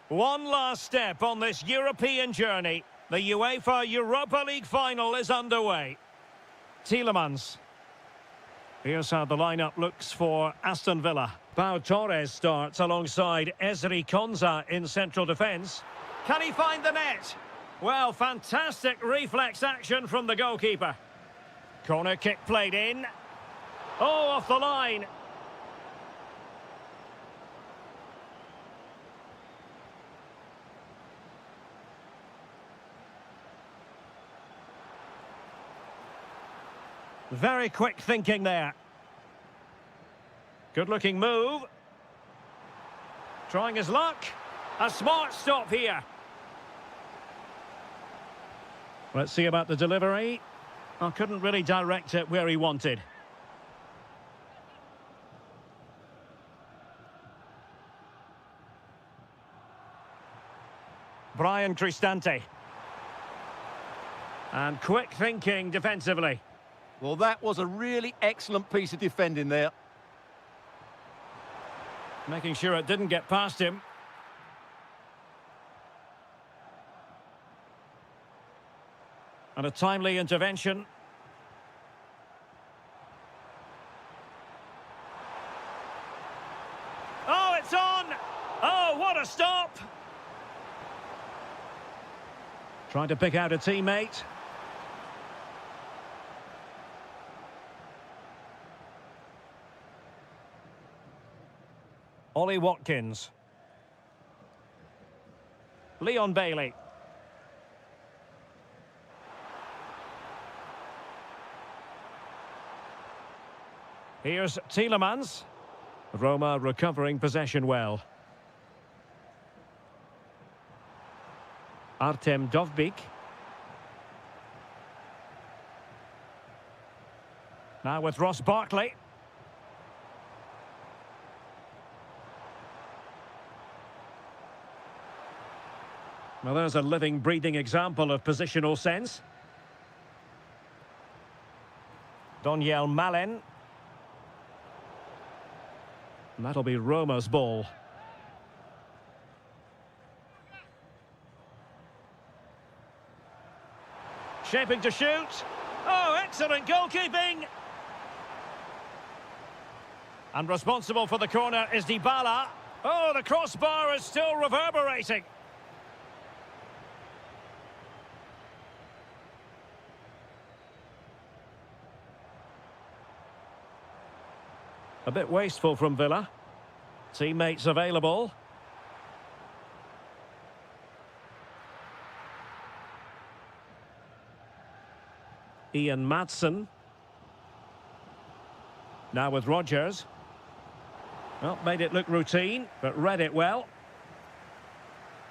One last step on this European journey. The UEFA Europa League final is underway. Tielemans. Here's how the lineup looks for Aston Villa. Pau Torres starts alongside Ezri Konsa in central defence. Can he find the net? Well, fantastic reflex action from the goalkeeper. Corner kick played in. Oh, off the line. Very quick thinking there. Good-looking move. Trying his luck. A smart stop here. Let's see about the delivery. I couldn't really direct it where he wanted. Brian Cristante. And quick thinking defensively. Well, that was a really excellent piece of defending there. Making sure it didn't get past him. And a timely intervention. Oh, it's on! Oh, what a stop! Trying to pick out a teammate. Ollie Watkins. Leon Bailey. Here's Tielemans. Roma recovering possession well. Artem Dovbyk. Now with Ross Barkley. Well, there's a living, breathing example of positional sense. Doniel Malen. And that'll be Roma's ball. Shaping to shoot. Oh, excellent goalkeeping! And responsible for the corner is Dybala. Oh, the crossbar is still reverberating. A bit wasteful from Villa. Teammates available. Ian Madsen. Now with Rodgers. Well, made it look routine, but read it well.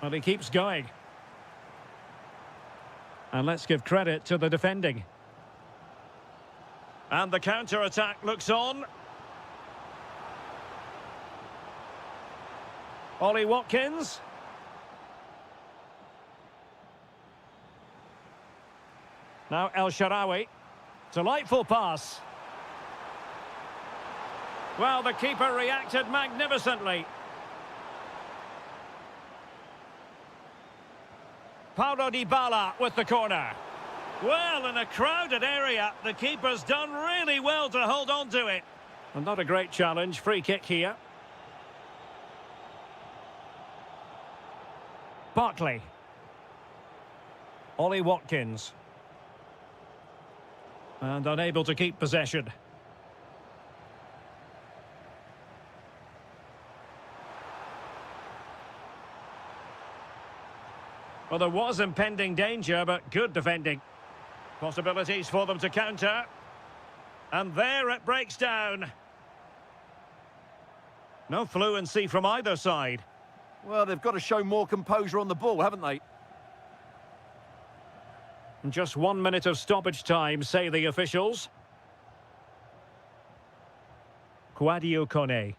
And he keeps going. And let's give credit to the defending. And the counter-attack looks on. Ollie Watkins. Now El Shaarawy. Delightful pass. Well, the keeper reacted magnificently. Paulo Dybala with the corner. Well, in a crowded area, the keeper's done really well to hold on to it. And not a great challenge. Free kick here. Barkley. Ollie Watkins. And unable to keep possession. Well, there was impending danger, but good defending. Possibilities for them to counter. And there it breaks down. No fluency from either side. Well, they've got to show more composure on the ball, haven't they? Just 1 minute of stoppage time, say the officials. Kouadio Kone.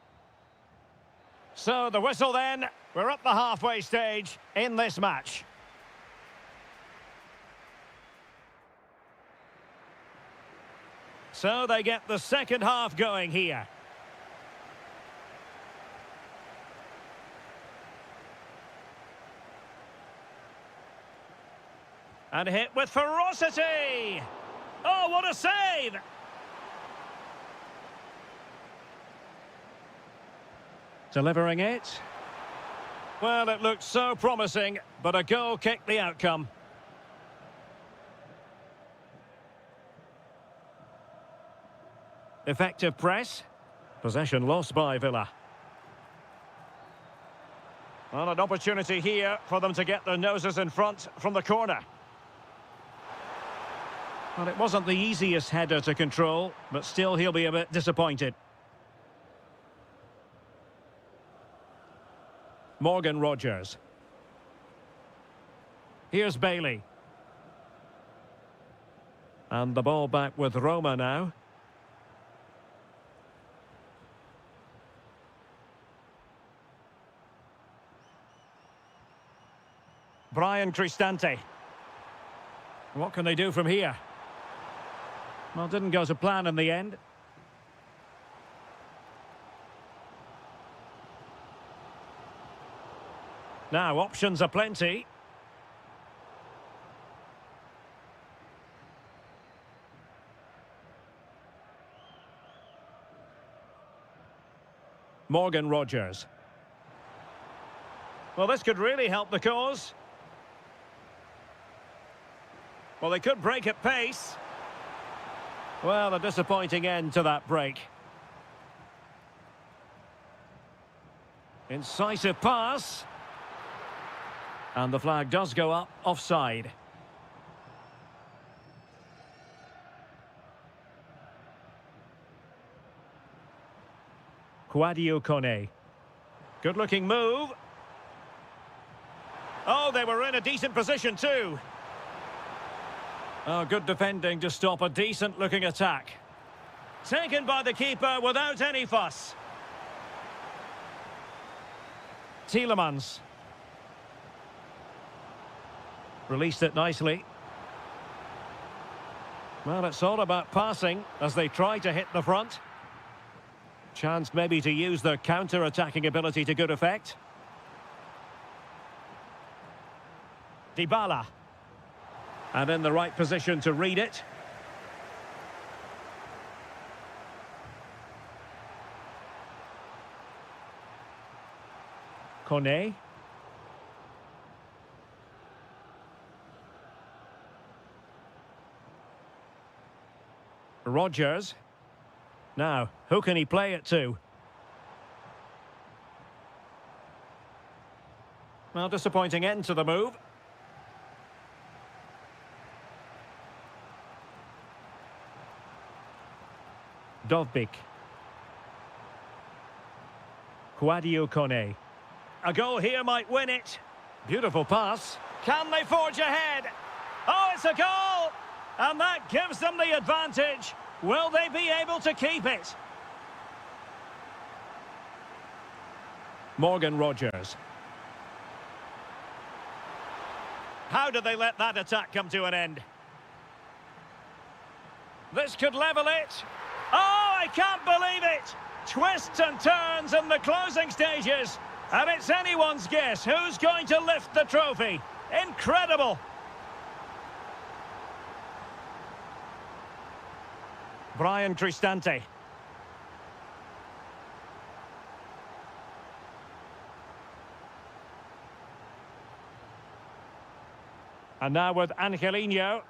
So the whistle then. We're at the halfway stage in this match. So they get the second half going here. And hit with ferocity! Oh, what a save! Delivering it. Well, it looked so promising, but a goal kicked the outcome. Effective press. Possession lost by Villa. Well, an opportunity here for them to get their noses in front from the corner. Well, it wasn't the easiest header to control, but still he'll be a bit disappointed. Morgan Rogers. Here's Bailey. And the ball back with Roma now. Brian Cristante. What can they do from here? Well, didn't go to plan in the end. Now, options are plenty. Morgan Rogers. Well, this could really help the cause. Well, they could break at pace. Well, a disappointing end to that break. Incisive pass. And the flag does go up, offside. Kouadio Kone. Good-looking move. Oh, they were in a decent position too. Oh, good defending to stop a decent-looking attack. Taken by the keeper without any fuss. Tielemans. Released it nicely. Well, it's all about passing as they try to hit the front. Chance maybe to use their counter-attacking ability to good effect. Dybala. And in the right position to read it. Kone. Rogers. Now, who can he play it to? Well, disappointing end to the move. Dovbik. Kouadio Kone. A goal here might win it. Beautiful pass. Can they forge ahead? Oh, it's a goal! And that gives them the advantage. Will they be able to keep it? Morgan Rogers. How did they let that attack come to an end? This could level it. Oh, I can't believe it! Twists and turns in the closing stages. And it's anyone's guess who's going to lift the trophy. Incredible! Brian Cristante. And now with Angelino.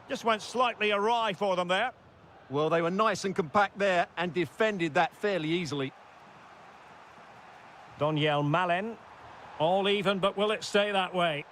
Just went slightly awry for them there. Well, they were nice and compact there and defended that fairly easily. Doniel Malen. All even, but will it stay that way?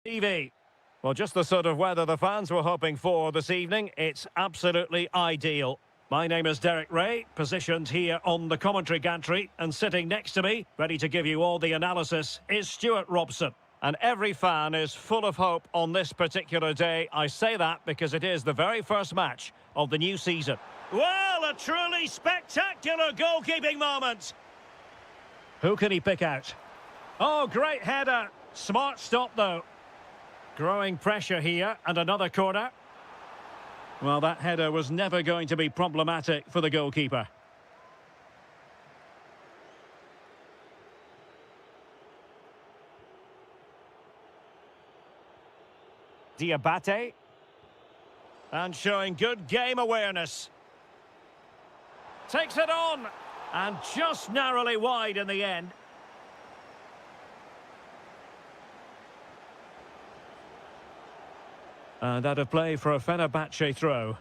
TV. Well, just the sort of weather the fans were hoping for this evening. It's absolutely ideal. My name is Derek Ray, positioned here on the commentary gantry, and sitting next to me, ready to give you all the analysis, is Stuart Robson. And every fan is full of hope on this particular day. I say that because it is the very first match of the new season. Well, a truly spectacular goalkeeping moment. Who can he pick out? Oh, great header. Smart stop, though. Growing pressure here, and another corner. Well, that header was never going to be problematic for the goalkeeper. Diabate. And showing good game awareness. Takes it on. And just narrowly wide in the end. And out of play for a Fenerbahce throw.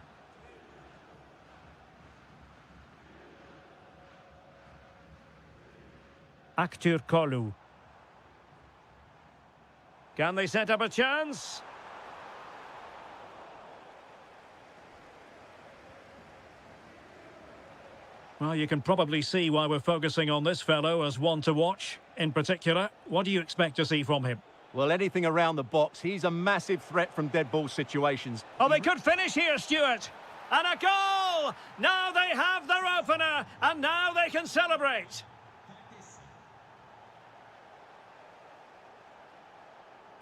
Aktur Kolu. Can they set up a chance? Well, you can probably see why we're focusing on this fellow as one to watch. In particular, what do you expect to see from him? Well, anything around the box. He's a massive threat from dead ball situations. Oh, they could finish here, Stuart. And a goal! Now they have their opener, and now they can celebrate.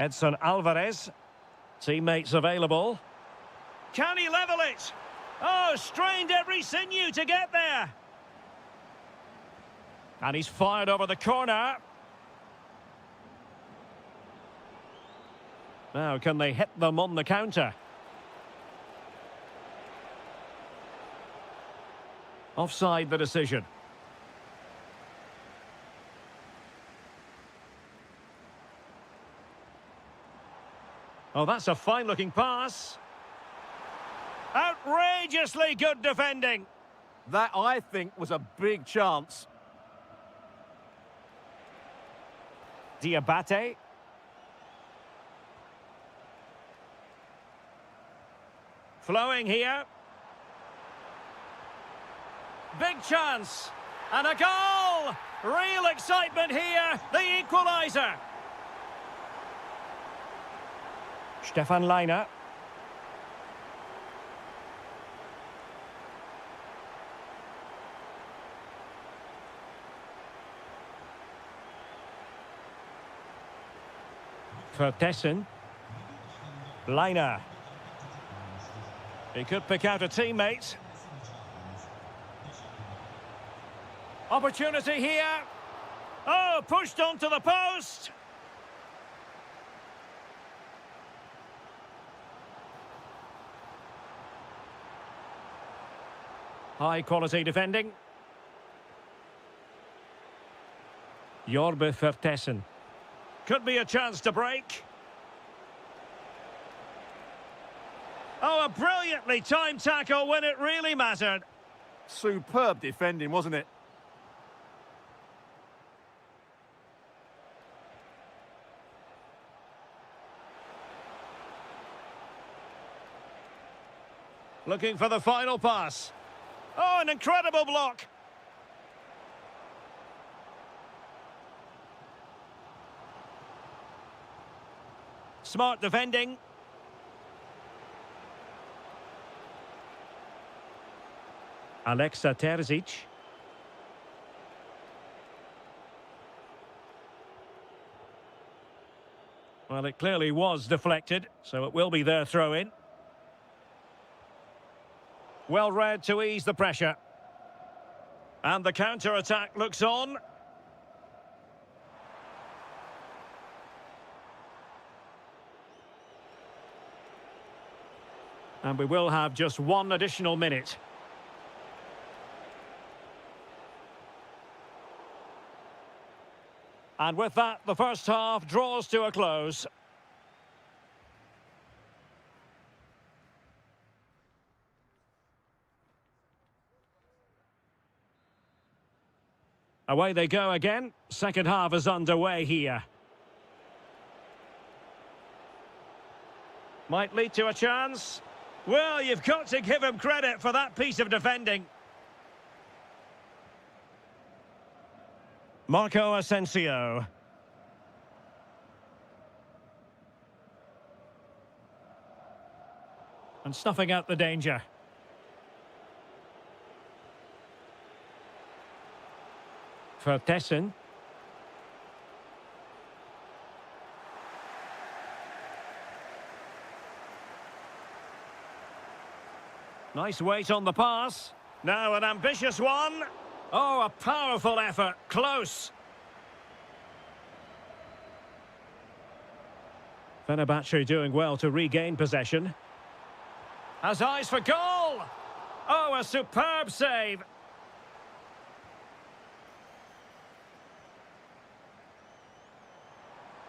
Edson Alvarez. Teammates available. Can he level it? Oh, strained every sinew to get there. And he's fired over the corner. Now, can they hit them on the counter? Offside the decision. Oh, that's a fine-looking pass. Outrageously good defending. That, I think, was a big chance. Diabate. Flowing here. Big chance. And a goal! Real excitement here. The equaliser. Stefan Leiner. Vertessen. Leiner. He could pick out a teammate. Opportunity here. Oh, pushed onto the post. High quality defending. Jorbe Vertessen. Could be a chance to break. Oh, a brilliantly timed tackle when it really mattered. Superb defending, wasn't it? Looking for the final pass. Oh, an incredible block. Smart defending. Alexa Terzic. Well, it clearly was deflected, so it will be their throw-in. Well read to ease the pressure. And the counter-attack looks on. And we will have just one additional minute. And with that, the first half draws to a close. Away they go again. Second half is underway here. Might lead to a chance. Well, you've got to give him credit for that piece of defending. Marco Asensio. And snuffing out the danger. Vertessen. Nice weight on the pass. Now an ambitious one. Oh, a powerful effort. Close. Fenerbahce doing well to regain possession. Has eyes for goal. Oh, a superb save.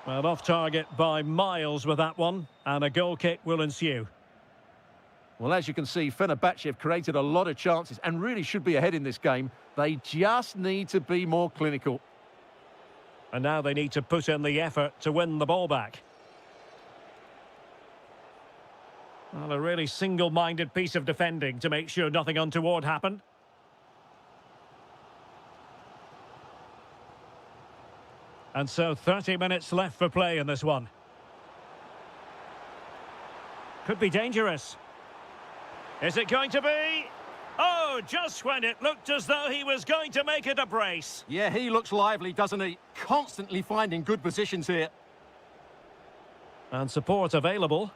Well, off target by miles with that one, and a goal kick will ensue. Well, as you can see, Fenerbahce have created a lot of chances and really should be ahead in this game. They just need to be more clinical. And now they need to put in the effort to win the ball back. Well, a really single-minded piece of defending to make sure nothing untoward happened. And so 30 minutes left for play in this one. Could be dangerous. Is it going to be? Oh, just when it looked as though he was going to make it a brace. Yeah, he looks lively, doesn't he? Constantly finding good positions here. And support available.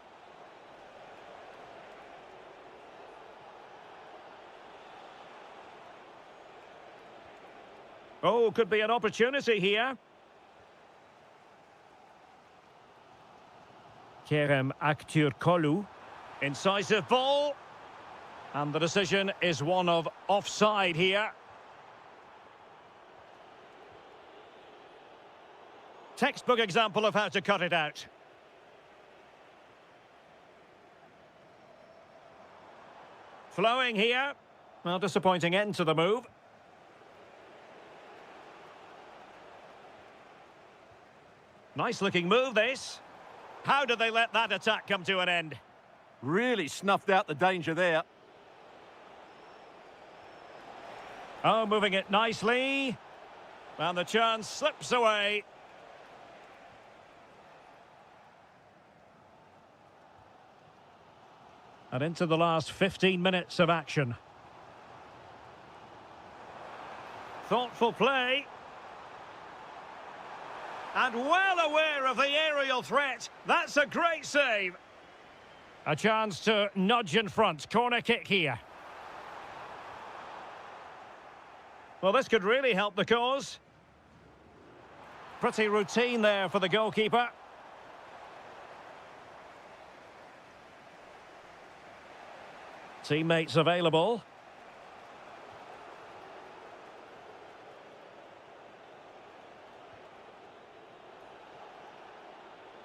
Oh, could be an opportunity here. Kerem Aktürkoğlu. Incisive ball. And the decision is one of offside here. Textbook example of how to cut it out. Flowing here. Well, disappointing end to the move. Nice looking move, this. How did they let that attack come to an end? Really snuffed out the danger there. Oh, moving it nicely. And the chance slips away. And into the last 15 minutes of action. Thoughtful play. And well aware of the aerial threat. That's a great save. A chance to nudge in front. Corner kick here. Well, this could really help the cause. Pretty routine there for the goalkeeper. Teammates available.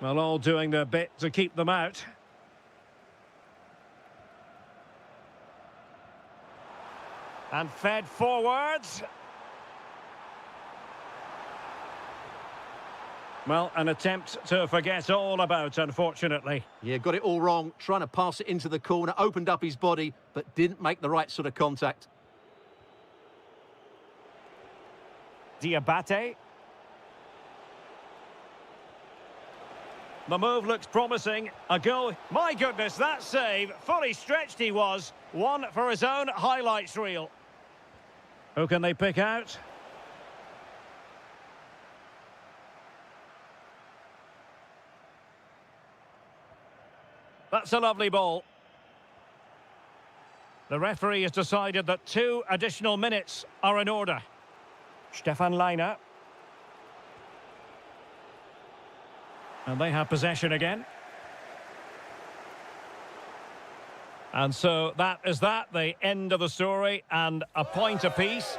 Well, all doing their bit to keep them out. And fed forwards. Well, an attempt to forget all about, unfortunately. Yeah, got it all wrong. Trying to pass it into the corner, opened up his body, but didn't make the right sort of contact. Diabate. The move looks promising. A goal. My goodness, that save. Fully stretched he was. One for his own highlights reel. Who can they pick out? That's a lovely ball. The referee has decided that 2 additional minutes are in order. Stefan Leiner. And they have possession again. And so that is that, the end of the story, and a point apiece.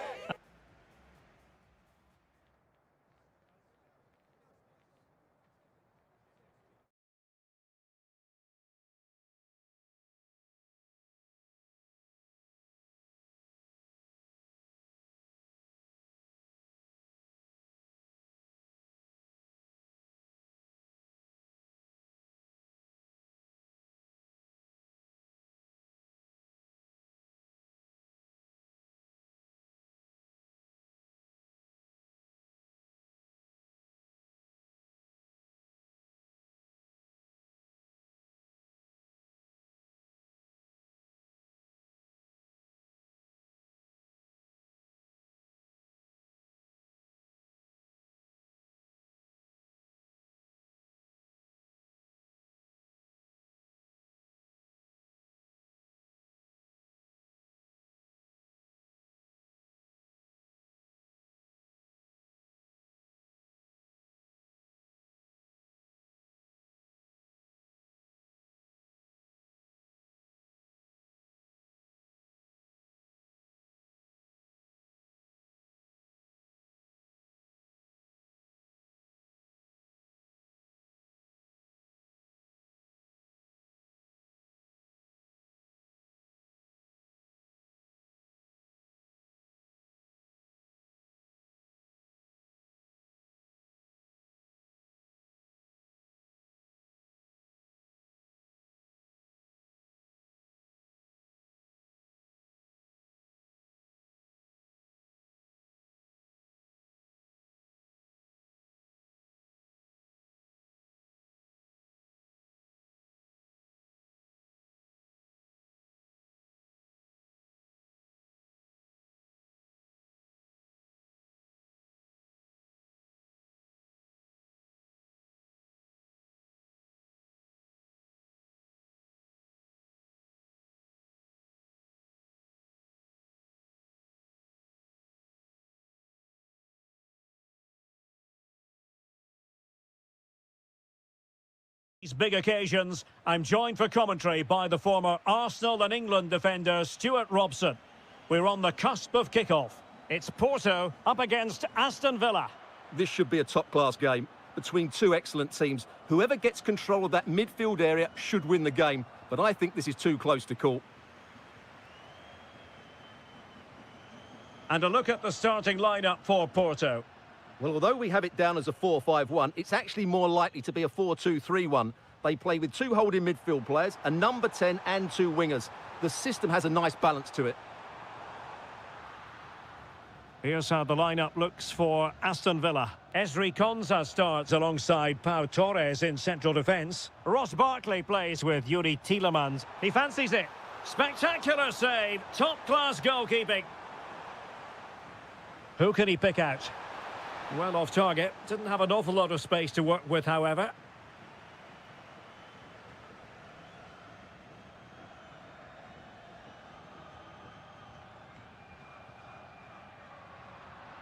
These big occasions, I'm joined for commentary by the former Arsenal and England defender Stuart Robson. We're on the cusp of kickoff. It's Porto up against Aston Villa. This should be a top-class game between two excellent teams. Whoever gets control of that midfield area should win the game, but I think this is too close to call. And a look at the starting lineup for Porto. Well, although we have it down as a 4-5-1, it's actually more likely to be a 4-2-3-1. They play with two holding midfield players, a number 10 and two wingers. The system has a nice balance to it. Here's how the lineup looks for Aston Villa. Esri Konsa starts alongside Pau Torres in central defence. Ross Barkley plays with Yuri Tielemans. He fancies it. Spectacular save. Top-class goalkeeping. Who can he pick out? Well off target. Didn't have an awful lot of space to work with, however.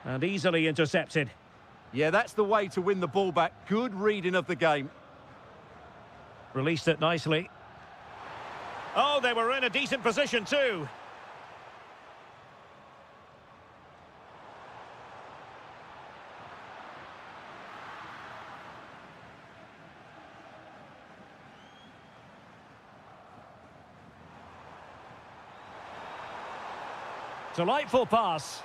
And easily intercepted. Yeah, that's the way to win the ball back. Good reading of the game. Released it nicely. Oh, they were in a decent position too. Delightful pass.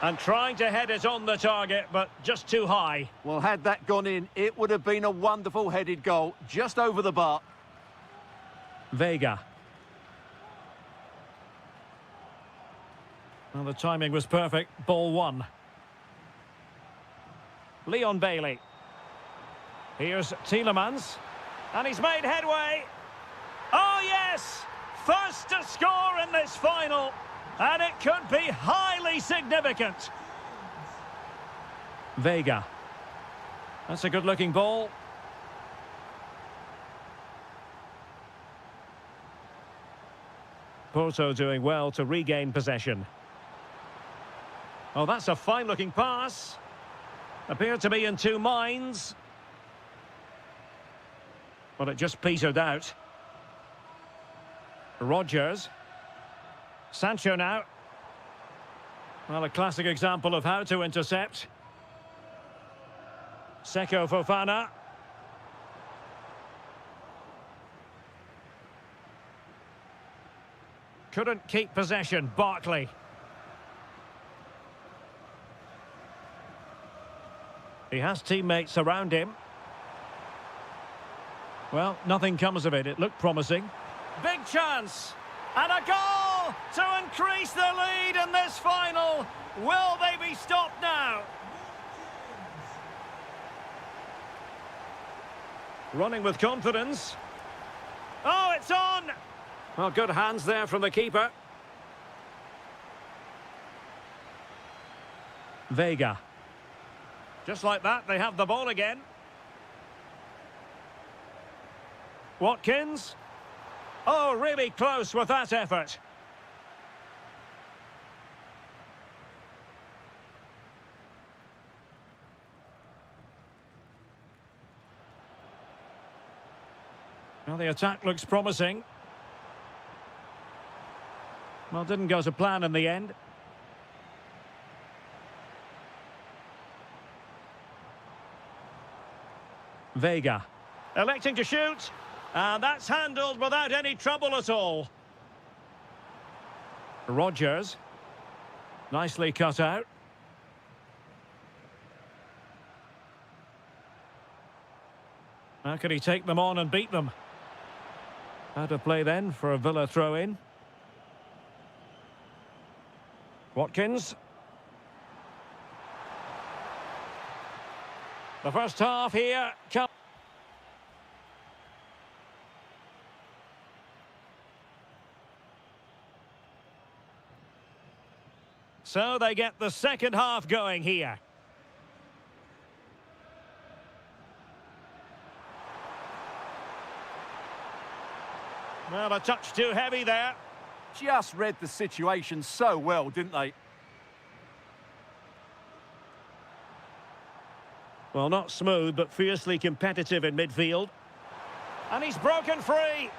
And trying to head it on the target, but just too high. Well, had that gone in, it would have been a wonderful headed goal, just over the bar. Vega. Well, the timing was perfect. Ball one. Leon Bailey. Here's Tielemans. And he's made headway. Oh, yes! First to score in this final. And it could be highly significant. Vega. That's a good-looking ball. Porto doing well to regain possession. Oh, that's a fine-looking pass. Appeared to be in two minds. But it just petered out. Rodgers. Sancho now. Well, a classic example of how to intercept. Seko Fofana. Couldn't keep possession, Barkley. He has teammates around him. Well, nothing comes of it. It looked promising. Big chance. And a goal to increase the lead in this final. Will they be stopped now? Running with confidence. Oh, it's on! Well, good hands there from the keeper. Vega. Just like that, they have the ball again. Watkins. Oh, really close with that effort. Well, the attack looks promising. Well, didn't go to plan in the end. Vega. Electing to shoot. And that's handled without any trouble at all. Rodgers. Nicely cut out. How can he take them on and beat them? Out of play then for a Villa throw-in. Watkins. The first half here. So they get the second half going here. Well, a touch too heavy there. Just read the situation so well, didn't they? Well, not smooth, but fiercely competitive in midfield. And he's broken free.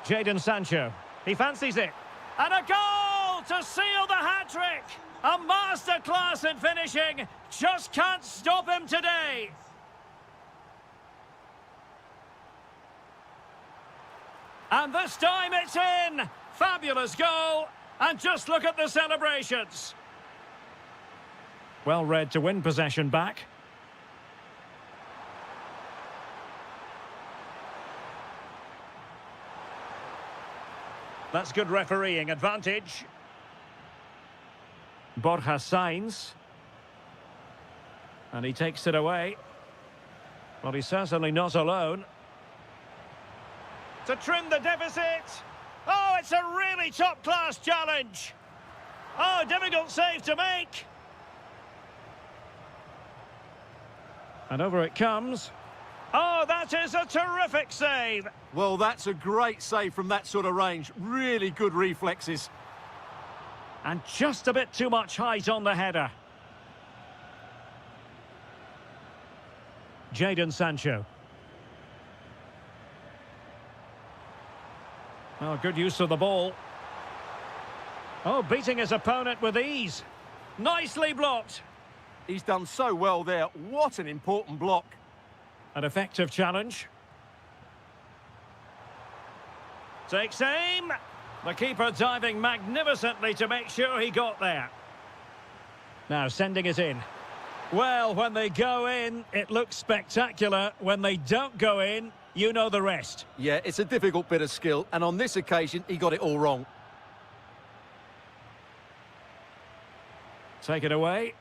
Jadon Sancho. He fancies it. And a goal to seal the hat-trick. A masterclass in finishing. Just can't stop him today. And this time it's in. Fabulous goal. And just look at the celebrations. Well read to win possession back. That's good refereeing advantage. Borja Sainz. And he takes it away. Well, he's certainly not alone. To trim the deficit. Oh, it's a really top-class challenge. Oh, difficult save to make. And over it comes. Oh, that is a terrific save. Well, that's a great save from that sort of range. Really good reflexes. And just a bit too much height on the header. Jadon Sancho. Oh, good use of the ball. Oh, beating his opponent with ease. Nicely blocked. He's done so well there. What an important block. An effective challenge. Takes aim. The keeper diving magnificently to make sure he got there. Now sending it in. Well, when they go in, it looks spectacular. When they don't go in, you know the rest. Yeah, it's a difficult bit of skill, and on this occasion, he got it all wrong. Take it away.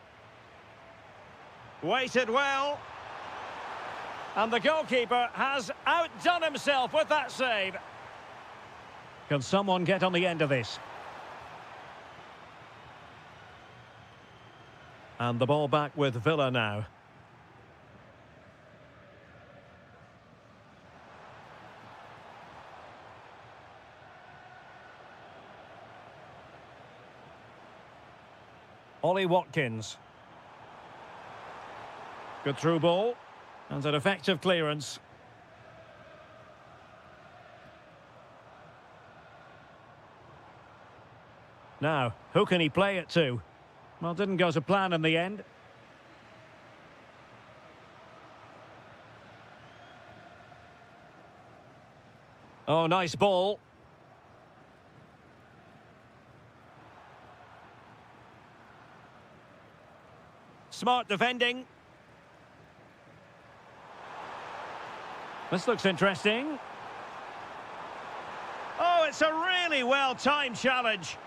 Weighted well. And the goalkeeper has outdone himself with that save. Can someone get on the end of this? And the ball back with Villa now. Ollie Watkins. Good through ball. And an effective clearance. Now, who can he play it to? Well, didn't go to plan in the end. Oh, nice ball. Smart defending. This looks interesting. Oh, it's a really well-timed challenge.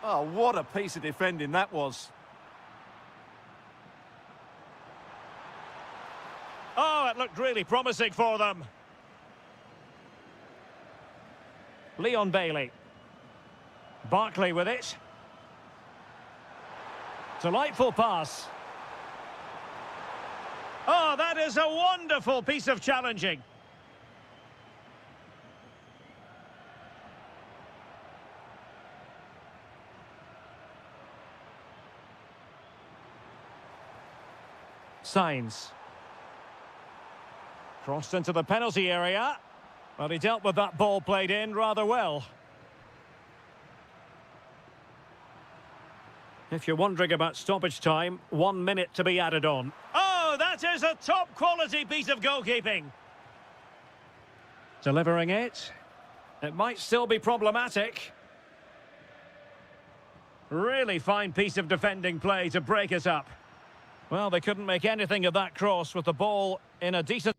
Oh, what a piece of defending that was. Oh, it looked really promising for them. Leon Bailey. Barkley with it. Delightful pass. Oh, that is a wonderful piece of challenging. Sainz. Crossed into the penalty area. Well, he dealt with that ball played in rather well. If you're wondering about stoppage time, 1 minute to be added on. Oh, that is a top-quality piece of goalkeeping. Delivering it. It might still be problematic. Really fine piece of defending play to break it up. Well, they couldn't make anything of that cross with the ball in a decent...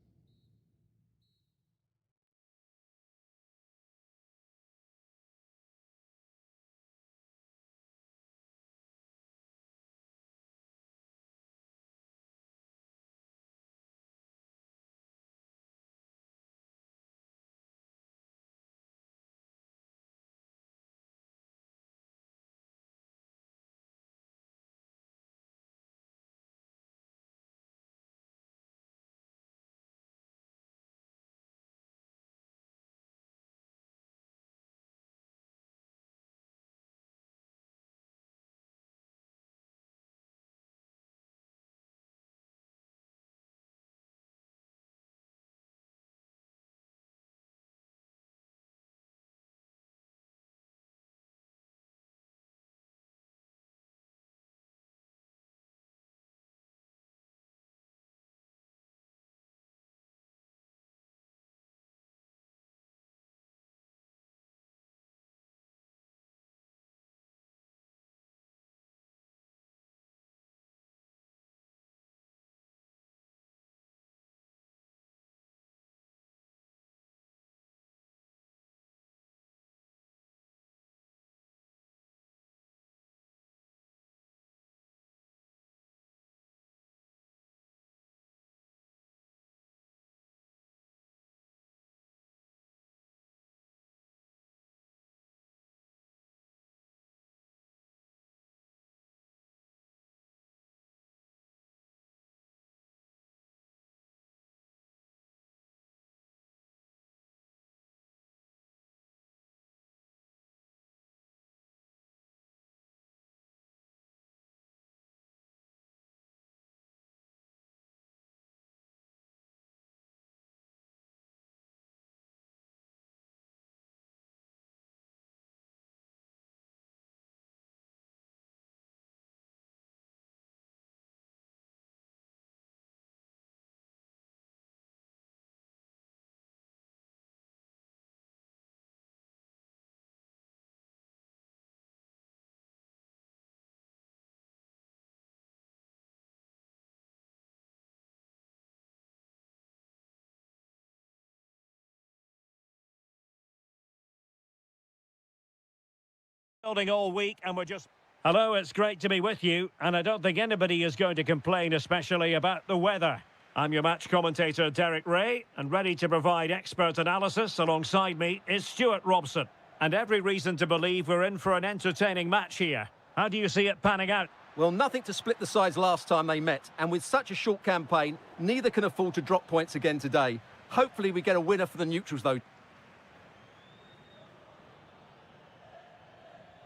Building all week and we're just... Hello, it's great to be with you, and I don't think anybody is going to complain, especially about the weather. I'm your match commentator, Derek Ray, and ready to provide expert analysis. Alongside me is Stuart Robson. And every reason to believe we're in for an entertaining match here. How do you see it panning out? Well, nothing to split the sides last time they met, and with such a short campaign, neither can afford to drop points again today. Hopefully we get a winner for the neutrals, though.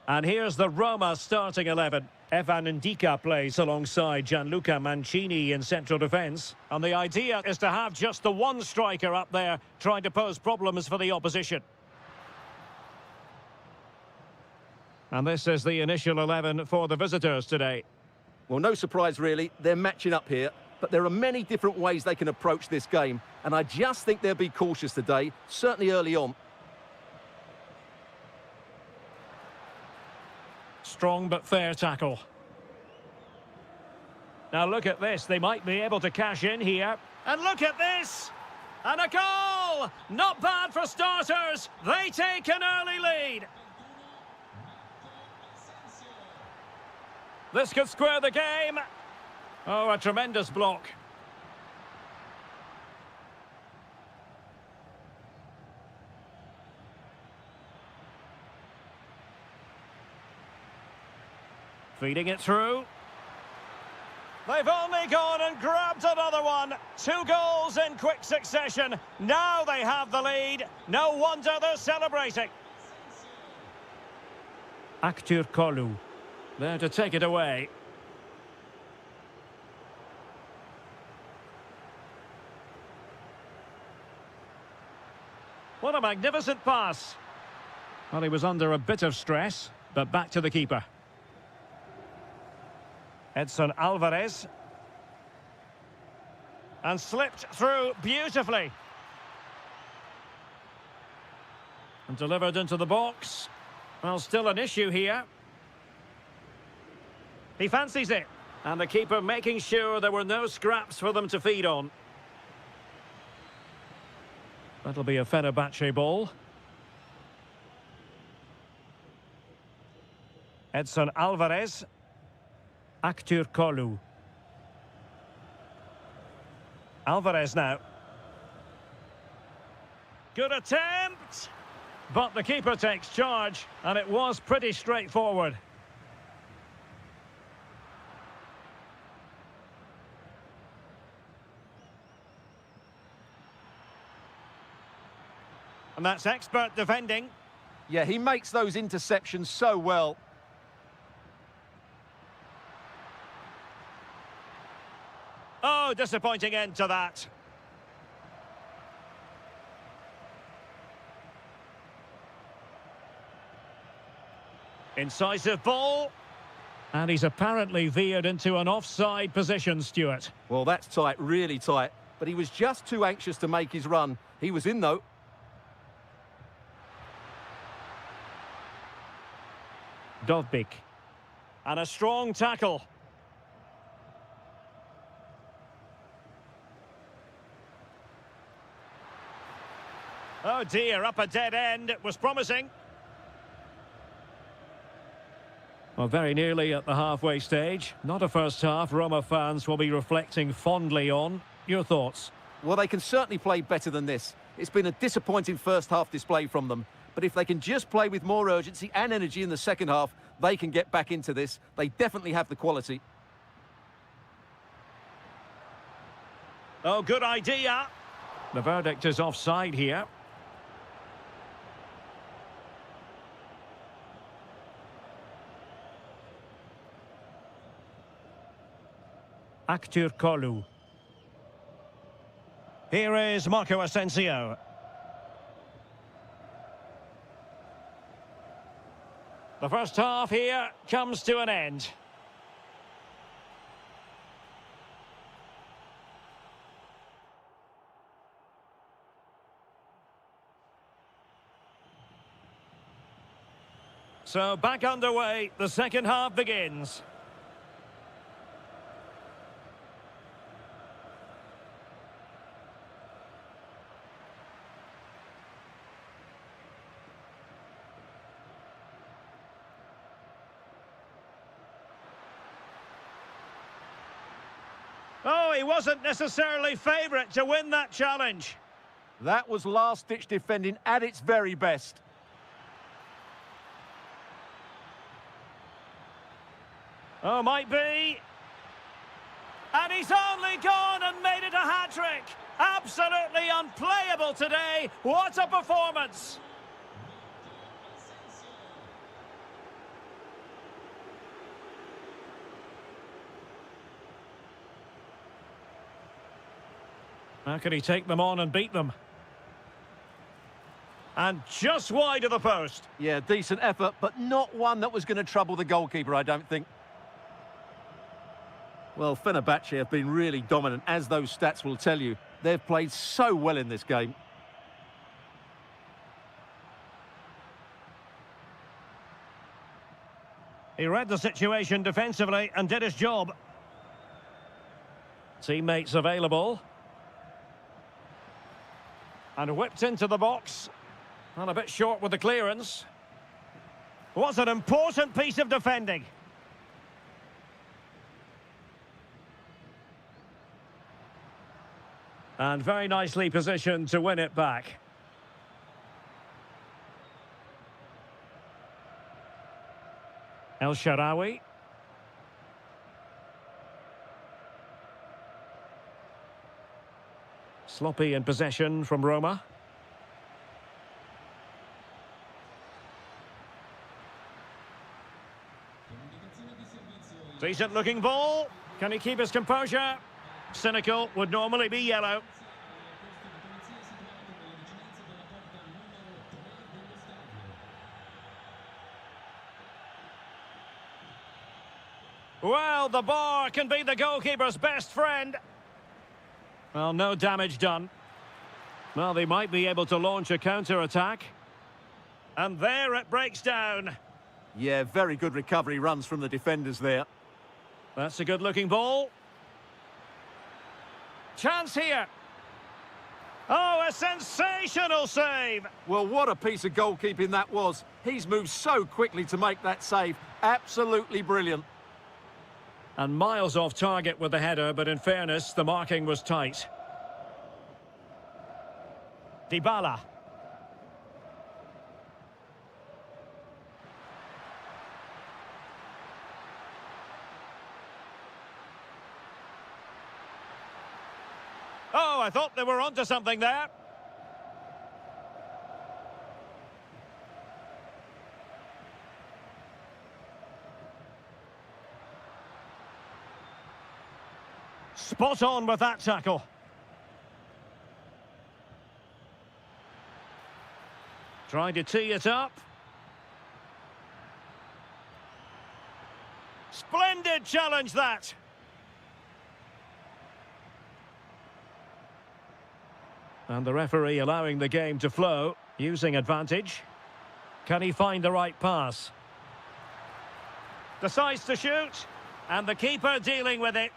And here's the Roma starting 11. Evan Ndika plays alongside Gianluca Mancini in central defence. And the idea is to have just the one striker up there trying to pose problems for the opposition. And this is the initial 11 for the visitors today. Well, no surprise, really. They're matching up here. But there are many different ways they can approach this game. And I just think they'll be cautious today, certainly early on. Strong but fair tackle. Now look at this. They might be able to cash in here. And look at this! And a goal! Not bad for starters. They take an early lead. This could square the game. Oh, a tremendous block. Feeding it through. They've only gone and grabbed another one. 2 goals in quick succession. Now they have the lead. No wonder they're celebrating. Aktur Kolu there to take it away. What a magnificent pass. Well, he was under a bit of stress, but back to the keeper. Edson Alvarez. And slipped through beautifully. And delivered into the box. Well, still an issue here. He fancies it. And the keeper making sure there were no scraps for them to feed on. That'll be a Fenerbahce ball. Edson Alvarez. Aktur Kolu. Alvarez now. Good attempt! But the keeper takes charge, and it was pretty straightforward. And that's expert defending. Yeah, he makes those interceptions so well. Oh, disappointing end to that. Incisive ball. And he's apparently veered into an offside position, Stuart. Well, that's tight, really tight. But he was just too anxious to make his run. He was in, though. Dovbik. And a strong tackle. Oh dear, up a dead end. It was promising. Well, very nearly at the halfway stage. Not a first half Roma fans will be reflecting fondly on. Your thoughts? Well, they can certainly play better than this. It's been a disappointing first half display from them. But if they can just play with more urgency and energy in the second half, they can get back into this. They definitely have the quality. Oh, good idea. The verdict is offside here. Aktur Kolu. Here is Marco Asensio. The first half here comes to an end. So back underway, the second half begins. Oh, he wasn't necessarily favourite to win that challenge. That was last-ditch defending at its very best. Oh, might be. And he's only gone and made it a hat-trick. Absolutely unplayable today. What a performance. How can he take them on and beat them? And just wide of the post. Yeah, decent effort, but not one that was going to trouble the goalkeeper, I don't think. Well, Fenerbahce have been really dominant, as those stats will tell you. They've played so well in this game. He read the situation defensively and did his job. Teammates available. And whipped into the box. And a bit short with the clearance. Was an important piece of defending. And very nicely positioned to win it back. El Shaarawy. Sloppy in possession from Roma. Decent looking ball. Can he keep his composure? Cynical would normally be yellow. Well, the bar can be the goalkeeper's best friend. Well, no damage done. Well, they might be able to launch a counter-attack. And there it breaks down. Yeah, very good recovery runs from the defenders there. That's a good-looking ball. Chance here. Oh, a sensational save. Well, what a piece of goalkeeping that was. He's moved so quickly to make that save. Absolutely brilliant. And miles off target with the header, but in fairness, the marking was tight. Dybala. Oh, I thought they were onto something there. Spot on with that tackle. Trying to tee it up. Splendid challenge, that. And the referee allowing the game to flow, using advantage. Can he find the right pass? Decides to shoot, and the keeper dealing with it.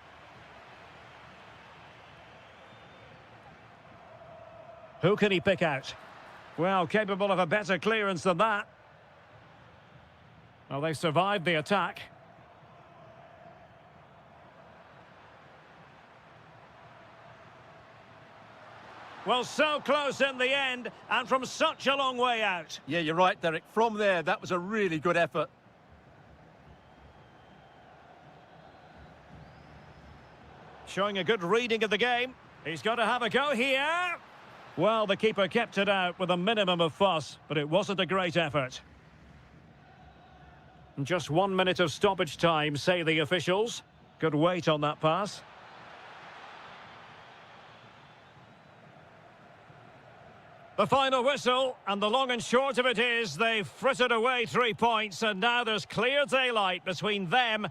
Who can he pick out? Well, capable of a better clearance than that. Well, they survived the attack. Well, so close in the end, and from such a long way out. Yeah, you're right, Derek. From there, that was a really good effort. Showing a good reading of the game. He's got to have a go here. Well, the keeper kept it out with a minimum of fuss, but it wasn't a great effort. Just 1 minute of stoppage time, say the officials. Good weight on that pass. The final whistle, and the long and short of it is they've frittered away 3 points, and now there's clear daylight between them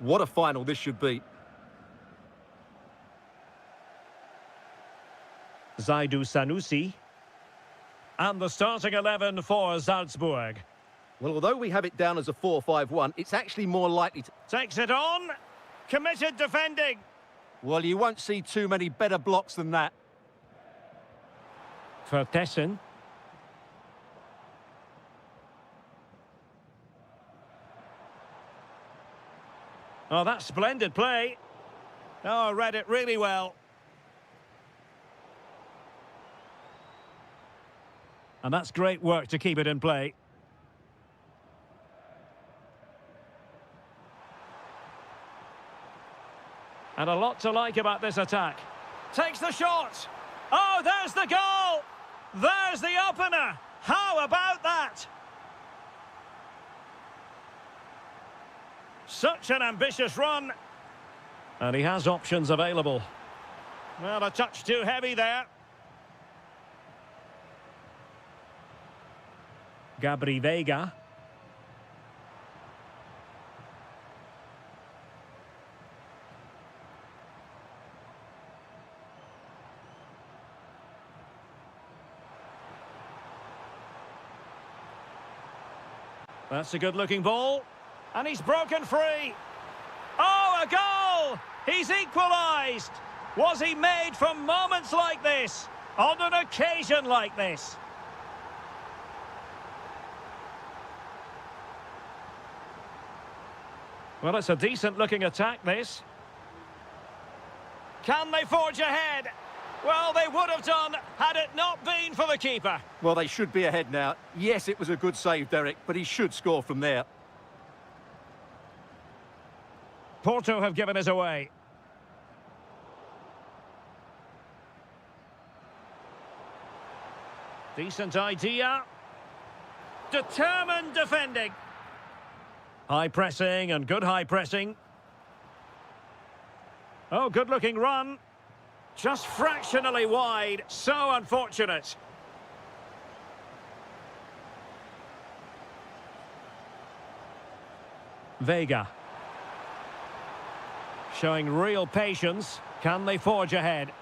What a final this should be. Zaidu Sanusi. And the starting 11 for Salzburg. Well, although we have it down as a 4-5-1, it's actually more likely to... Takes it on. Committed defending. Well, you won't see too many better blocks than that. For Tessen. Oh, that's splendid play. Oh, read it really well. And that's great work to keep it in play. And a lot to like about this attack. Takes the shot. Oh, there's the goal. There's the opener. How about that? Such an ambitious run. And he has options available. Well, a touch too heavy there. Gabri Veiga. That's a good-looking ball. And he's broken free. Oh, a goal! He's equalised. Was he made from moments like this? On an occasion like this? Well, it's a decent-looking attack, this. Can they forge ahead? Well, they would have done had it not been for the keeper. Well, they should be ahead now. Yes, it was a good save, Derek, but he should score from there. Porto have given us away. Decent idea. Determined defending. High pressing and good high pressing. Oh, good-looking run. Just fractionally wide. So unfortunate. Veiga. Showing real patience. Can they forge ahead?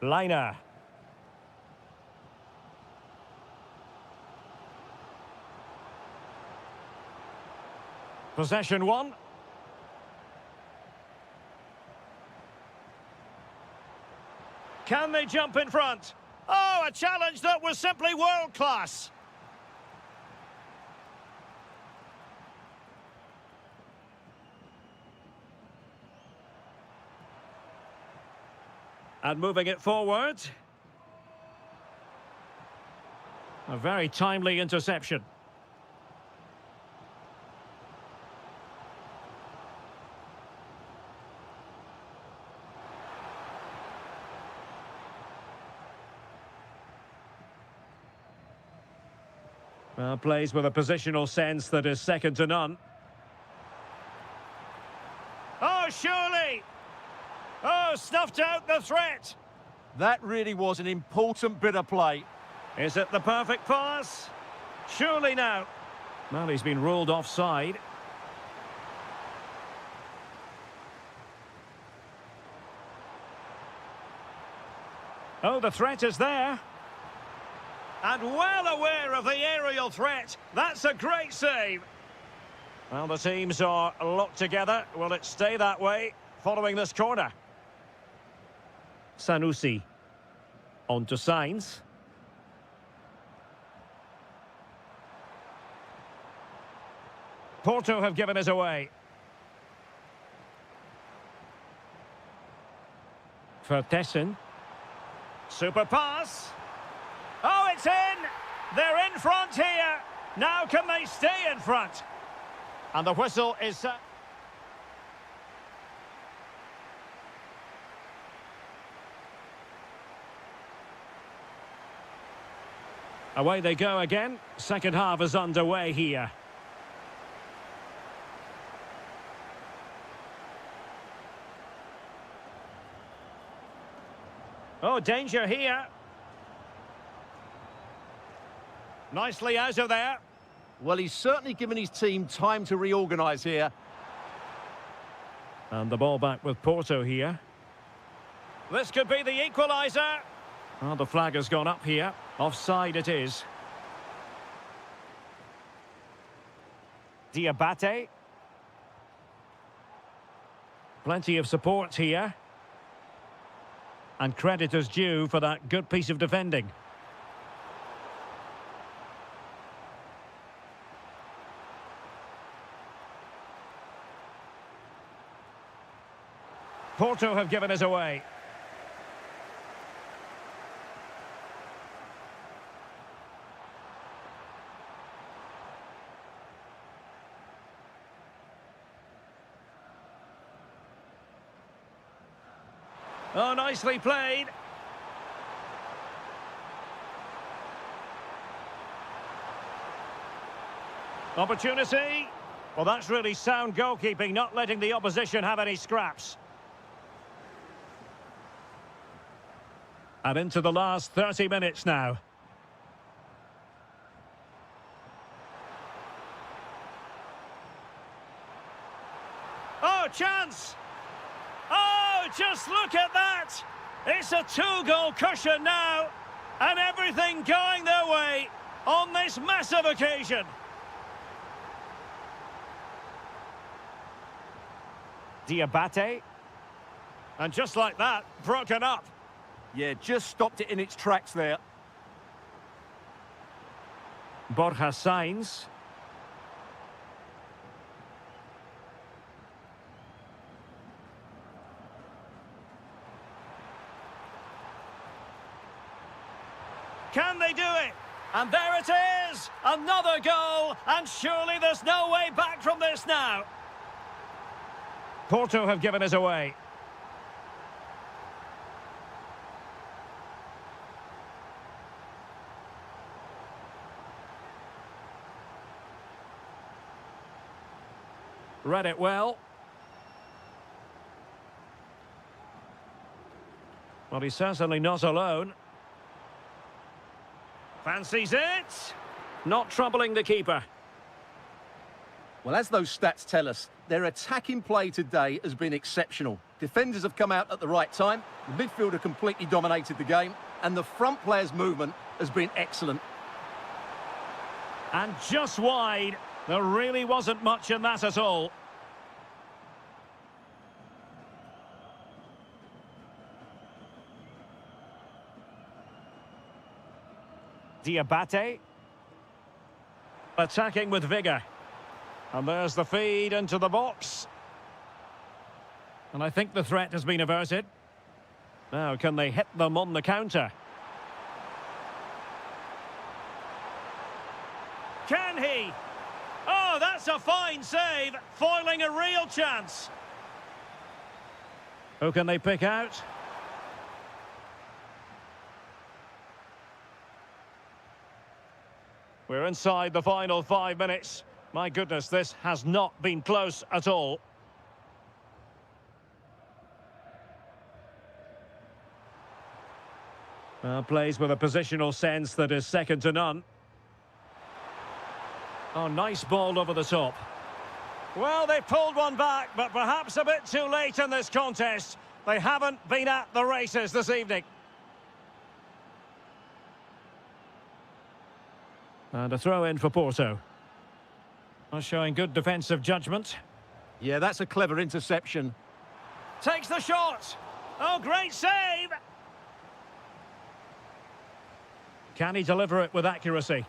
Liner. Possession one. Can they jump in front? Oh, a challenge that was simply world-class. And moving it forward. A very timely interception. Well, plays with a positional sense that is second to none. Oh, surely! Oh, snuffed out the threat. That really was an important bit of play. Is it the perfect pass? Surely now. Well, he's been ruled offside. Oh, the threat is there. And well aware of the aerial threat. That's a great save. Well, the teams are locked together. Will it stay that way following this corner? Sanusi. On to Sainz. Porto have given us away. For Tessen. Super pass. Oh, it's in! They're in front here. Now can they stay in front? And the whistle is... Away they go again. Second half is underway here. Oh, danger here. Nicely out of there. Well, he's certainly given his team time to reorganise here. And the ball back with Porto here. This could be the equaliser. Oh, the flag has gone up here. Offside it is. Diabate. Plenty of support here. And credit is due for that good piece of defending. Porto have given us away. Oh, nicely played. Opportunity. Well, that's really sound goalkeeping, not letting the opposition have any scraps. And into the last 30 minutes now. Oh, chance! Oh, just look at that! It's a two-goal cushion now, and everything going their way on this massive occasion. Diabate. And just like that, broken up. Yeah, just stopped it in its tracks there. Borja Sainz. Can they do it? And there it is! Another goal, and surely there's no way back from this now. Porto have given us away. Read it well. Well, he's certainly not alone. Fancies it. Not troubling the keeper. Well, as those stats tell us, their attacking play today has been exceptional. Defenders have come out at the right time, the midfielder completely dominated the game, and the front players' movement has been excellent. And just wide. There really wasn't much in that at all. Diabate. Attacking with vigour. And there's the feed into the box. And I think the threat has been averted. Now, can they hit them on the counter? Can he? Oh, that's a fine save, foiling a real chance. Who can they pick out? We're inside the final 5 minutes. My goodness, this has not been close at all. Plays with a positional sense that is second to none. Oh, nice ball over the top. Well, they pulled one back, but perhaps a bit too late in this contest. They haven't been at the races this evening. And a throw-in for Porto. Showing good defensive judgment. Yeah, that's a clever interception. Takes the shot. Oh, great save! Can he deliver it with accuracy?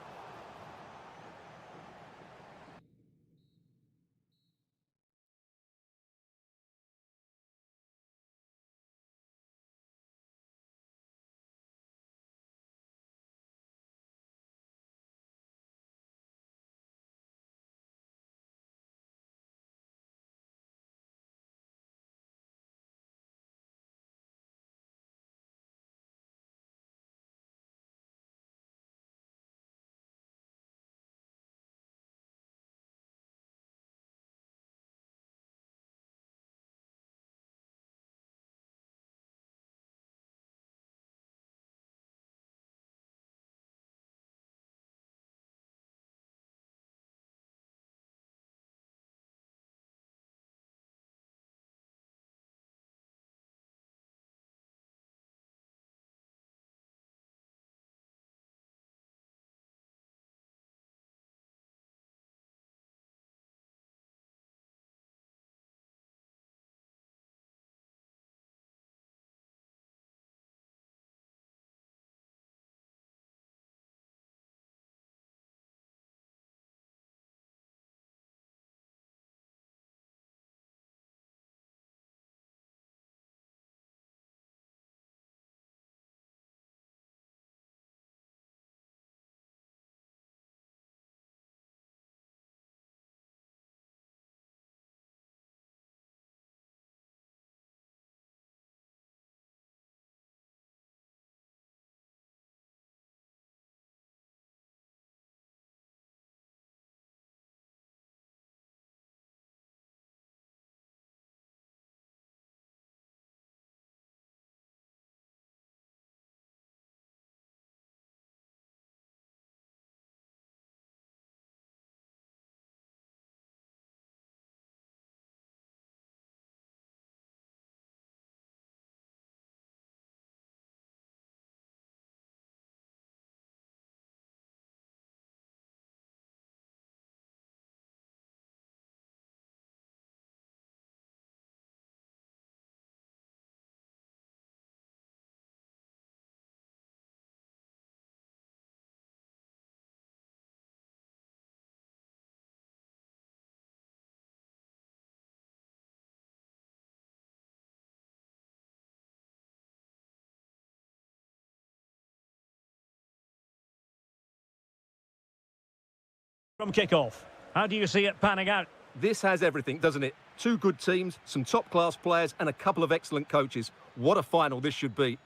from kickoff. How do you see it panning out? This has everything, doesn't it? Two good teams, some top-class players, and a couple of excellent coaches. What a final this should be.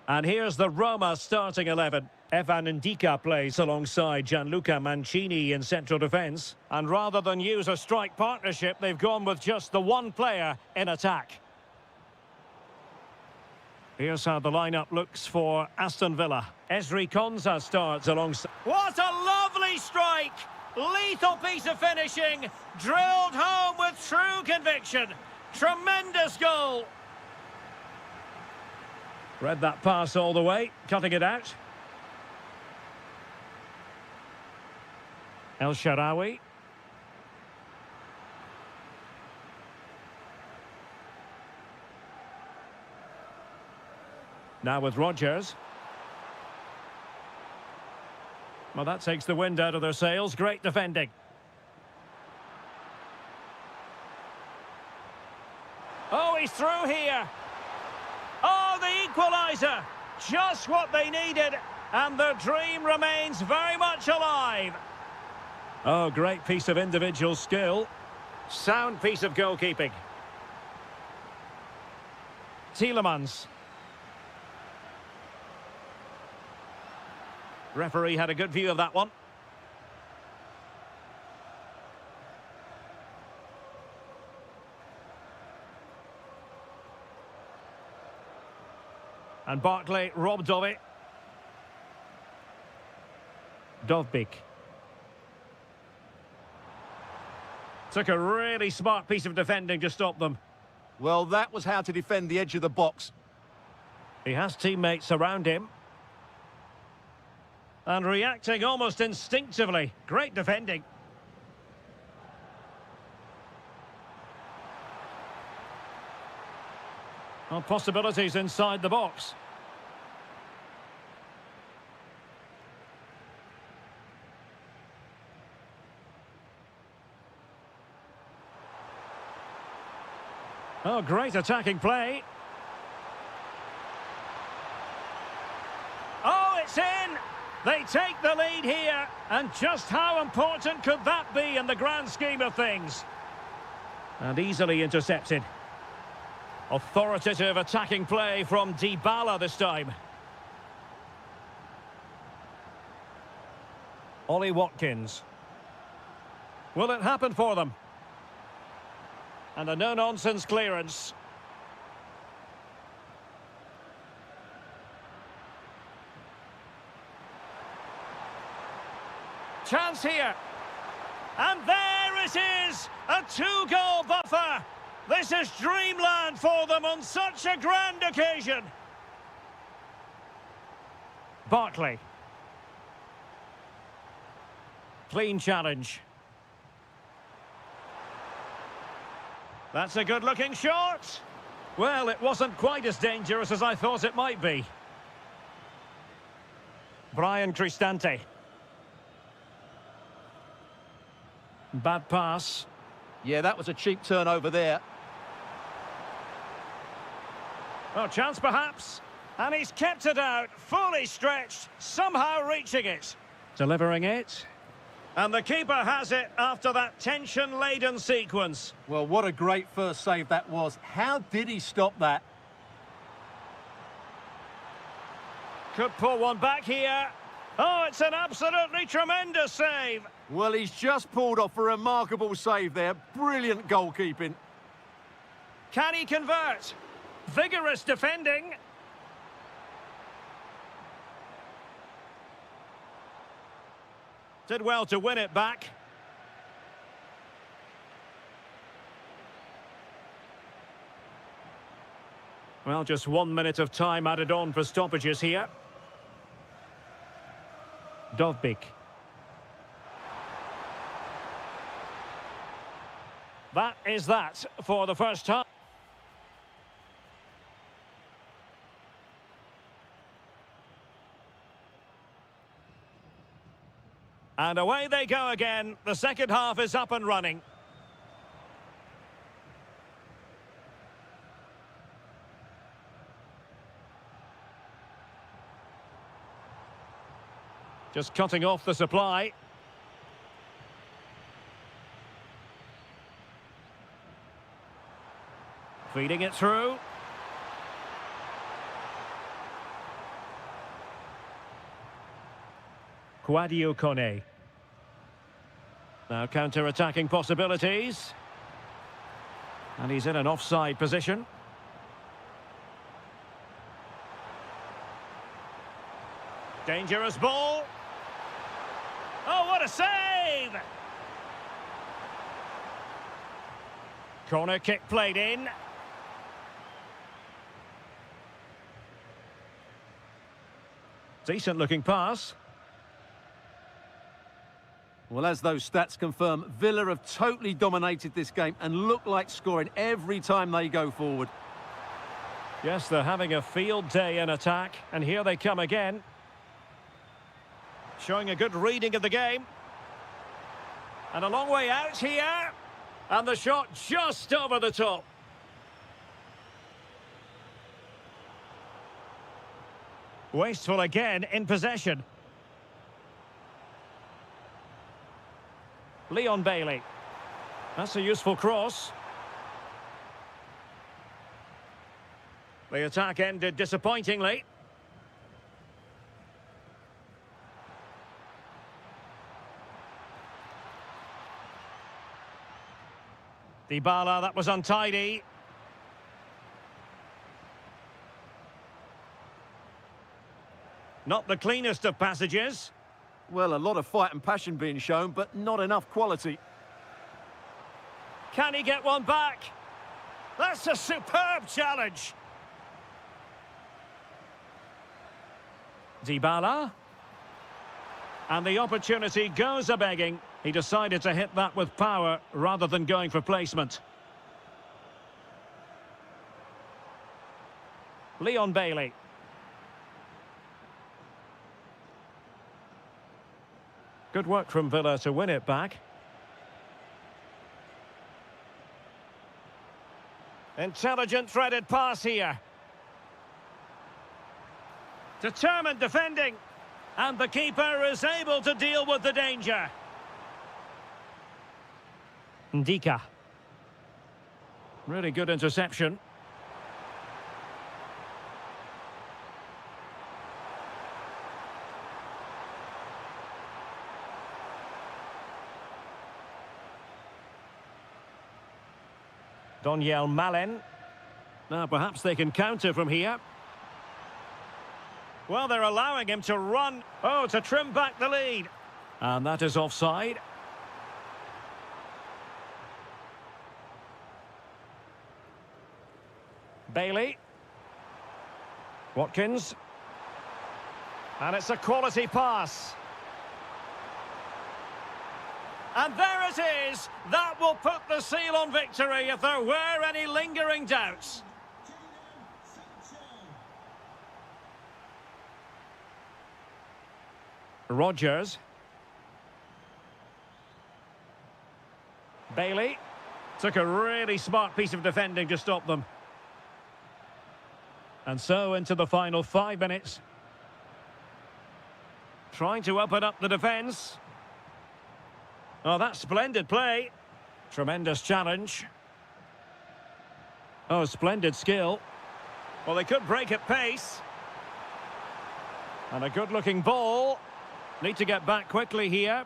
And here's the Roma starting 11. Evan Ndika plays alongside Gianluca Mancini in central defence. And rather than use a strike partnership, they've gone with just the one player in attack. Here's how the lineup looks for Aston Villa. Ezri Konsa starts alongside. What a lovely strike! Lethal piece of finishing, drilled home with true conviction. Tremendous goal. Read that pass all the way, cutting it out. El Shaarawy. Now with Rodgers. Well, that takes the wind out of their sails. Great defending. Oh, he's through here. Oh, the equaliser. Just what they needed. And their dream remains very much alive. Oh, great piece of individual skill. Sound piece of goalkeeping. Tielemans. Referee had a good view of that one. And Barkley robbed of it. Dovbyk. Took a really smart piece of defending to stop them. Well, that was how to defend the edge of the box. He has teammates around him. And reacting almost instinctively. Great defending. Well, possibilities inside the box. Oh, great attacking play. Oh, it's in! They take the lead here. And just how important could that be in the grand scheme of things? And easily intercepted. Authoritative attacking play from Dybala this time. Ollie Watkins. Will it happen for them? And a no-nonsense clearance. Chance here. And there it is! A two-goal buffer! This is dreamland for them on such a grand occasion. Barkley. Clean challenge. That's a good-looking shot. Well, it wasn't quite as dangerous as I thought it might be. Brian Cristante. Bad pass. Yeah, that was a cheap turnover there. Well, chance perhaps. And he's kept it out, fully stretched, somehow reaching it. Delivering it. And the keeper has it after that tension-laden sequence. Well, what a great first save that was. How did he stop that? Could pull one back here. Oh, it's an absolutely tremendous save. Well, he's just pulled off a remarkable save there. Brilliant goalkeeping. Can he convert? Vigorous defending. Did well to win it back. Well, just 1 minute of time added on for stoppages here. Dovbyk. That is that for the first half. And away they go again. The second half is up and running. Just cutting off the supply. Feeding it through. Quadio Kone. Now counter-attacking possibilities. And he's in an offside position. Dangerous ball. Oh, what a save! Corner kick played in. Decent looking pass. Well, as those stats confirm, Villa have totally dominated this game and look like scoring every time they go forward. Yes, they're having a field day in attack, and here they come again. Showing a good reading of the game. And a long way out here. And the shot just over the top. Wasteful again in possession. Leon Bailey. That's a useful cross. The attack ended disappointingly. Dybala, that was untidy. Not the cleanest of passages. Well, a lot of fight and passion being shown, but not enough quality. Can he get one back? That's a superb challenge. Dybala. And the opportunity goes a-begging. He decided to hit that with power rather than going for placement. Leon Bailey. Good work from Villa to win it back. Intelligent threaded pass here. Determined defending. And the keeper is able to deal with the danger. Ndika. Really good interception. Doniel Malen. Now perhaps they can counter from here. Well, they're allowing him to run. Oh, to trim back the lead. And that is offside. Bailey. Watkins. And it's a quality pass. And there it is. That will put the seal on victory if there were any lingering doubts. Rodgers. Bailey. Took a really smart piece of defending to stop them. And so into the final 5 minutes. Trying to open up the defence. Oh, that's splendid play. Tremendous challenge. Oh, splendid skill. Well, they could break at pace. And a good-looking ball. Need to get back quickly here.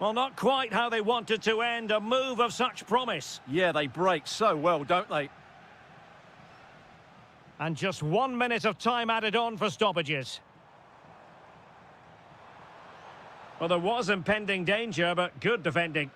Well, not quite how they wanted to end a move of such promise. Yeah, they break so well, don't they? And just 1 minute of time added on for stoppages. Well, there was impending danger, but good defending.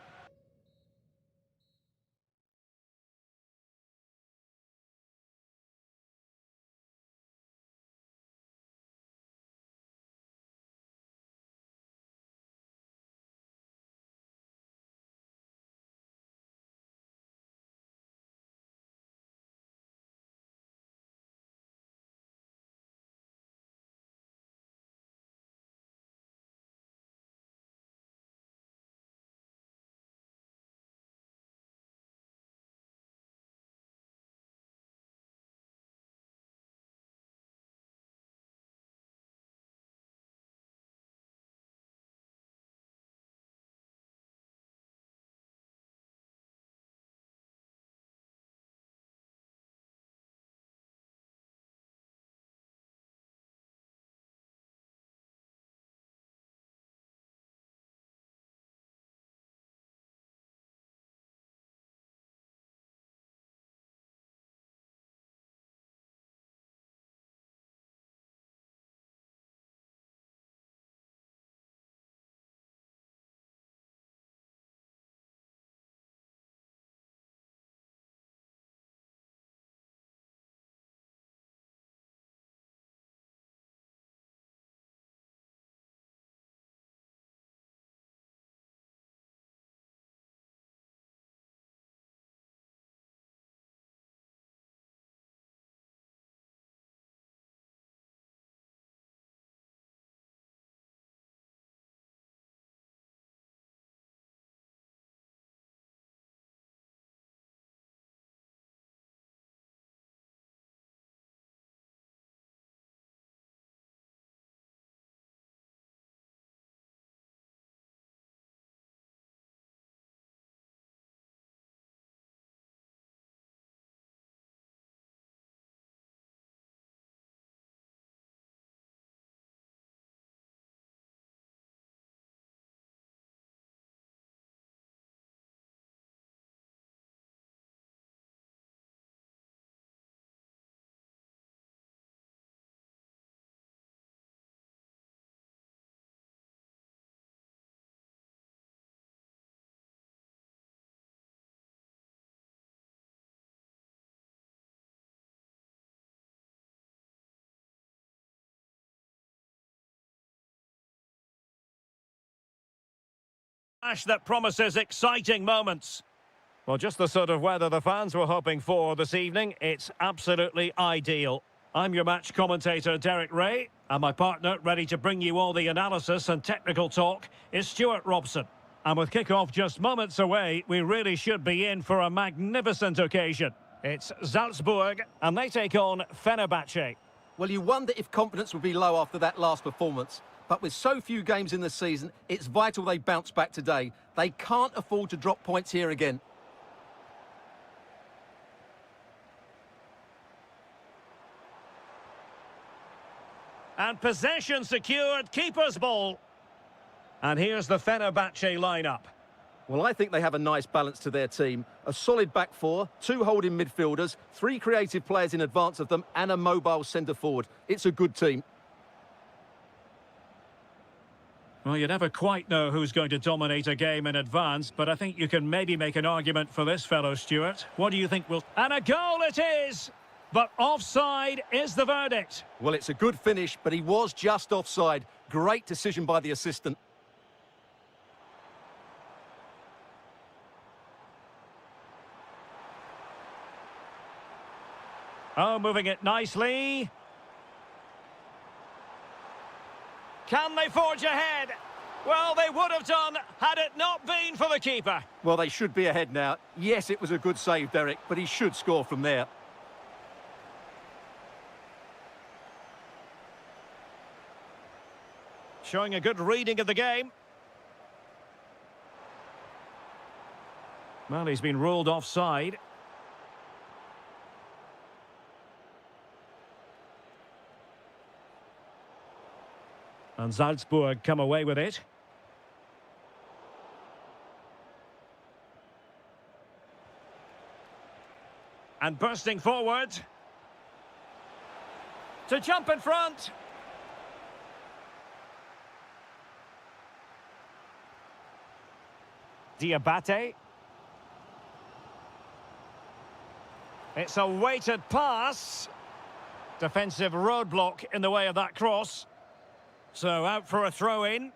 That promises exciting moments. Well, just the sort of weather the fans were hoping for this evening. It's absolutely ideal. I'm your match commentator, Derek Ray, and my partner, ready to bring you all the analysis and technical talk, is Stuart Robson. And with kick-off just moments away, we really should be in for a magnificent occasion. It's Salzburg, and they take on Fenerbahce. Well, you wonder if confidence would be low after that last performance. But with so few games in the season, it's vital they bounce back today. They can't afford to drop points here again. And possession secured, keeper's ball. And here's the Fenerbahce lineup. Well, I think they have a nice balance to their team. A solid back four, two holding midfielders, three creative players in advance of them, and a mobile centre-forward. It's a good team. Well, you never quite know who's going to dominate a game in advance, but I think you can maybe make an argument for this fellow, Stuart. What do you think will... And a goal it is! But offside is the verdict. Well, it's a good finish, but he was just offside. Great decision by the assistant. Oh, moving it nicely. Can they forge ahead? Well, they would have done had it not been for the keeper. Well, they should be ahead now. Yes, it was a good save, Derek, but he should score from there. Showing a good reading of the game. Well, he's been ruled offside. And Salzburg come away with it. And bursting forward. To jump in front. Diabate. It's a weighted pass. Defensive roadblock in the way of that cross. So out for a throw-in.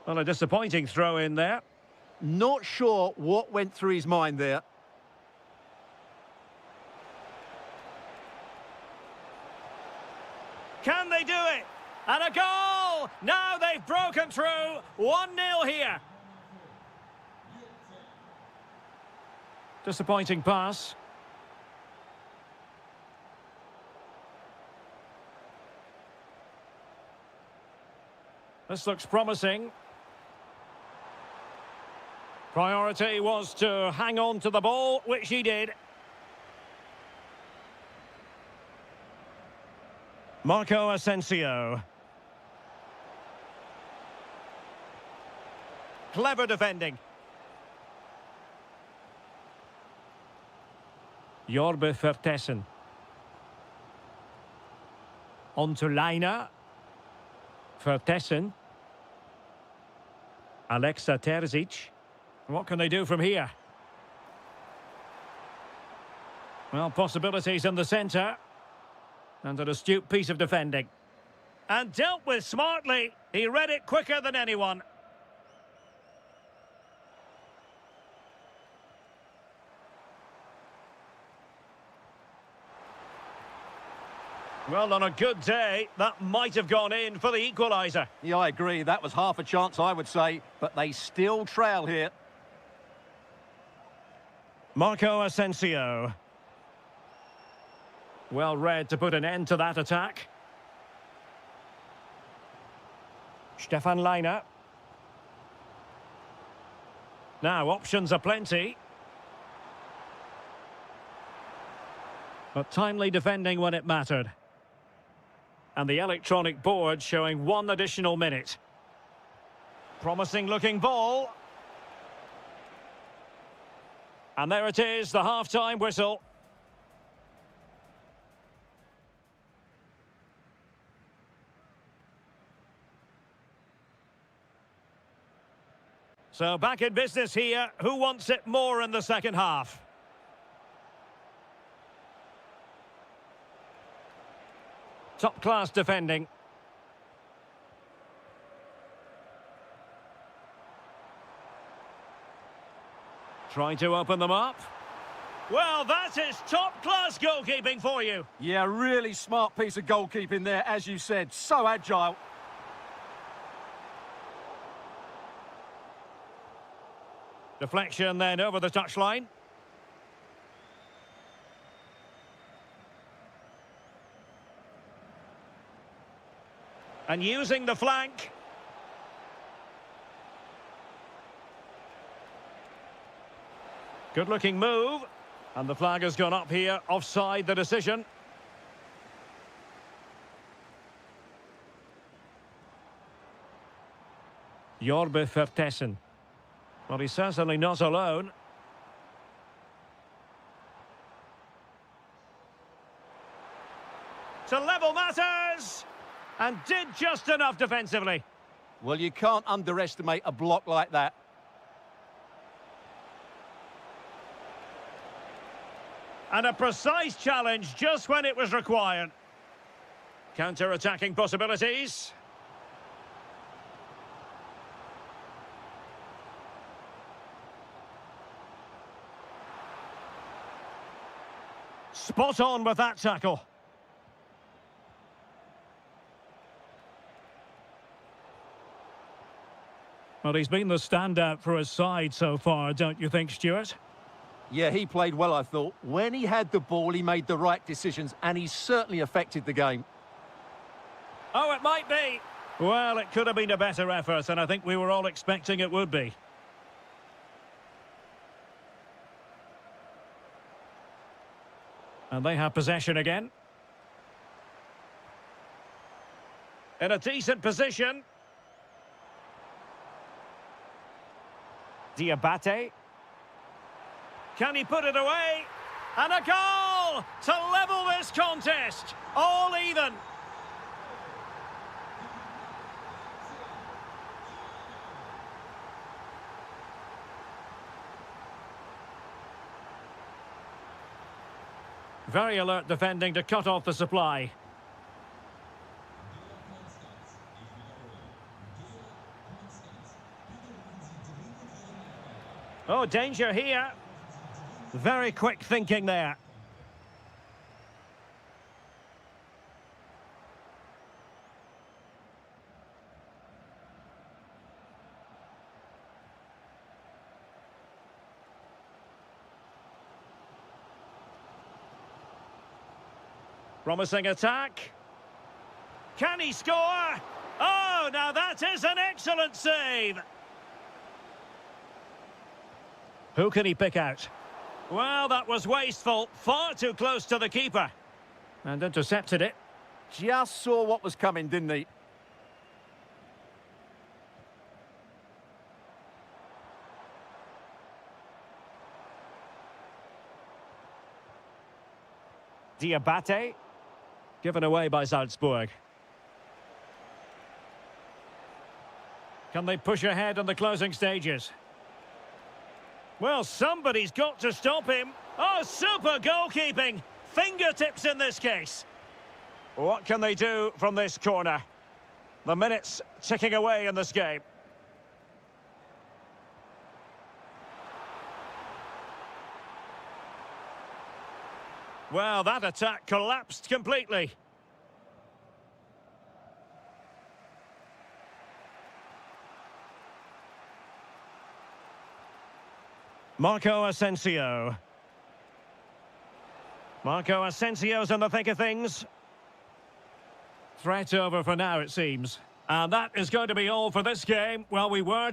Well, a disappointing throw-in there. Not sure what went through his mind there. Can they do it? And a goal! Now they've broken through. 1-0 here. Disappointing pass. This looks promising. Priority was to hang on to the ball, which he did. Marco Asensio. Clever defending. Jorbe Vertessen. On to Leiner. Vertessen. Alexa Terzic. What can they do from here? Well, possibilities in the centre. And an astute piece of defending. And dealt with smartly. He read it quicker than anyone. Well, on a good day, that might have gone in for the equaliser. Yeah, I agree. That was half a chance, I would say. But they still trail here. Marco Asensio. Well read to put an end to that attack. Stefan Leiner. Now, options are plenty. But timely defending when it mattered. And the electronic board showing 1 additional minute. Promising looking ball. And there it is, the half-time whistle. So back in business here. Who wants it more in the second half? Top-class defending. Trying to open them up. Well, that is top-class goalkeeping for you. Yeah, really smart piece of goalkeeping there, as you said. So agile. Deflection then over the touchline. And using the flank. Good-looking move. And the flag has gone up here. Offside the decision. Jorbe Vertessen. Well, he's certainly not alone. To level matters! And did just enough defensively. Well, you can't underestimate a block like that. And a precise challenge just when it was required. Counter-attacking possibilities. Spot on with that tackle. Well, he's been the standout for his side so far, don't you think, Stuart? Yeah, he played well, I thought. When he had the ball, he made the right decisions, and he certainly affected the game. Oh, it might be. Well, it could have been a better effort, and I think we were all expecting it would be. And they have possession again. In a decent position. Diabate. Can he put it away? And a goal to level this contest. All even. Very alert defending to cut off the supply. Oh, danger here. Very quick thinking there. Promising attack. Can he score? Oh, now that is an excellent save. Who can he pick out? Well, that was wasteful. Far too close to the keeper. And intercepted it. Just saw what was coming, didn't he? Diabate. Given away by Salzburg. Can they push ahead in the closing stages? Well, somebody's got to stop him. Oh, super goalkeeping. Fingertips in this case. What can they do from this corner? The minutes ticking away in this game. Well, that attack collapsed completely. Marco Asensio. Marco Asensio's in the thick of things. Threat over for now, it seems. And that is going to be all for this game. Well, we were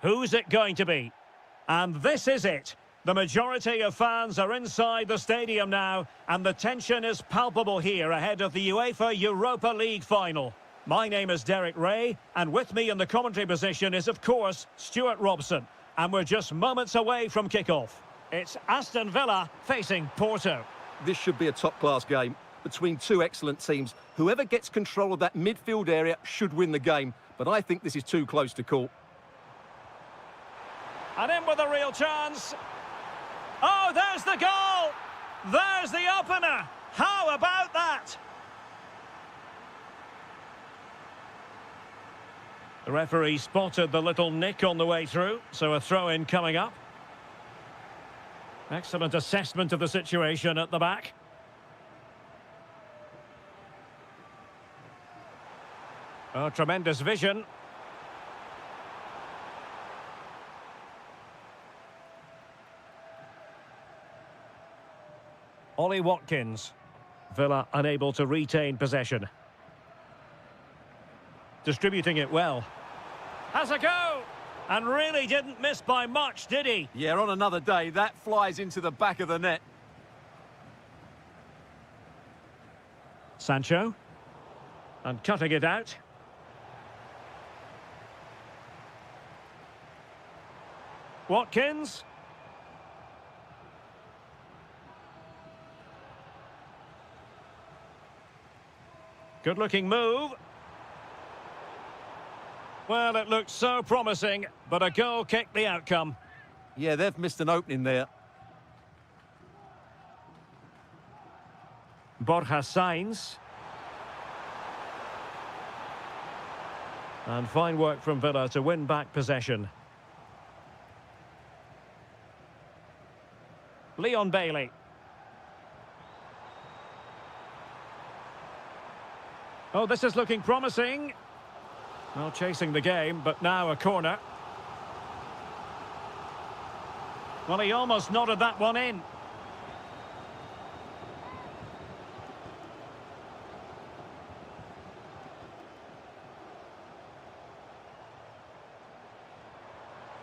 Who's it going to be? And this is it. The majority of fans are inside the stadium now, and the tension is palpable here ahead of the UEFA Europa League final. My name is Derek Ray, and with me in the commentary position is, of course, Stuart Robson. And we're just moments away from kick-off. It's Aston Villa facing Porto. This should be a top-class game between two excellent teams. Whoever gets control of that midfield area should win the game, but I think this is too close to call. And in with a real chance. Oh, there's the goal! There's the opener! How about that? The referee spotted the little nick on the way through, so a throw-in coming up. Excellent assessment of the situation at the back. Oh, tremendous vision. Ollie Watkins. Villa unable to retain possession. Distributing it well. Has a go! And really didn't miss by much, did he? Yeah, on another day, that flies into the back of the net. Sancho. And cutting it out. Watkins. Good-looking move. Well, it looked so promising, but a goal kicked the outcome. Yeah, they've missed an opening there. Borja Sainz. And fine work from Villa to win back possession. Leon Bailey. Oh, this is looking promising. Well, chasing the game, but now a corner. Well, he almost nodded that one in.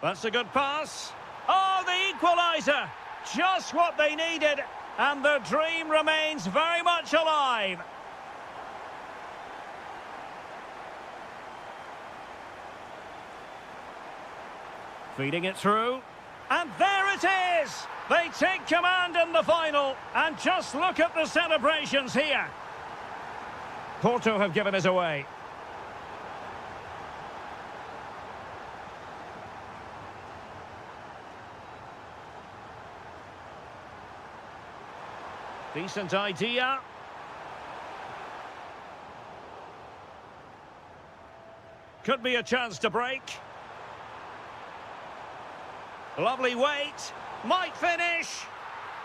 That's a good pass. Oh, the equaliser! Just what they needed, and the dream remains very much alive. Feeding it through. And there it is! They take command in the final. And just look at the celebrations here. Porto have given us away. Decent idea. Could be a chance to break. Lovely weight, might finish.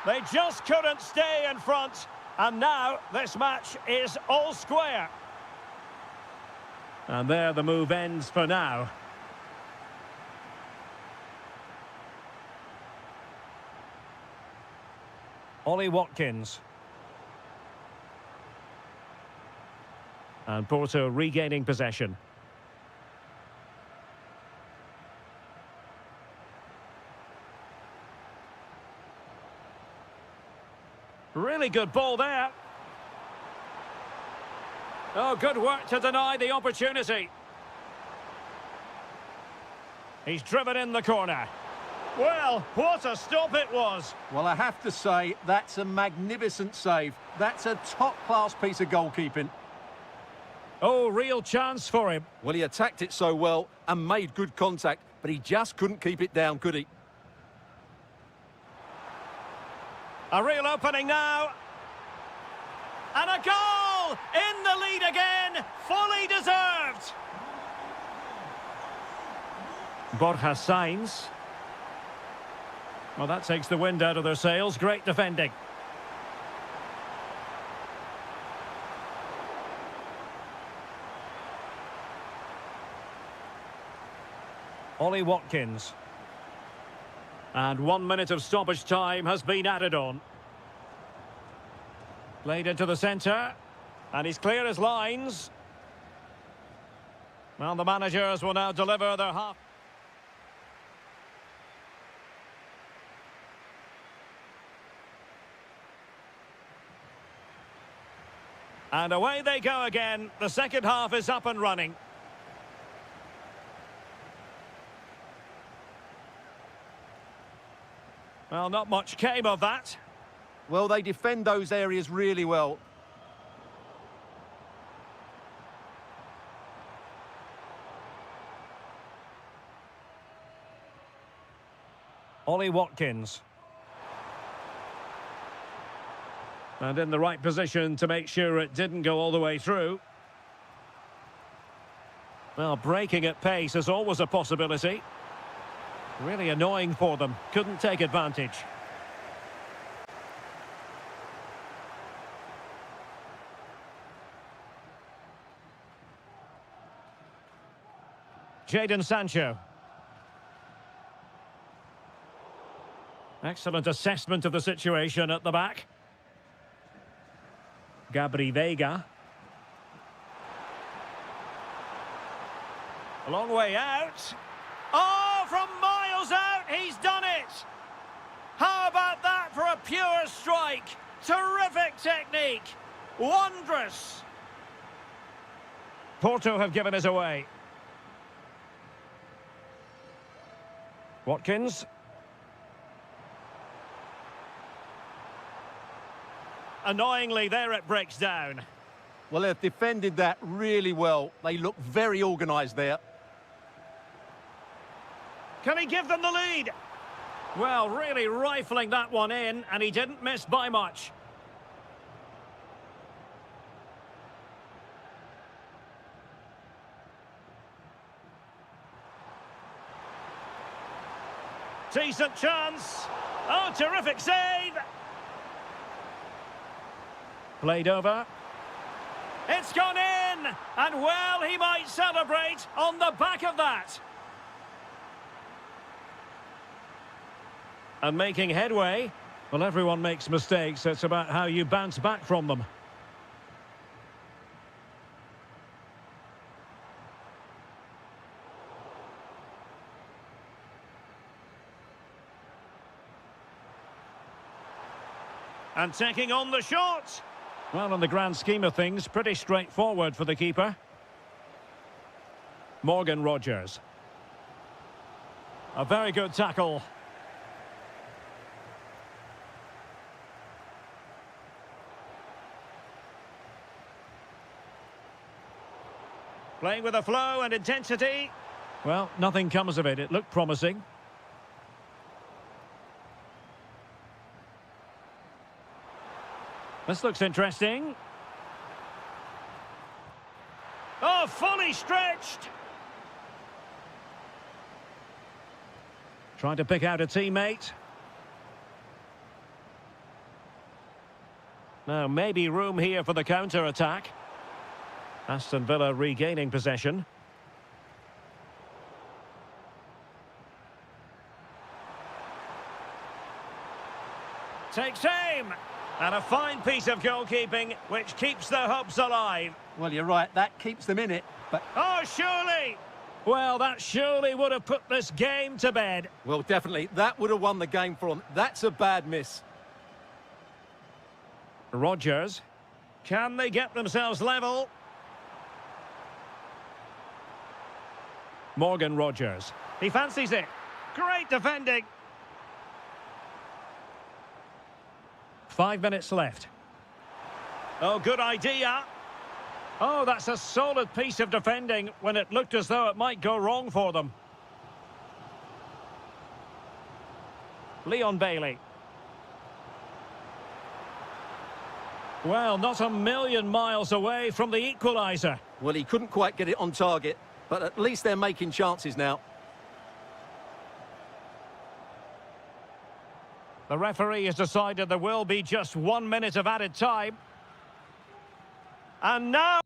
They just couldn't stay in front. And now this match is all square. And there the move ends for now. Ollie Watkins. And Porto regaining possession. Really good ball there. Oh, good work to deny the opportunity. He's driven in the corner. Well, what a stop it was. Well, I have to say, that's a magnificent save. That's a top-class piece of goalkeeping. Oh, real chance for him. Well, he attacked it so well and made good contact, but he just couldn't keep it down, could he? A real opening now. And a goal! In the lead again, fully deserved. Borja Sainz. Well, that takes the wind out of their sails. Great defending. Ollie Watkins. And 1 minute of stoppage time has been added on. Played into the centre. And he's clear as lines. Well, the managers will now deliver their half. And away they go again. The second half is up and running. Well, not much came of that. Well, they defend those areas really well. Ollie Watkins. And in the right position to make sure it didn't go all the way through. Well, breaking at pace is always a possibility. Really annoying for them. Couldn't take advantage. Jadon Sancho. Excellent assessment of the situation at the back. Gabri Veiga. A long way out. Oh, from miles out, he's done it! How about that for a pure strike? Terrific technique. Wondrous. Porto have given us away. Watkins. Annoyingly, there it breaks down. Well, they've defended that really well. They look very organised there. Can he give them the lead? Well, really rifling that one in, and he didn't miss by much. Decent chance. Oh, terrific save. Played over. It's gone in! And well, he might celebrate on the back of that. And making headway. Well, everyone makes mistakes. It's about how you bounce back from them. And taking on the shot. Well, in the grand scheme of things, pretty straightforward for the keeper. Morgan Rogers. A very good tackle. Playing with a flow and intensity. Well, nothing comes of it. It looked promising. This looks interesting. Oh, fully stretched. Trying to pick out a teammate. Now, maybe room here for the counter-attack. Aston Villa regaining possession. Takes aim. And a fine piece of goalkeeping, which keeps the hopes alive. Well, you're right, that keeps them in it, but... Oh, surely! Well, that surely would have put this game to bed. Well, definitely, that would have won the game for them. That's a bad miss. Rogers. Can they get themselves level? Morgan Rogers. He fancies it. Great defending. 5 minutes left. Oh, good idea. Oh, that's a solid piece of defending when it looked as though it might go wrong for them. Leon Bailey. Well, not a million miles away from the equaliser. Well, he couldn't quite get it on target, but at least they're making chances now. The referee has decided there will be just 1 minute of added time. And now...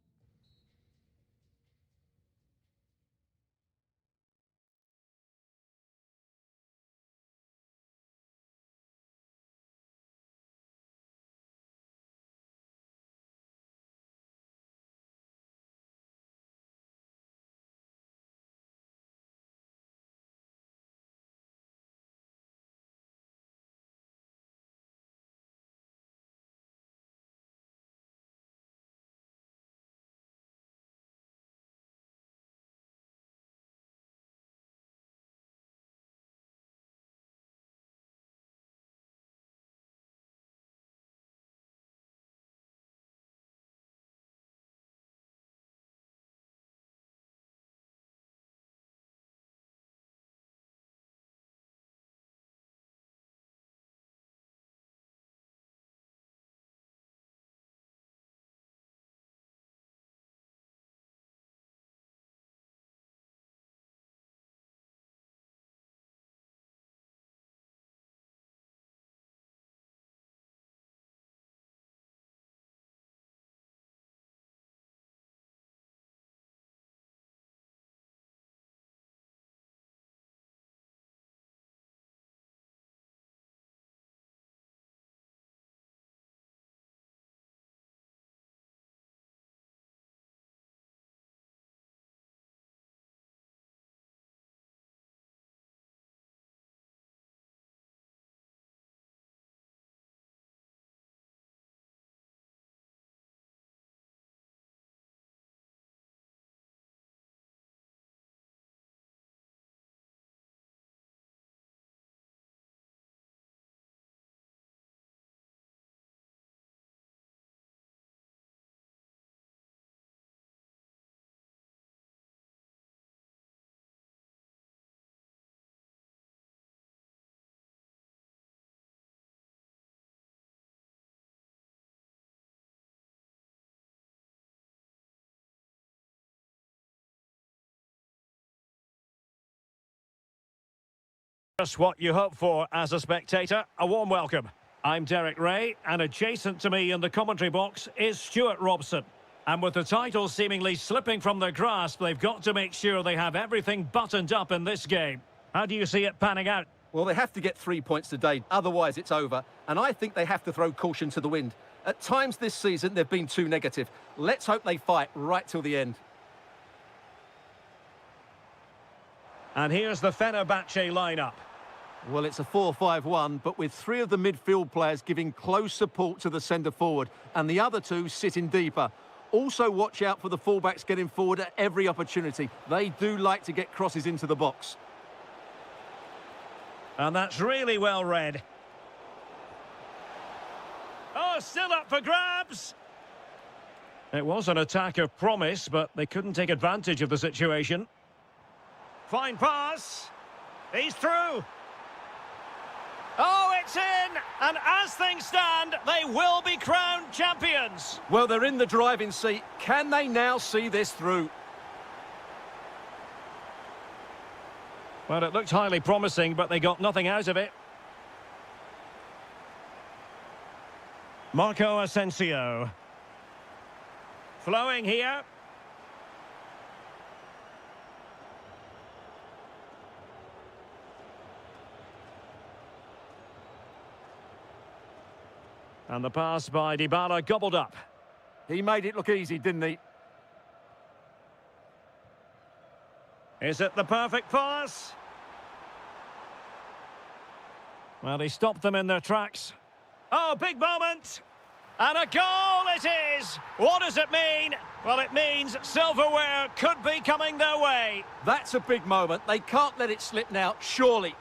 Just what you hope for as a spectator. A warm welcome. I'm Derek Ray, and adjacent to me in the commentary box is Stuart Robson. And with the title seemingly slipping from their grasp, they've got to make sure they have everything buttoned up in this game. How do you see it panning out? Well, they have to get 3 points today, otherwise it's over. And I think they have to throw caution to the wind. At times this season, they've been too negative. Let's hope they fight right till the end. And here's the Fenerbahce lineup. Well, it's a 4-5-1, but with 3 of the midfield players giving close support to the centre-forward, and the other 2 sitting deeper. Also watch out for the fullbacks getting forward at every opportunity. They do like to get crosses into the box. And that's really well read. Oh, still up for grabs! It was an attack of promise, but they couldn't take advantage of the situation. Fine pass. He's through. Oh, it's in! And as things stand, they will be crowned champions. Well, they're in the driving seat. Can they now see this through? Well, it looked highly promising, but they got nothing out of it. Marco Asensio. Flowing here. And the pass by Dybala gobbled up. He made it look easy, didn't he? Is it the perfect pass? Well, he stopped them in their tracks. Oh, big moment! And a goal it is! What does it mean? Well, it means silverware could be coming their way. That's a big moment. They can't let it slip now, surely.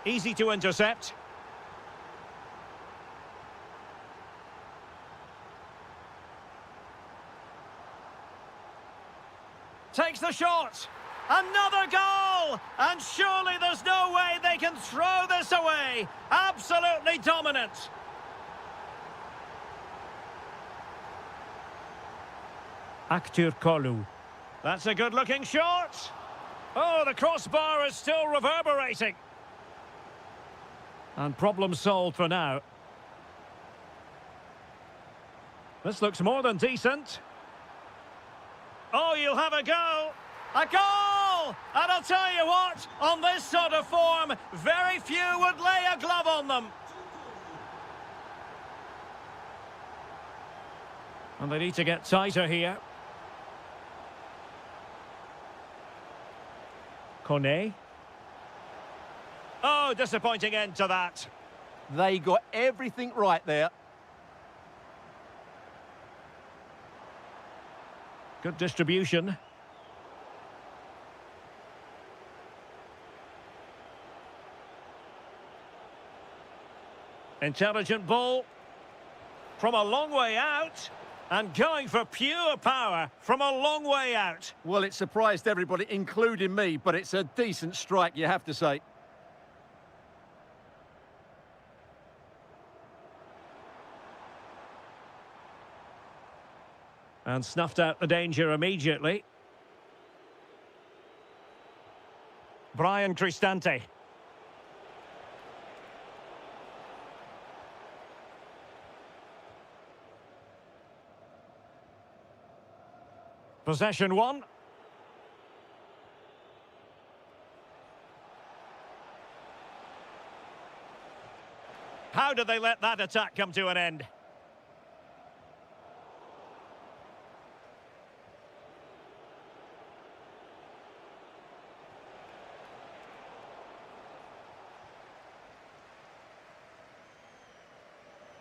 Easy to intercept. Takes the shot. Another goal! And surely there's no way they can throw this away. Absolutely dominant. Aktürkoğlu. That's a good-looking shot. Oh, the crossbar is still reverberating. And problem solved for now. This looks more than decent. Oh, you'll have a go. A goal! And I'll tell you what, on this sort of form, very few would lay a glove on them. And they need to get tighter here. Kone. Oh, disappointing end to that. They got everything right there. Good distribution. Intelligent ball. From a long way out. And going for pure power from a long way out. Well, it surprised everybody, including me, but it's a decent strike, you have to say. And snuffed out the danger immediately. Brian Cristante. Possession one. How did they let that attack come to an end?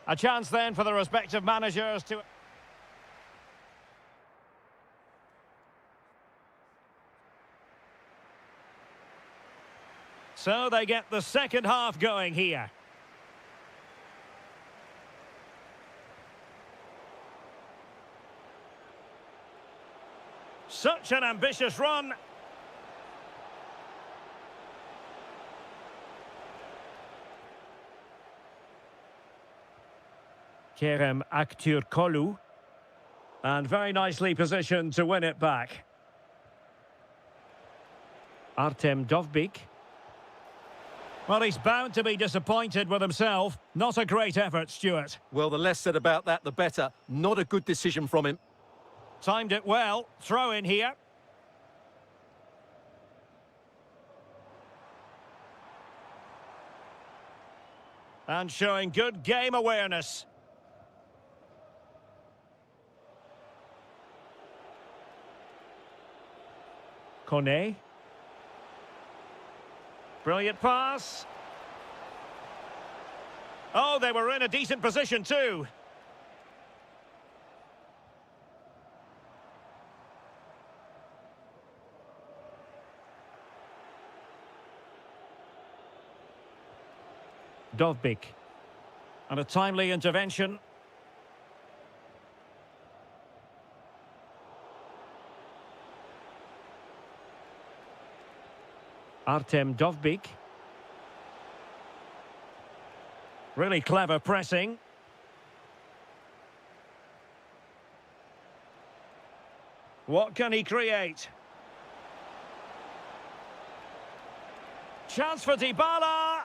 A chance then for the respective managers to... So they get the second half going here. Such an ambitious run. Kerem Aktürkoğlu. And very nicely positioned to win it back. Artem Dovbyk. Well, he's bound to be disappointed with himself. Not a great effort, Stuart. Well, the less said about that, the better. Not a good decision from him. Timed it well. Throw in here. And showing good game awareness. Kone. Brilliant pass. Oh, they were in a decent position too. Dovbik. And a timely intervention. Artem Dovbik. Really clever pressing. What can he create? Chance for Dybala.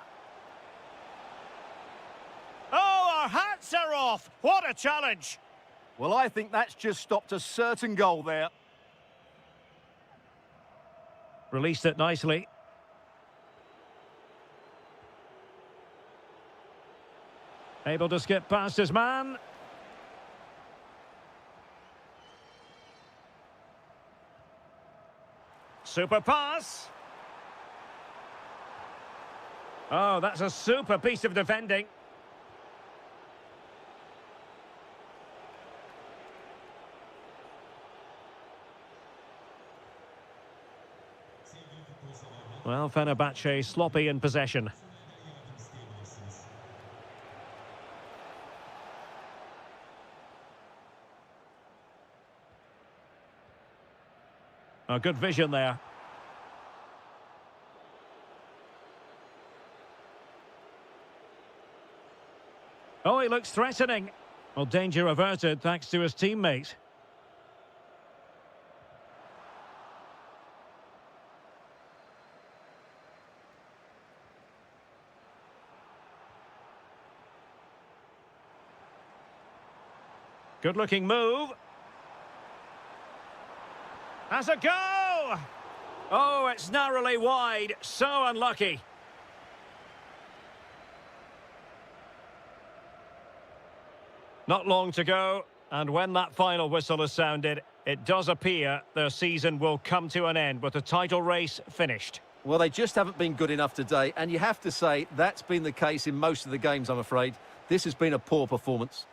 Oh, our hats are off. What a challenge. Well, I think that's just stopped a certain goal there. Released it nicely. Able to skip past his man. Super pass. Oh, that's a super piece of defending. Well, Fenerbahce sloppy in possession. A good vision there. Oh, he looks threatening. Well, danger averted thanks to his teammate. Good-looking move. Has a go! Oh, it's narrowly wide. So unlucky. Not long to go, and when that final whistle is sounded, it does appear their season will come to an end with the title race finished. Well, they just haven't been good enough today, and you have to say that's been the case in most of the games, I'm afraid. This has been a poor performance.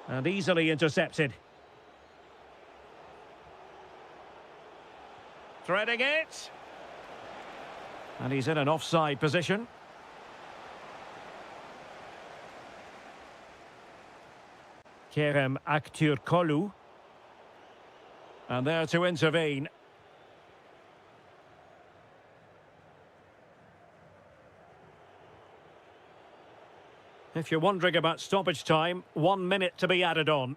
And easily intercepted. Threading it. And he's in an offside position. Kerem Aktürkoğlu. And there to intervene. If you're wondering about stoppage time, 1 minute to be added on.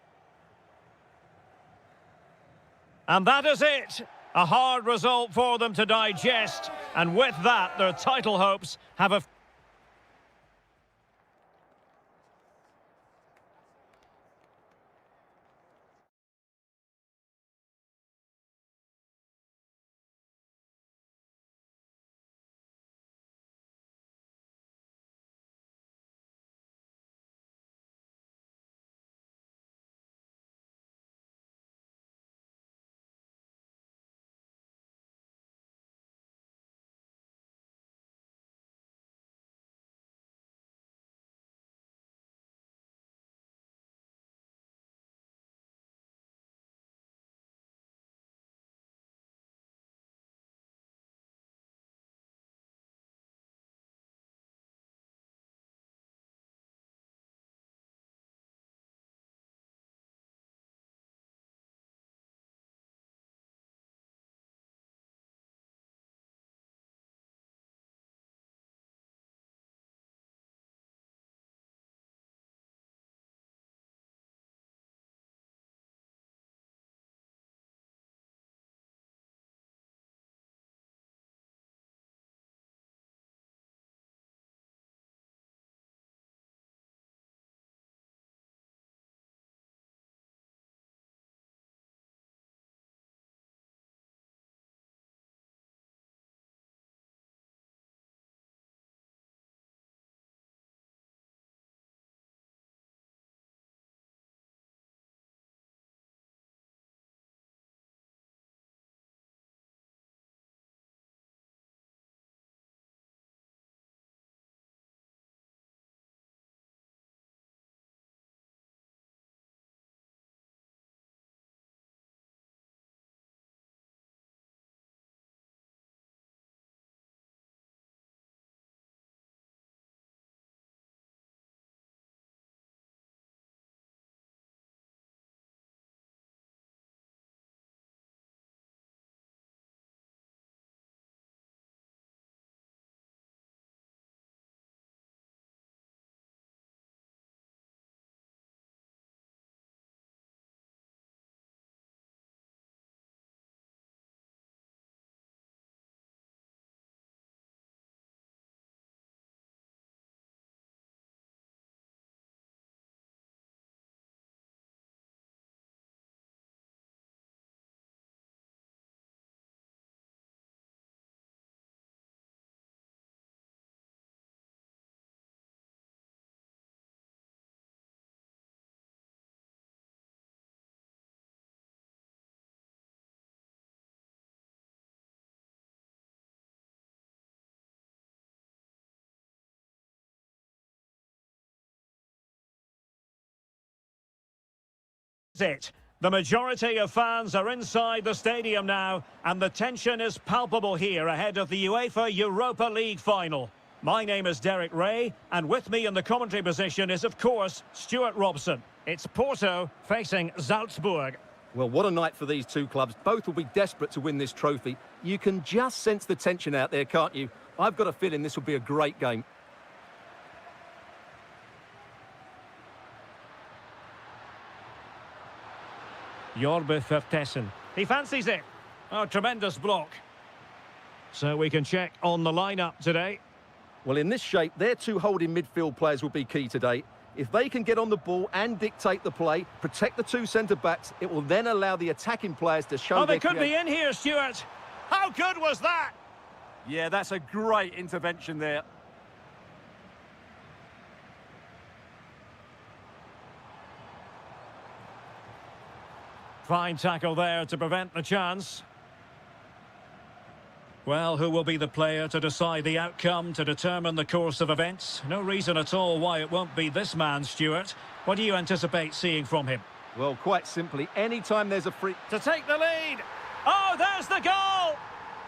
And that is it. A hard result for them to digest. And with that, their title hopes have a... It. The majority of fans are inside the stadium now, and the tension is palpable here ahead of the UEFA Europa League final. My name is Derek Ray, and with me in the commentary position is, of course, Stuart Robson. It's Porto facing Salzburg. Well, what a night for these two clubs. Both will be desperate to win this trophy. You can just sense the tension out there, can't you? I've got a feeling this will be a great game. Jorbe Vertessen. He fancies it. Oh, tremendous block. So we can check on the lineup today. Well, in this shape, their two holding midfield players will be key today. If they can get on the ball and dictate the play, protect the two centre-backs, it will then allow the attacking players to show they could be in here, Stuart. How good was that? Yeah, that's a great intervention there. Fine tackle there to prevent the chance. Well, who will be the player to decide the outcome, to determine the course of events? No reason at all why it won't be this man, Stuart. What do you anticipate seeing from him? Well, quite simply, anytime there's a free... To take the lead. Oh, there's the goal!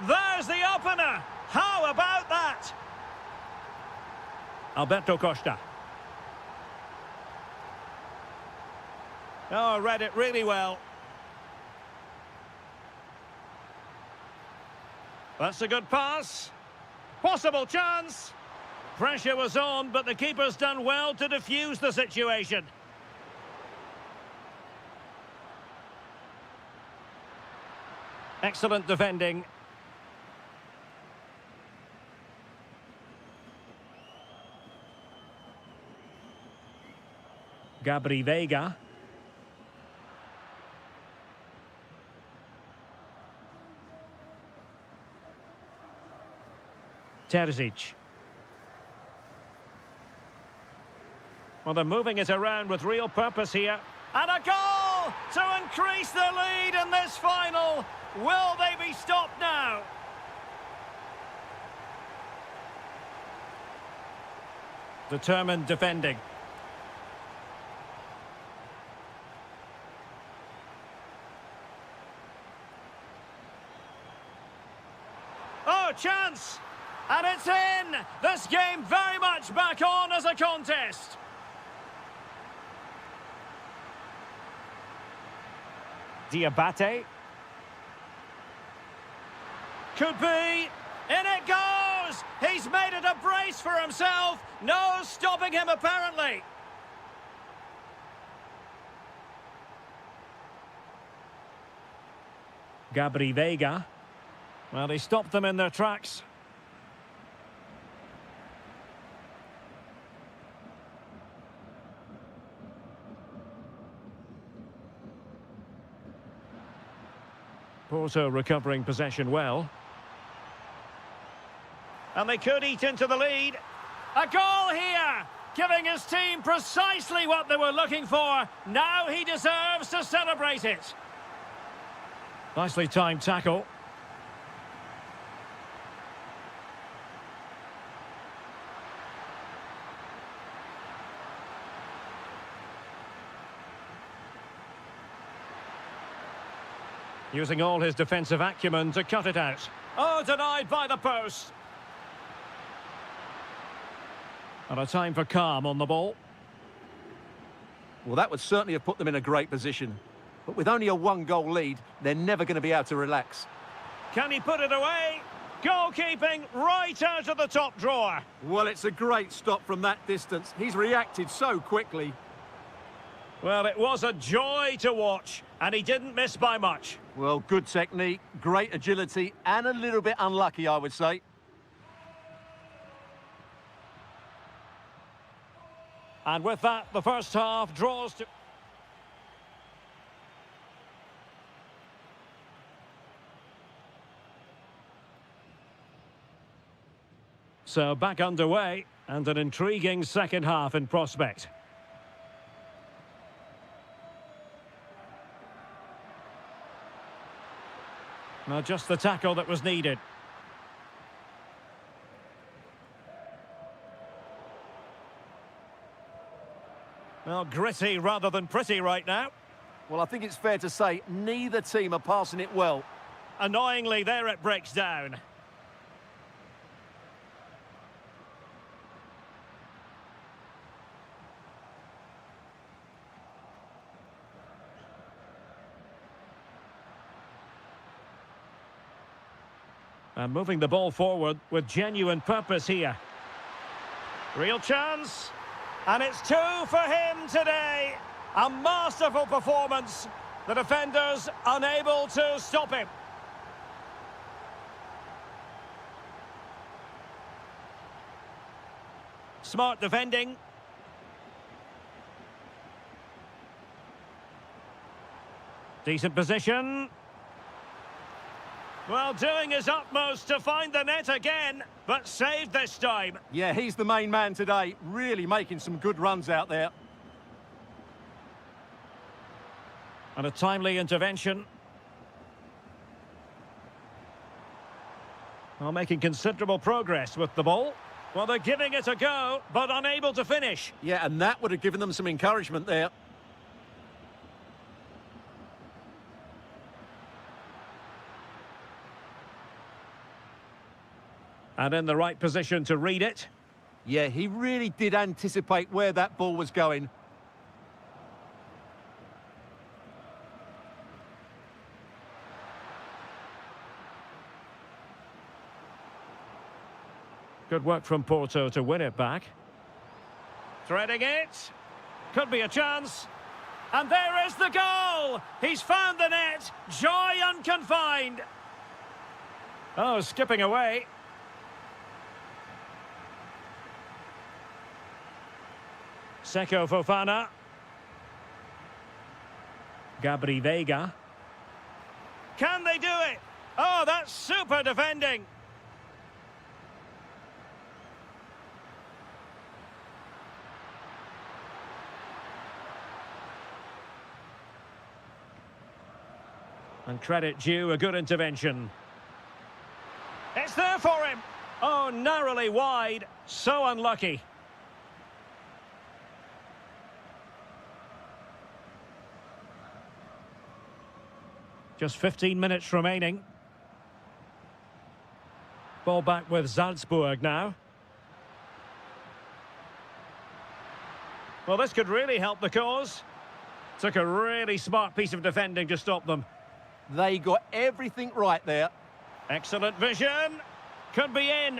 There's the opener! How about that? Alberto Costa. Oh, read it really well. That's a good pass. Possible chance. Pressure was on, but the keeper's done well to defuse the situation. Excellent defending. Gabri Veiga. Terzic. Well, they're moving it around with real purpose here. And a goal to increase the lead in this final. Will they be stopped now? Determined defending. Oh, chance! And it's in! This game very much back on as a contest. Diabate. Could be. In it goes! He's made it a brace for himself. No stopping him, apparently. Gabri Veiga. Well, he stopped them in their tracks. Porto recovering possession well. And they could eat into the lead. A goal here, giving his team precisely what they were looking for. Now he deserves to celebrate it. Nicely timed tackle. Using all his defensive acumen to cut it out. Oh, denied by the post. And a time for calm on the ball. Well, that would certainly have put them in a great position. But with only a one-goal lead, they're never going to be able to relax. Can he put it away? Goalkeeping right out of the top drawer. Well, it's a great stop from that distance. He's reacted so quickly. Well, it was a joy to watch, and he didn't miss by much. Well, good technique, great agility, and a little bit unlucky, I would say. And with that, the first half draws to... So back underway, and an intriguing second half in prospect. Now just the tackle that was needed. Well, gritty rather than pretty right now. Well, I think it's fair to say neither team are passing it well. Annoyingly, there it breaks down. And moving the ball forward with genuine purpose here. Real chance. And it's 2 for him today. A masterful performance. The defenders unable to stop him. Smart defending. Decent position. Well, doing his utmost to find the net again, but saved this time. Yeah, he's the main man today, really making some good runs out there. And a timely intervention. Well, making considerable progress with the ball. Well, they're giving it a go, but unable to finish. Yeah, and that would have given them some encouragement there. And in the right position to read it. Yeah, he really did anticipate where that ball was going. Good work from Porto to win it back. Threading it. Could be a chance. And there is the goal! He's found the net. Joy unconfined. Oh, skipping away. Seko Fofana. Gabri Veiga. Can they do it? Oh, that's super defending. And credit due, a good intervention. It's there for him. Oh, narrowly wide. So unlucky. Just 15 minutes remaining. Ball back with Salzburg now. Well, this could really help the cause. Took a really smart piece of defending to stop them. They got everything right there. Excellent vision. Could be in.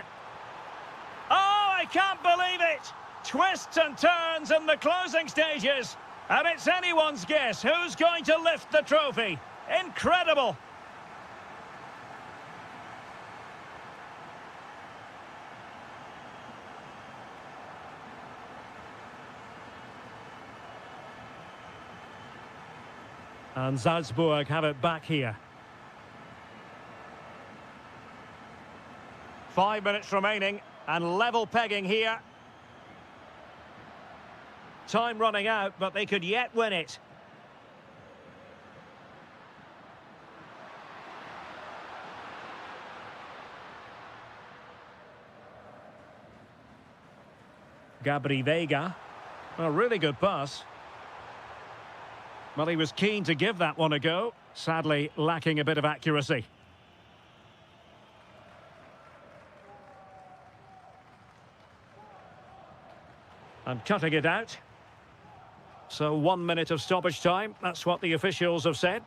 Oh, I can't believe it. Twists and turns in the closing stages. And it's anyone's guess who's going to lift the trophy. Incredible. And Salzburg have it back here. 5 minutes remaining and level pegging here. Time running out, but they could yet win it. Gabri Veiga. A really good pass. Well, he was keen to give that one a go. Sadly, lacking a bit of accuracy. And cutting it out. So 1 minute of stoppage time. That's what the officials have said.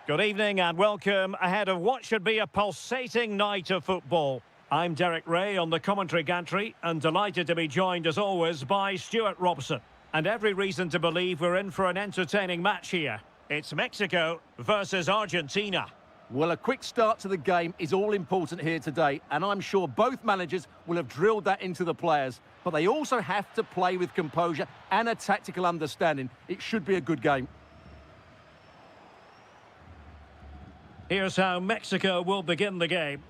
Good evening and welcome ahead of what should be a pulsating night of football. I'm Derek Ray on the commentary gantry and delighted to be joined as always by Stuart Robson. And every reason to believe we're in for an entertaining match here. It's Mexico versus Argentina. Well, a quick start to the game is all important here today, and I'm sure both managers will have drilled that into the players. But they also have to play with composure and a tactical understanding. It should be a good game. Here's how Mexico will begin the game.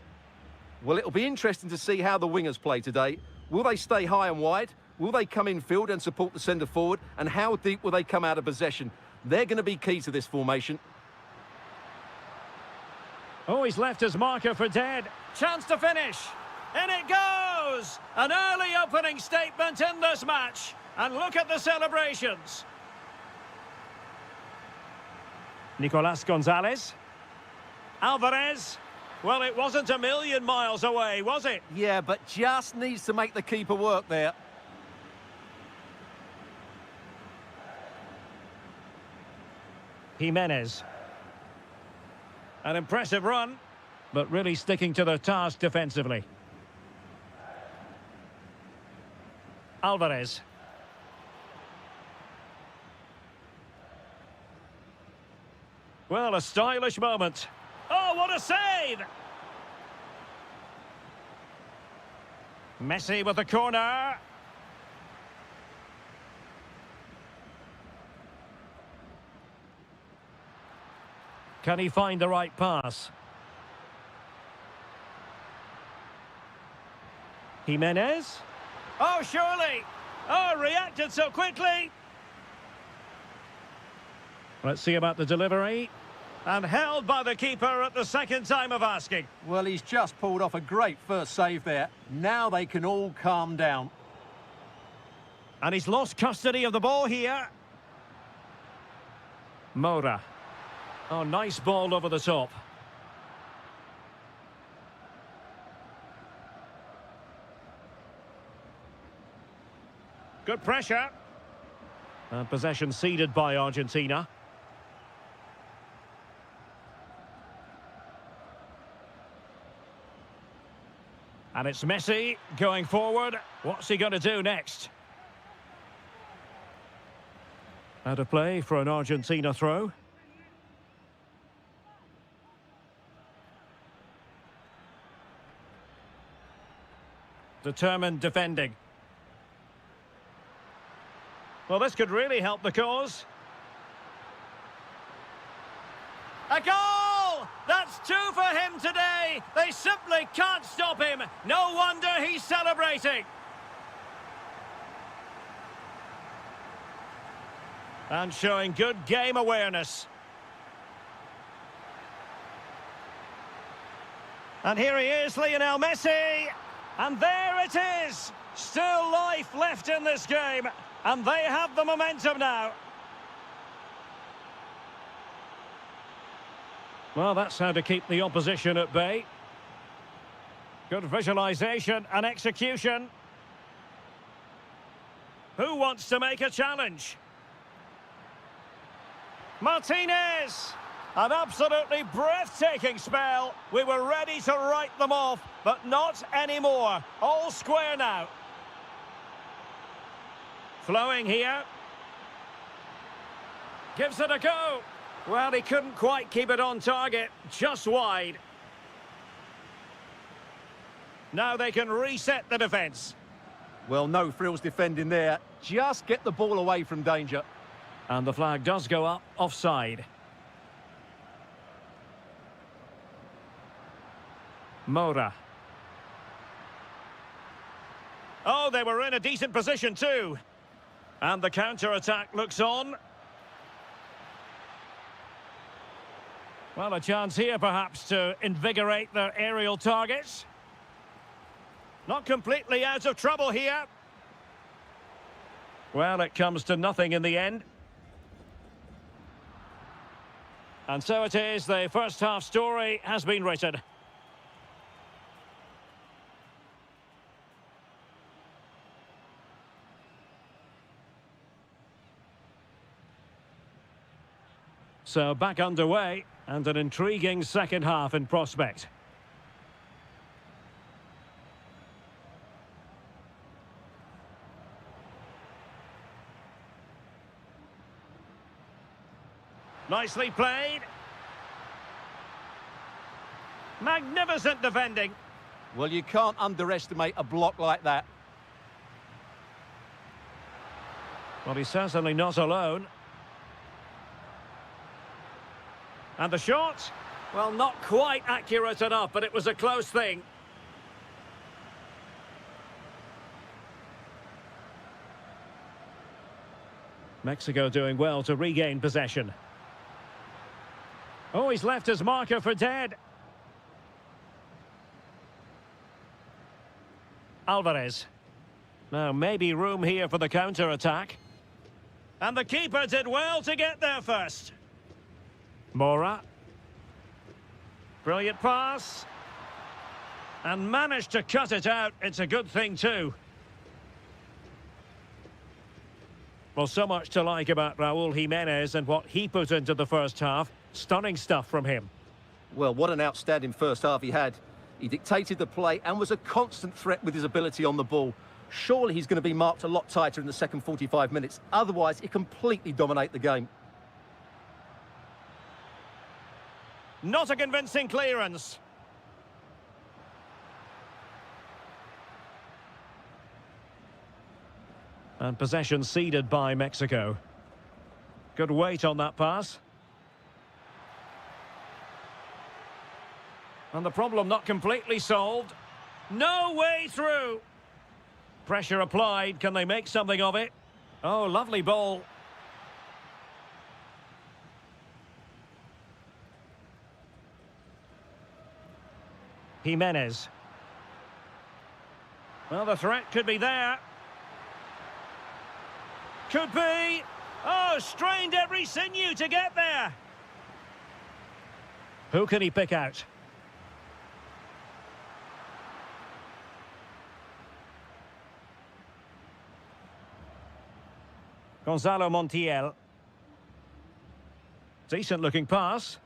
Well, it'll be interesting to see how the wingers play today. Will they stay high and wide? Will they come in field and support the centre forward? And how deep will they come out of possession? They're going to be key to this formation. Oh, he's left his marker for dead. Chance to finish. In it goes! An early opening statement in this match. And look at the celebrations. Nicolas Gonzalez. Alvarez. Well, it wasn't a million miles away, was it? Yeah, but just needs to make the keeper work there. Jimenez. An impressive run, but really sticking to their task defensively. Alvarez. Well, a stylish moment. Oh, what a save! Messi with the corner. Can he find the right pass? Jimenez. Oh, surely. Oh, reacted so quickly. Let's see about the delivery. And held by the keeper at the second time of asking. Well, he's just pulled off a great first save there. Now they can all calm down. And he's lost custody of the ball here. Moura. Oh, nice ball over the top. Good pressure. And possession ceded by Argentina. And it's Messi going forward. What's he going to do next? Out of play for an Argentina throw. Determined defending. Well, this could really help the cause. A goal! That's two for him today. They simply can't stop him. No wonder he's celebrating. And showing good game awareness. And here he is, Lionel Messi. And there it is. Still life left in this game. And they have the momentum now. Well, that's how to keep the opposition at bay. Good visualization and execution. Who wants to make a challenge? Martinez! An absolutely breathtaking spell. We were ready to write them off, but not anymore. All square now. Flowing here. Gives it a go. Well, he couldn't quite keep it on target, just wide. Now they can reset the defence. Well, no frills defending there. Just get the ball away from danger. And the flag does go up, offside. Moura. Oh, they were in a decent position too. And the counter-attack looks on. Well, a chance here perhaps to invigorate their aerial targets. Not completely out of trouble here. Well, it comes to nothing in the end. And so it is, the first half story has been written. So back underway. And an intriguing second half in prospect. Nicely played. Magnificent defending. Well, you can't underestimate a block like that. Well, he's certainly not alone. And the shot? Well, not quite accurate enough, but it was a close thing. Mexico doing well to regain possession. Oh, he's left his marker for dead. Alvarez. Now, maybe room here for the counter-attack. And the keeper did well to get there first. Mora. Brilliant pass. And managed to cut it out. It's a good thing too. Well, so much to like about Raúl Jiménez and what he put into the first half. Stunning stuff from him. Well, what an outstanding first half he had. He dictated the play and was a constant threat with his ability on the ball. Surely he's going to be marked a lot tighter in the second 45 minutes. Otherwise, he completely dominate the game. Not a convincing clearance. And possession ceded by Mexico. Good weight on that pass. And the problem not completely solved. No way through. Pressure applied. Can they make something of it? Oh, lovely ball. Jimenez. Well, the threat could be there. Could be. Oh, strained every sinew to get there. Who can he pick out? Gonzalo Montiel. Decent looking pass.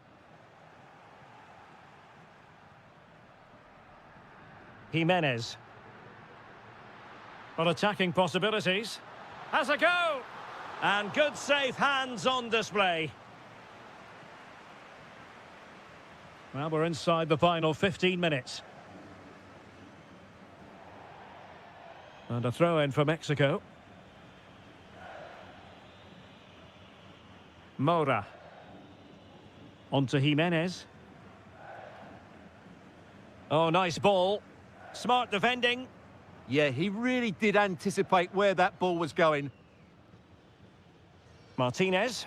Jimenez. Well, attacking possibilities. Has a go! And good safe hands on display. Well, we're inside the final 15 minutes. And a throw-in for Mexico. Mora. On to Jimenez. Oh, nice ball. Smart defending. Yeah, he really did anticipate where that ball was going. Martinez.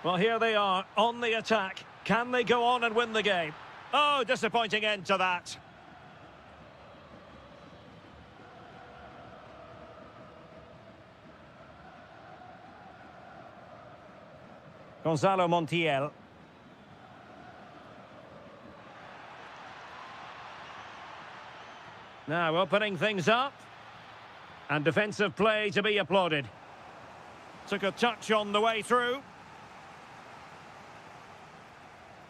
Well, here they are on the attack. Can they go on and win the game? Oh, disappointing end to that. Gonzalo Montiel. Now opening things up. And defensive play to be applauded. Took a touch on the way through.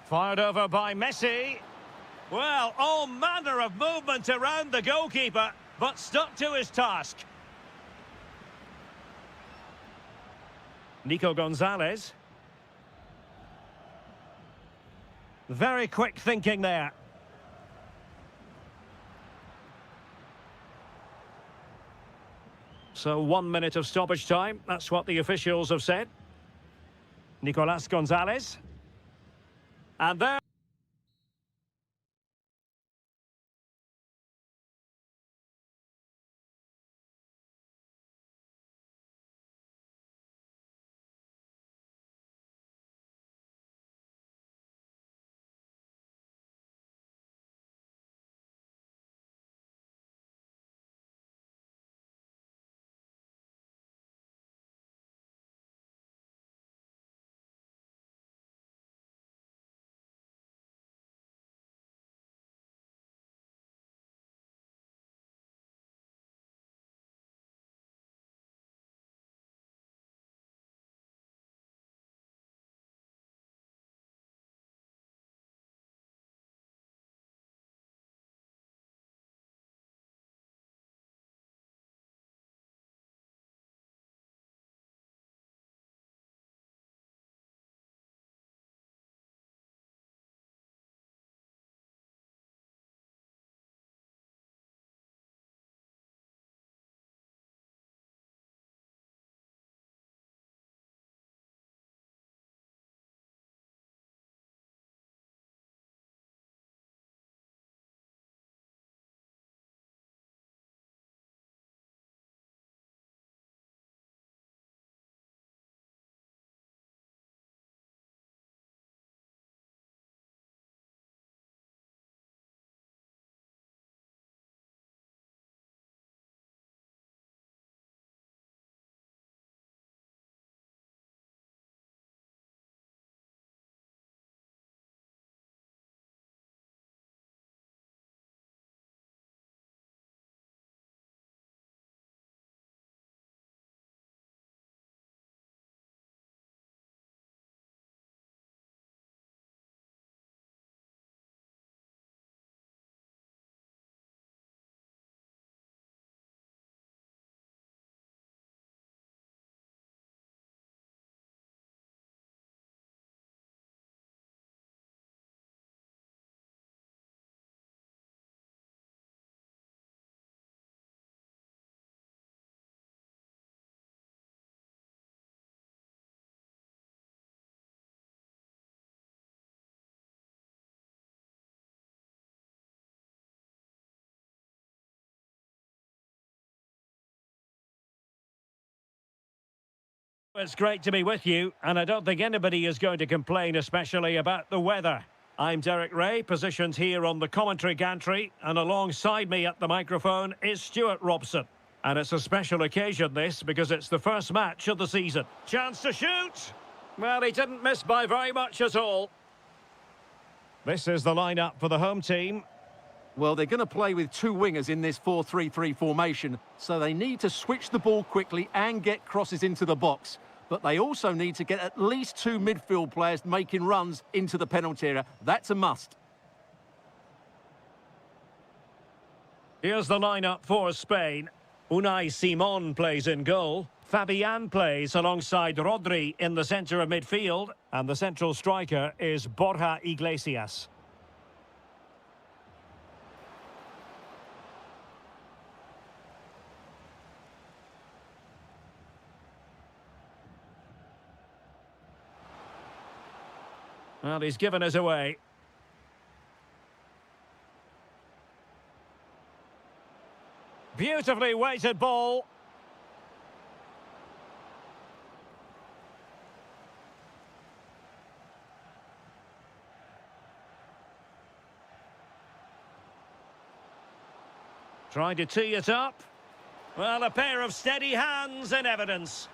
Fired over by Messi. Well, all manner of movement around the goalkeeper, but stuck to his task. Nico Gonzalez. Very quick thinking there. So 1 minute of stoppage time. That's what the officials have said. Nicolas Gonzalez. And there... It's great to be with you, and I don't think anybody is going to complain, especially about the weather. I'm Derek Ray, positioned here on the commentary gantry, and alongside me at the microphone is Stuart Robson. And it's a special occasion, this, because it's the first match of the season. Chance to shoot! Well, he didn't miss by very much at all. This is the lineup for the home team. Well, they're going to play with two wingers in this 4-3-3 formation, so they need to switch the ball quickly and get crosses into the box. But they also need to get at least two midfield players making runs into the penalty area. That's a must. Here's the lineup for Spain. Unai Simon plays in goal. Fabian plays alongside Rodri in the centre of midfield. And the central striker is Borja Iglesias. Well, he's given us away. Beautifully weighted ball. Trying to tee it up. Well, a pair of steady hands in evidence.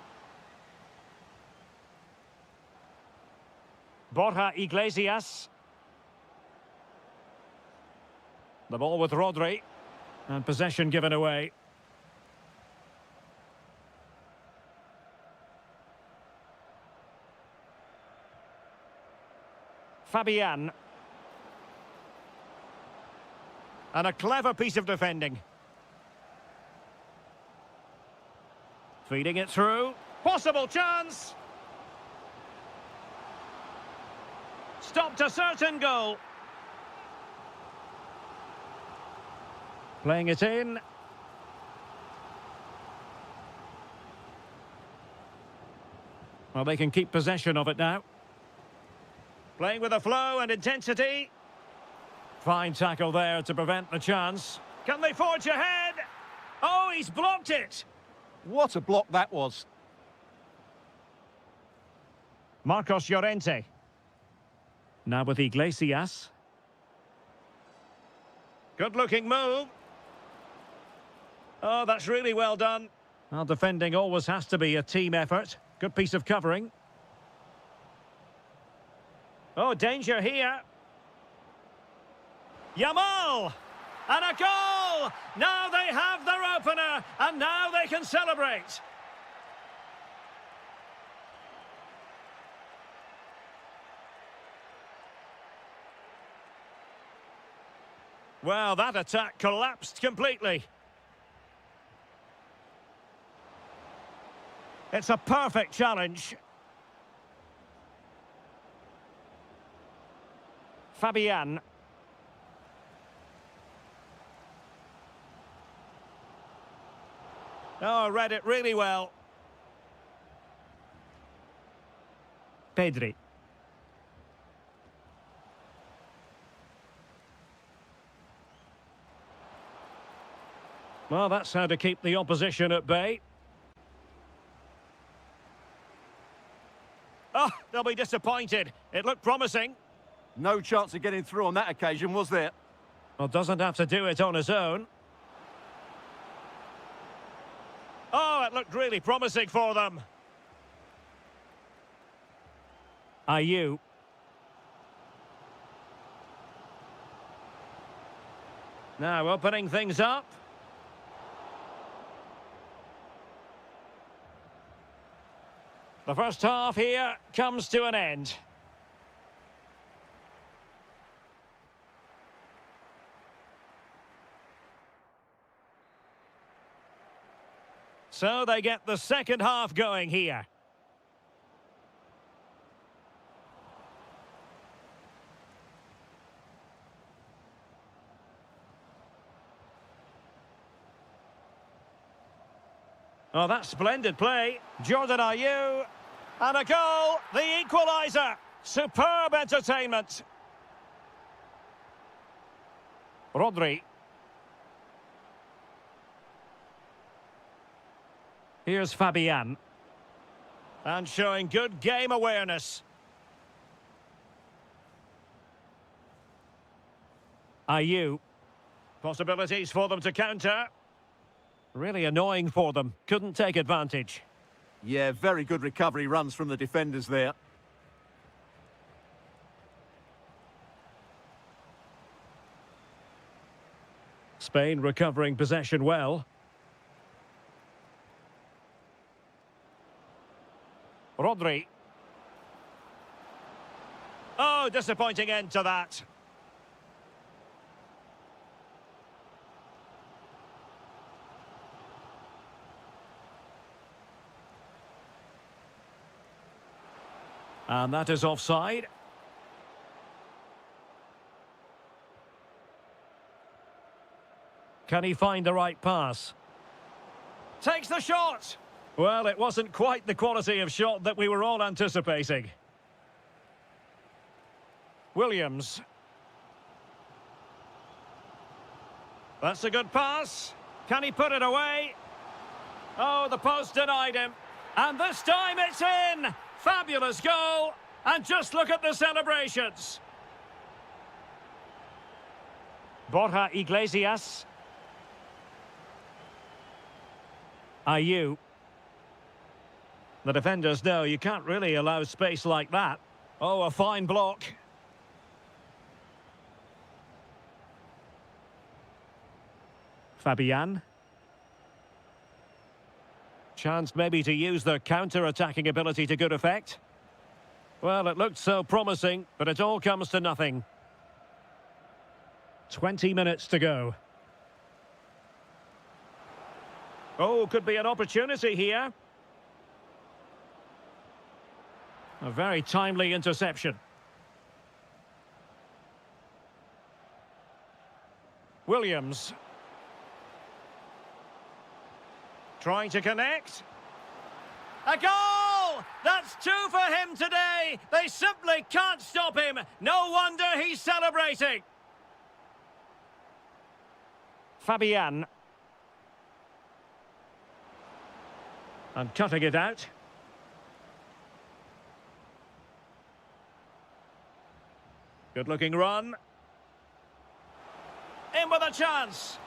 Borja Iglesias. The ball with Rodri. And possession given away. Fabian. And a clever piece of defending. Feeding it through. Possible chance. Stopped a certain goal. Playing it in. Well, they can keep possession of it now. Playing with a flow and intensity. Fine tackle there to prevent the chance. Can they forge ahead? Oh, he's blocked it. What a block that was. Marcos Llorente. Now with Iglesias. Good-looking move. Oh, that's really well done. Well, defending always has to be a team effort. Good piece of covering. Oh, danger here. Yamal! And a goal! Now they have their opener, and now they can celebrate. Well, that attack collapsed completely. It's a perfect challenge. Fabian. Oh, read it really well. Pedri. Well, that's how to keep the opposition at bay. Oh, they'll be disappointed. It looked promising. No chance of getting through on that occasion, was there? Well, doesn't have to do it on his own. Oh, it looked really promising for them. Ayew. Now opening things up. The first half here comes to an end. So they get the second half going here. Oh, that's splendid play. Jordan Ayew. And a goal, the equaliser. Superb entertainment. Rodri. Here's Fabian. And showing good game awareness. IU. Possibilities for them to counter. Really annoying for them. Couldn't take advantage. Yeah, very good recovery runs from the defenders there. Spain recovering possession well. Rodri. Oh, disappointing end to that. And that is offside. Can he find the right pass? Takes the shot! Well, it wasn't quite the quality of shot that we were all anticipating. Williams. That's a good pass. Can he put it away? Oh, the post denied him. And this time it's in! Fabulous goal! And just look at the celebrations. Borja Iglesias. IU. The defenders know you can't really allow space like that. Oh, a fine block. Fabian. Chance maybe to use their counter-attacking ability to good effect. Well, it looked so promising, but it all comes to nothing. 20 minutes to go. Oh, could be an opportunity here. A very timely interception. Williams. Trying to connect. A goal! That's two for him today. They simply can't stop him. No wonder he's celebrating. Fabian. And cutting it out. Good-looking run. In with a chance.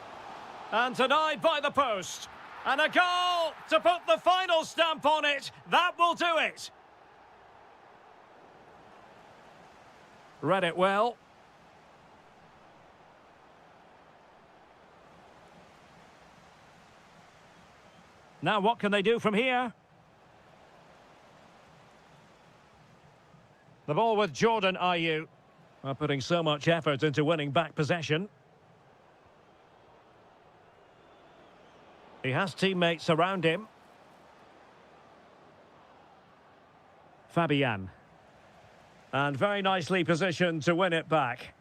And denied by the post. And a goal to put the final stamp on it. That will do it. Read it well. Now what can they do from here? The ball with Jordan IU. Are putting so much effort into winning back possession. He has teammates around him. Fabian. And very nicely positioned to win it back.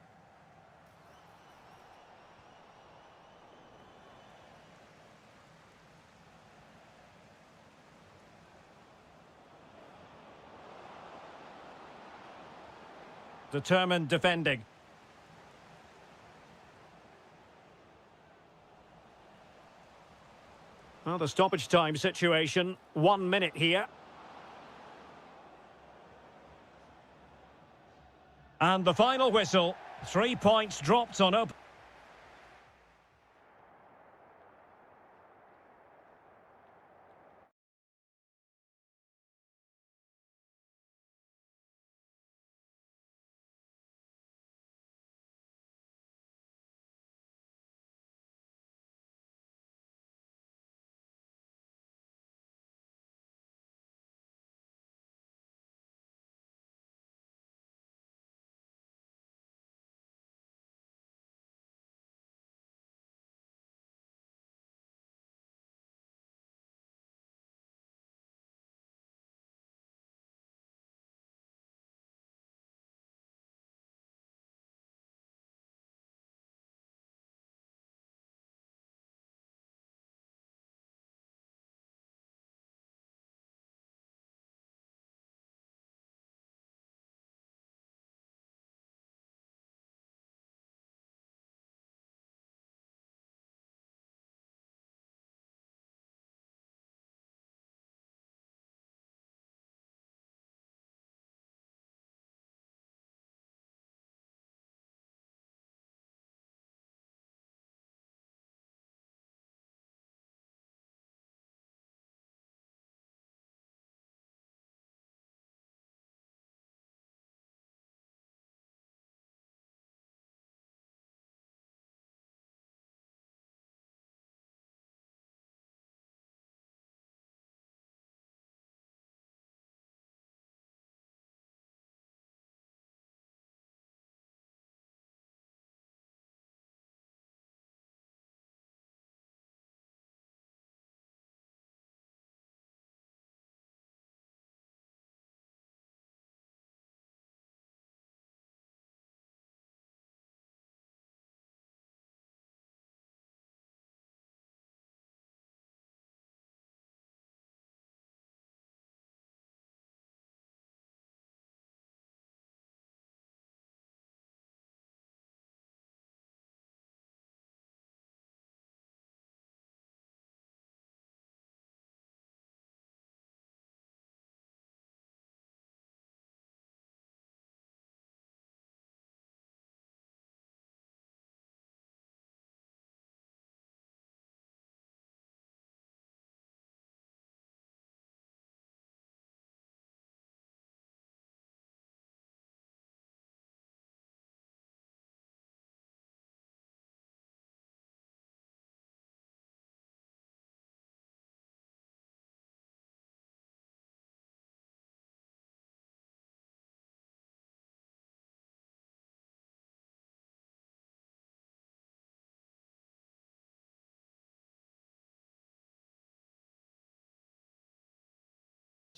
Determined defending. Well, the stoppage time situation, 1 minute here. And the final whistle, 3 points dropped on up.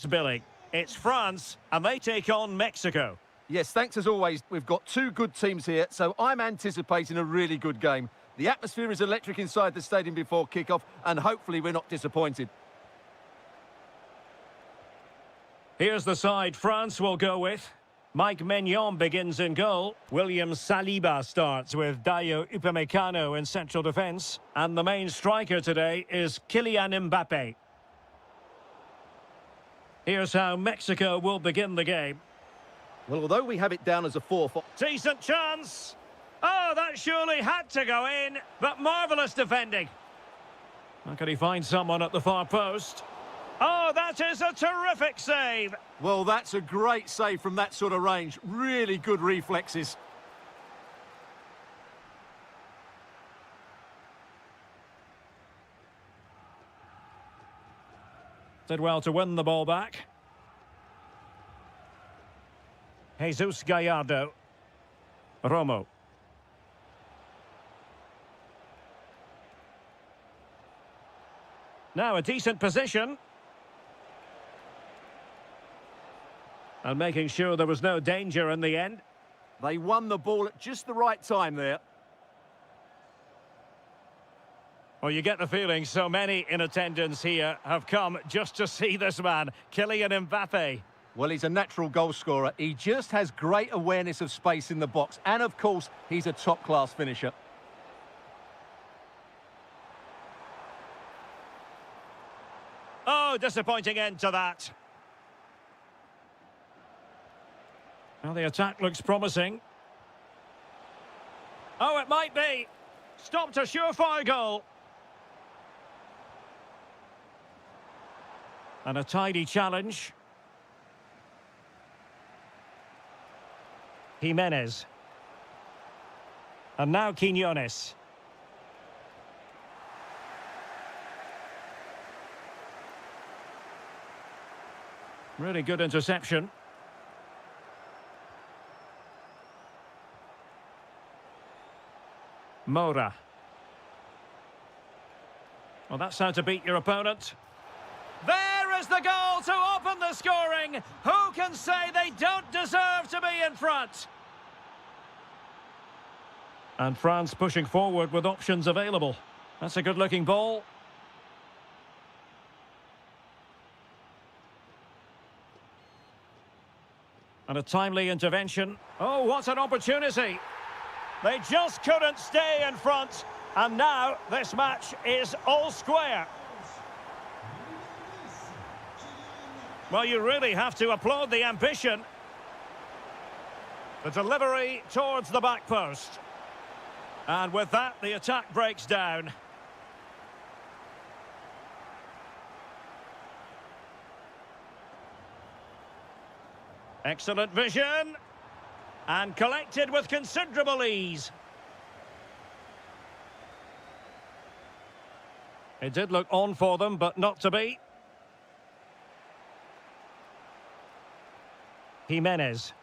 Billy. It's France, and they take on Mexico. Yes, thanks as always. We've got two good teams here, so I'm anticipating a really good game. The atmosphere is electric inside the stadium before kick-off, and hopefully we're not disappointed. Here's the side France will go with. Mike Maignan begins in goal. William Saliba starts with Dayo Upamecano in central defence. And the main striker today is Kylian Mbappe. Here's how Mexico will begin the game. Well, although we have it down as a 4-4... Decent chance. Oh, that surely had to go in, but marvellous defending. How can he find someone at the far post? Oh, that is a terrific save. Well, that's a great save from that sort of range. Really good reflexes. Did well to win the ball back. Jesus Gallardo. Romo. Now a decent position. And making sure there was no danger in the end. They won the ball at just the right time there. Well, you get the feeling so many in attendance here have come just to see this man, Kylian Mbappe. Well, he's a natural goal scorer. He just has great awareness of space in the box. And, of course, he's a top-class finisher. Oh, disappointing end to that. Well, the attack looks promising. Oh, it might be. Stopped a surefire goal. And a tidy challenge. Jimenez. And now Quiñones. Really good interception. Moura. Well, that's how to beat your opponent. There is the goal to open the scoring. Who can say they don't deserve to be in front? And France pushing forward with options available. That's a good-looking ball. And a timely intervention. Oh, what an opportunity. They just couldn't stay in front. And now this match is all square. Well, you really have to applaud the ambition. The delivery towards the back post. And with that, the attack breaks down. Excellent vision. And collected with considerable ease. It did look on for them, but not to be. Jimenez.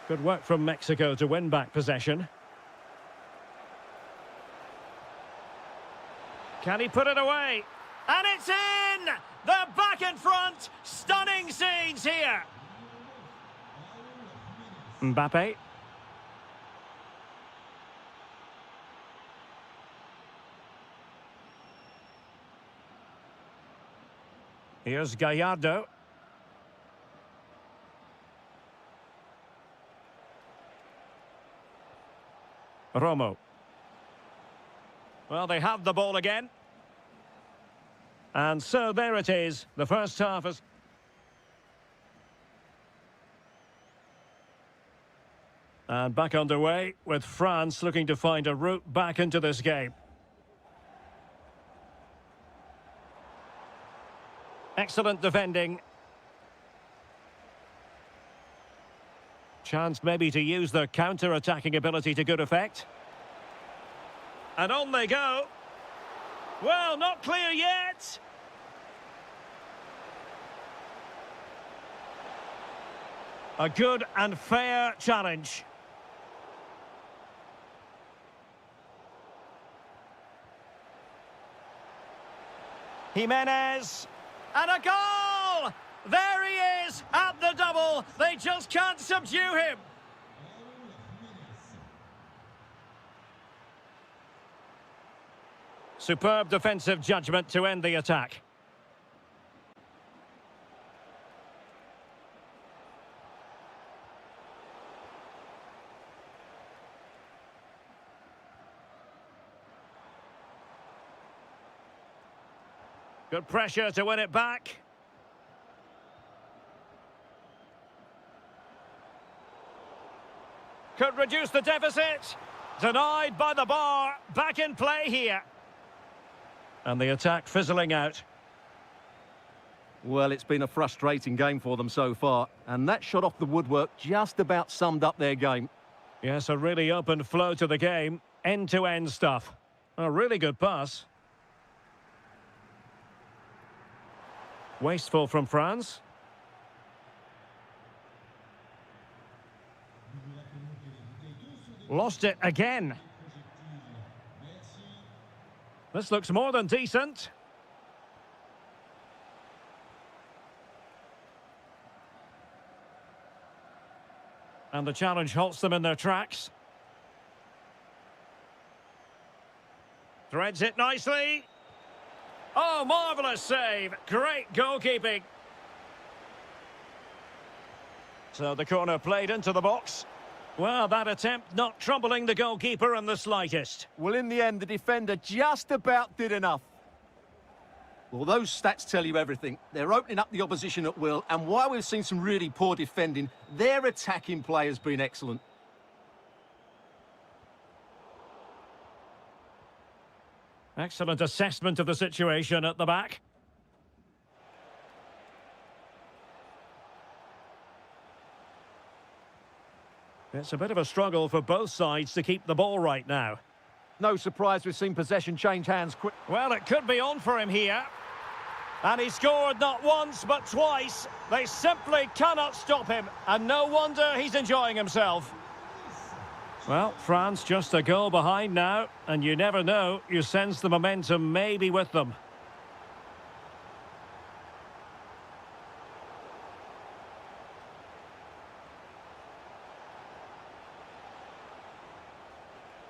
Good work from Mexico to win back possession. Can he put it away? And it's in! They're back in front! Stunning scenes here! Mbappe. Here's Gallardo. Romo. Well, they have the ball again. And so there it is. The first half is... And back underway with France looking to find a route back into this game. Excellent defending. Chance maybe to use their counter-attacking ability to good effect. And on they go. Well, not clear yet. A good and fair challenge. Jimenez. And a goal! There he is at the double. They just can't subdue him. Superb defensive judgment to end the attack. Good pressure to win it back. Could reduce the deficit. Denied by the bar. Back in play here. And the attack fizzling out. Well, it's been a frustrating game for them so far. And that shot off the woodwork just about summed up their game. Yes, a really open flow to the game. End-to-end stuff. A really good pass. Wasteful from France. Lost it again. This looks more than decent. And the challenge halts them in their tracks. Threads it nicely. Oh, marvellous save. Great goalkeeping. So the corner played into the box. Well, that attempt not troubling the goalkeeper in the slightest. Well, in the end, the defender just about did enough. Well, those stats tell you everything. They're opening up the opposition at will, and while we've seen some really poor defending, their attacking play has been excellent. Excellent assessment of the situation at the back. It's a bit of a struggle for both sides to keep the ball right now. No surprise we've seen possession change hands quick. Well, it could be on for him here. And he scored not once, but twice. They simply cannot stop him. And no wonder he's enjoying himself. Well, France just a goal behind now. And you never know, you sense the momentum may be with them.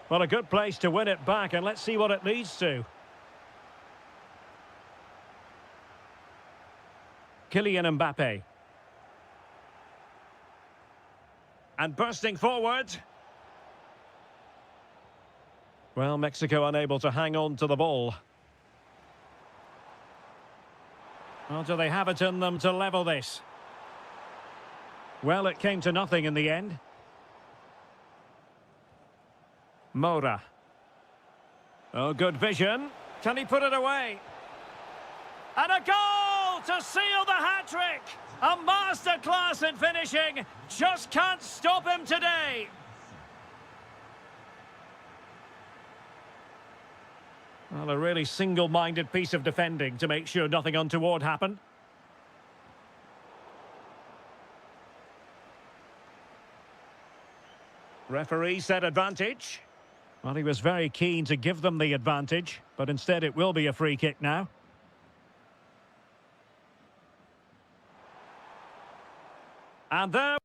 Well, a good place to win it back, and let's see what it leads to. Kylian Mbappe. And bursting forward. Well, Mexico unable to hang on to the ball. Well, do they have it in them to level this? Well, it came to nothing in the end. Moura. Oh, good vision. Can he put it away? And a goal to seal the hat-trick! A masterclass in finishing. Just can't stop him today. Well, a really single-minded piece of defending to make sure nothing untoward happened. Referee said advantage. Well, he was very keen to give them the advantage, but instead it will be a free kick now. And there...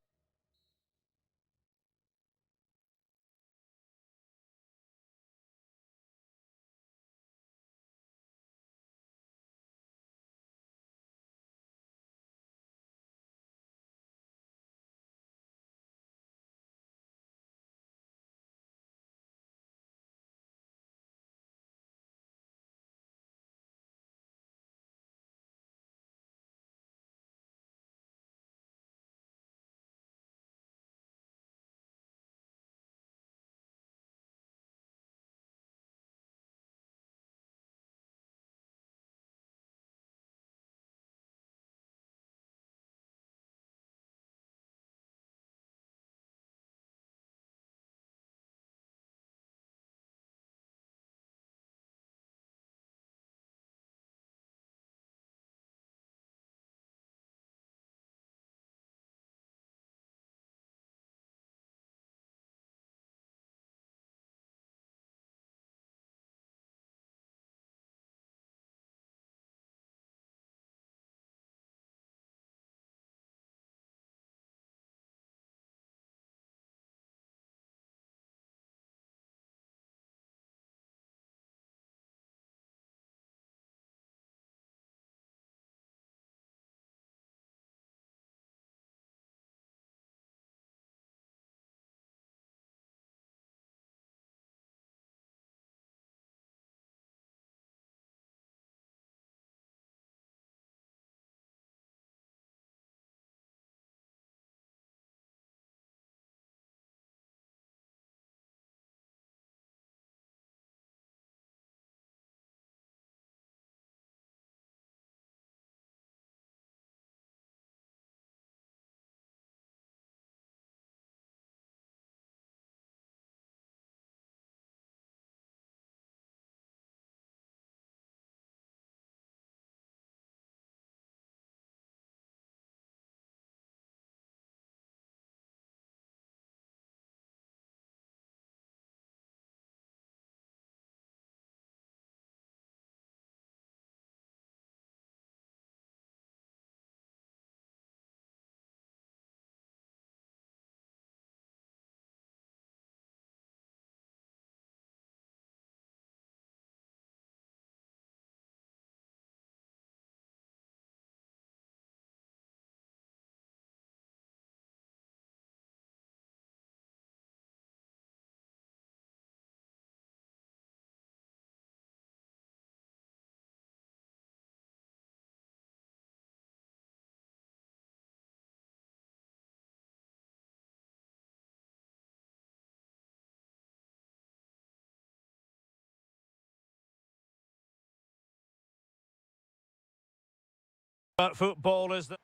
Football is the...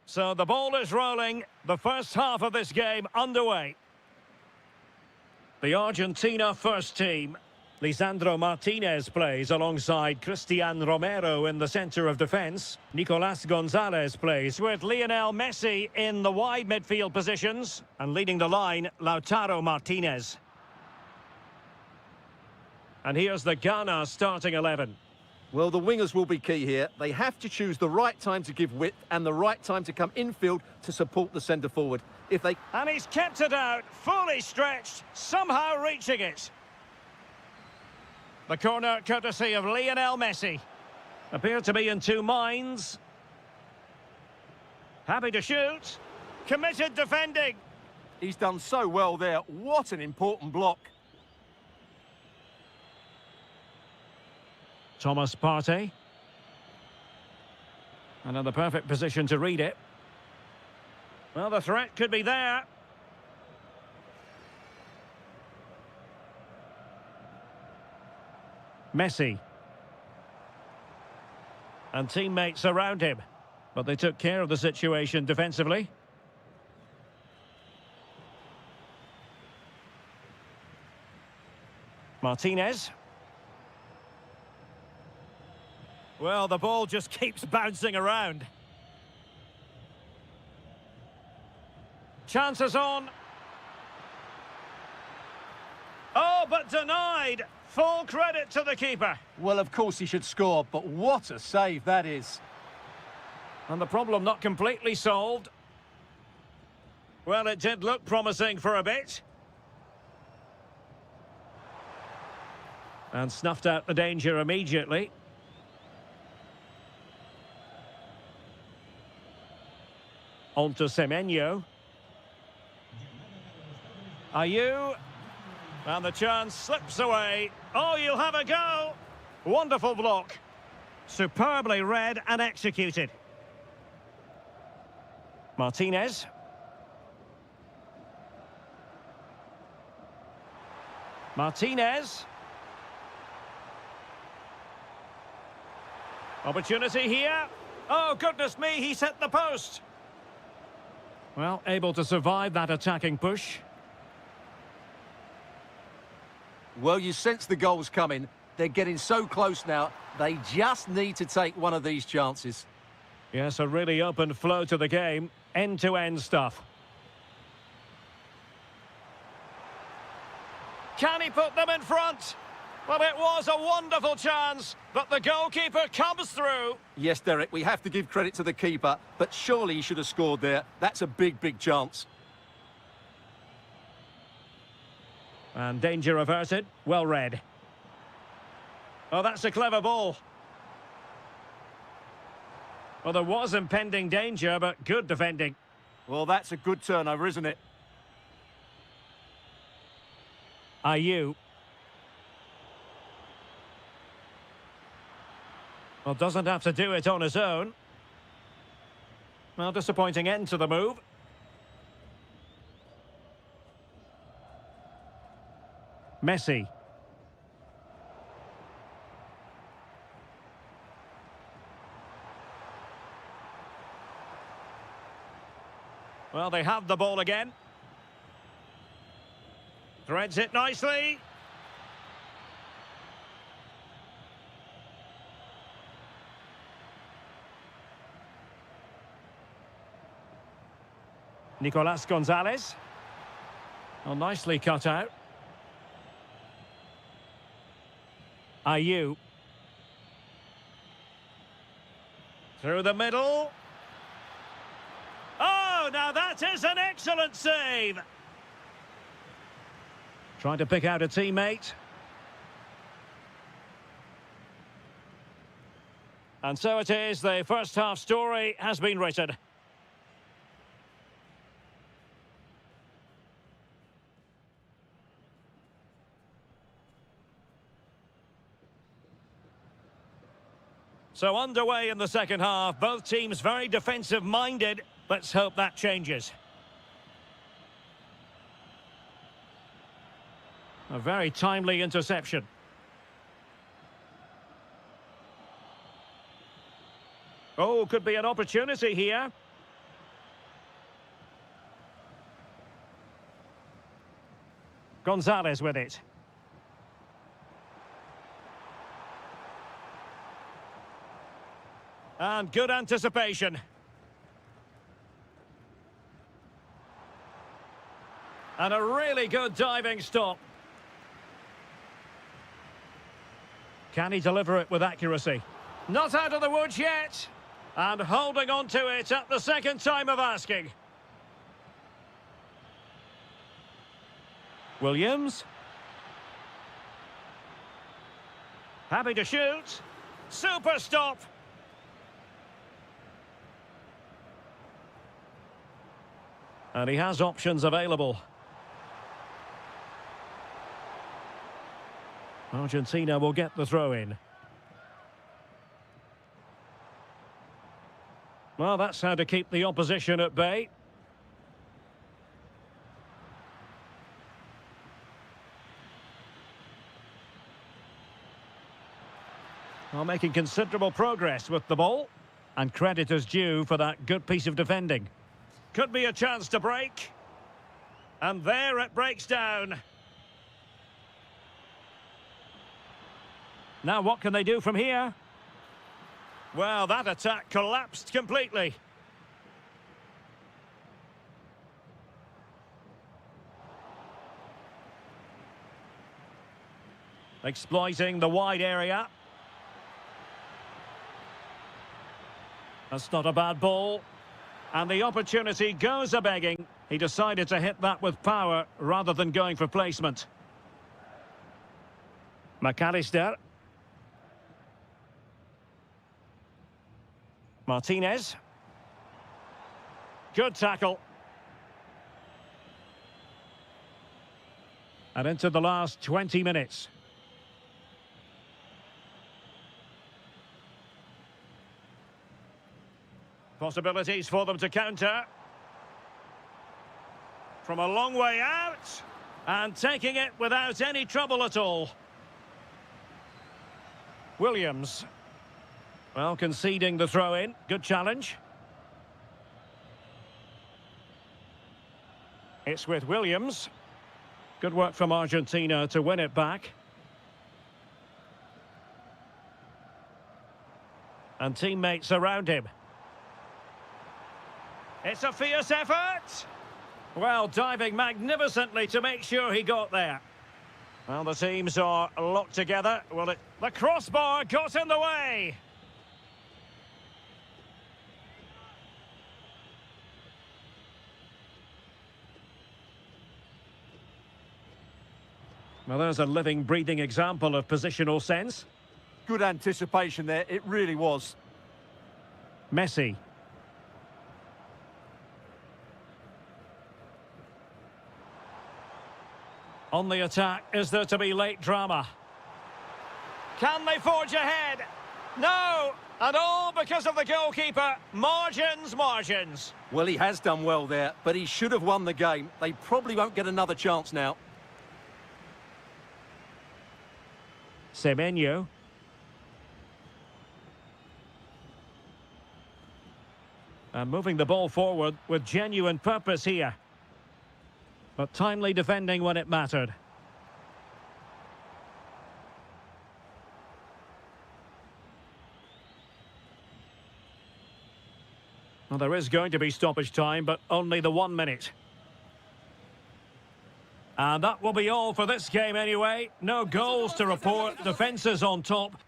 So the ball is rolling. The first half of this game underway. The Argentina first team. Lisandro Martinez plays alongside Cristian Romero in the centre of defence. Nicolas Gonzalez plays with Lionel Messi in the wide midfield positions. And leading the line, Lautaro Martinez. And here's the Ghana starting 11. Well, the wingers will be key here. They have to choose the right time to give width and the right time to come infield to support the centre forward. If they... And he's kept it out, fully stretched, somehow reaching it. The corner courtesy of Lionel Messi. Appear to be in two minds. Happy to shoot. Committed defending. He's done so well there. What an important block. Thomas Partey. Another perfect position to read it. Well, the threat could be there. Messi. And teammates around him. But they took care of the situation defensively. Martinez. Well, the ball just keeps bouncing around. Chances on. Oh, but denied. Full credit to the keeper. Well, of course he should score, but what a save that is. And the problem not completely solved. Well, it did look promising for a bit. And snuffed out the danger immediately. On to Semenyo. Ayew. And the chance slips away. Oh, you'll have a go. Wonderful block. Superbly read and executed. Martinez. Martinez. Opportunity here. Oh, goodness me, he's hit the post. Well, able to survive that attacking push. Well, you sense the goals coming. They're getting so close now. They just need to take one of these chances. Yes, a really open flow to the game. End-to-end stuff. Can he put them in front? Well, it was a wonderful chance, but the goalkeeper comes through. Yes, Derek, we have to give credit to the keeper, but surely he should have scored there. That's a big, big chance. And danger averted. Well read. Oh, that's a clever ball. Well, there was impending danger, but good defending. Well, that's a good turnover, isn't it? Ayew. Well, doesn't have to do it on his own. Well, disappointing end to the move. Messi. Well, they have the ball again. Threads it nicely. Nicolas Gonzalez. Well, nicely cut out. Ayew. Through the middle. Oh, now that is an excellent save. Trying to pick out a teammate. And so it is, the first half story has been written. So underway in the second half, both teams very defensive-minded. Let's hope that changes. A very timely interception. Oh, could be an opportunity here. Gonzalez with it. And good anticipation. And a really good diving stop. Can he deliver it with accuracy? Not out of the woods yet. And holding on to it at the second time of asking. Williams. Happy to shoot. Super stop. And he has options available. Argentina will get the throw in. Well, that's how to keep the opposition at bay. Well, making considerable progress with the ball. And credit is due for that good piece of defending. Could be a chance to break. And there it breaks down. Now what can they do from here? Well, that attack collapsed completely. Exploiting the wide area. That's not a bad ball. And the opportunity goes a-begging. He decided to hit that with power rather than going for placement. McAllister. Martinez. Good tackle. And into the last 20 minutes. Possibilities for them to counter. From a long way out. And taking it without any trouble at all. Williams. Well, conceding the throw-in. Good challenge. It's with Williams. Good work from Argentina to win it back. And teammates around him. It's a fierce effort. Well, diving magnificently to make sure he got there. Well, the teams are locked together. Well, the crossbar got in the way. Well, there's a living, breathing example of positional sense. Good anticipation there, it really was. Messi. On the attack, is there to be late drama? Can they forge ahead? No! And all because of the goalkeeper. Margins, margins. Well, he has done well there, but he should have won the game. They probably won't get another chance now. Semenyo. And moving the ball forward with genuine purpose here. But timely defending when it mattered. Well, there is going to be stoppage time, but only the 1 minute. And that will be all for this game anyway. No goals to report. Defences on top.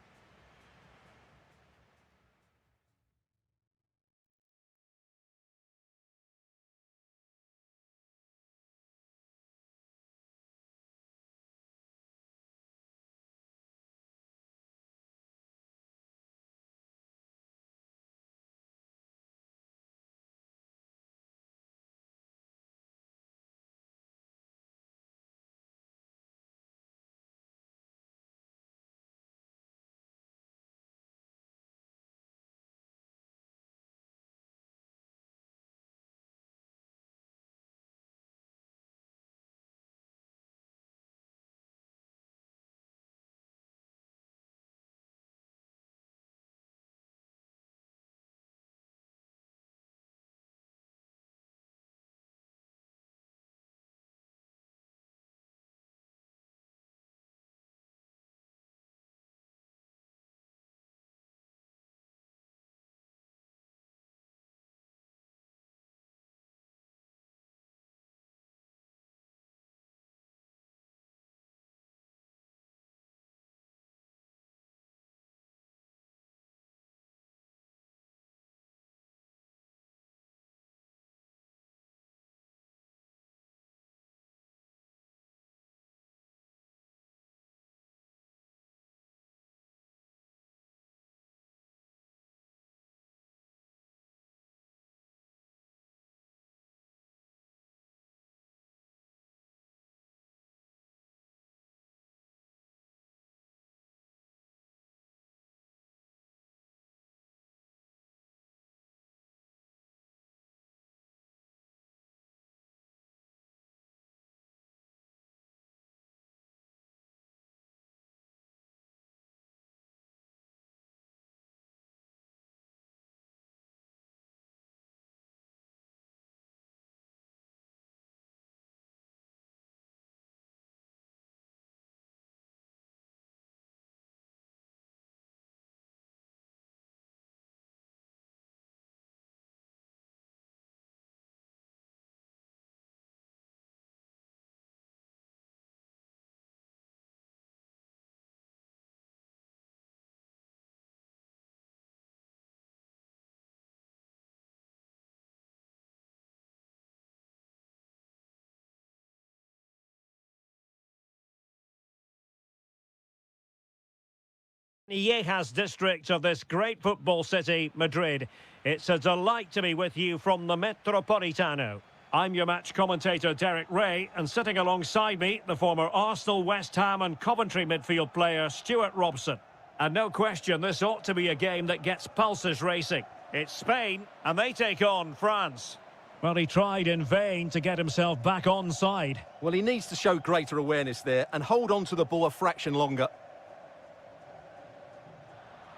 Yejas district of this great football city, Madrid. It's a delight to be with you from the Metropolitano. I'm your match commentator, Derek Ray, and sitting alongside me, the former Arsenal, West Ham and Coventry midfield player, Stuart Robson. And no question, this ought to be a game that gets pulses racing. It's Spain, and they take on France. Well, he tried in vain to get himself back onside. Well, he needs to show greater awareness there and hold on to the ball a fraction longer.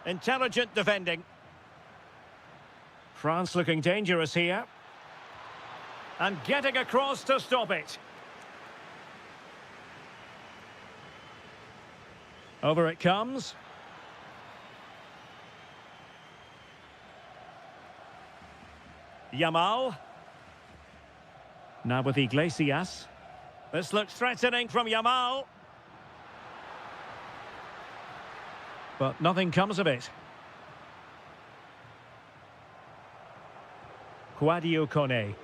Intelligent defending. France looking dangerous here. And getting across to stop it. Over it comes. Yamal. Now with Iglesias. This looks threatening from Yamal. But nothing comes of it. Quadio Kone.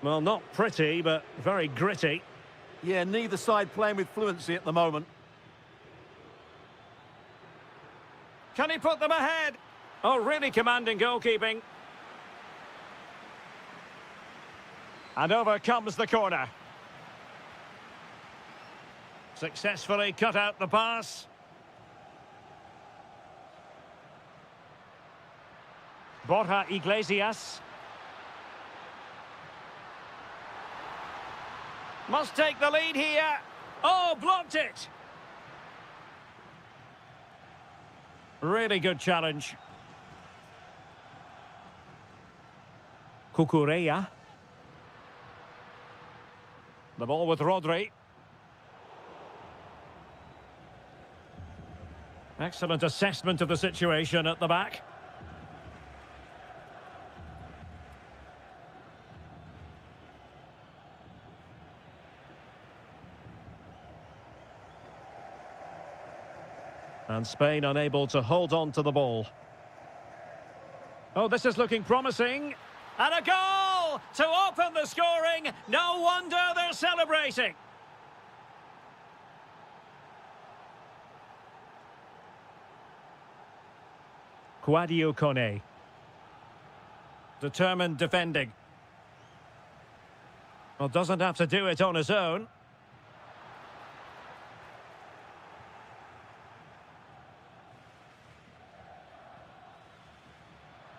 Well, not pretty, but very gritty. Yeah, neither side playing with fluency at the moment. Can he put them ahead? Oh, really commanding goalkeeping. And over comes the corner. Successfully cut out the pass. Borja Iglesias. Must take the lead here. Oh, blocked it. Really good challenge. Cucurella. The ball with Rodri. Excellent assessment of the situation at the back. And Spain unable to hold on to the ball. Oh, this is looking promising. And a goal to open the scoring. No wonder they're celebrating. Quadio Kone. Determined defending. Well, doesn't have to do it on his own.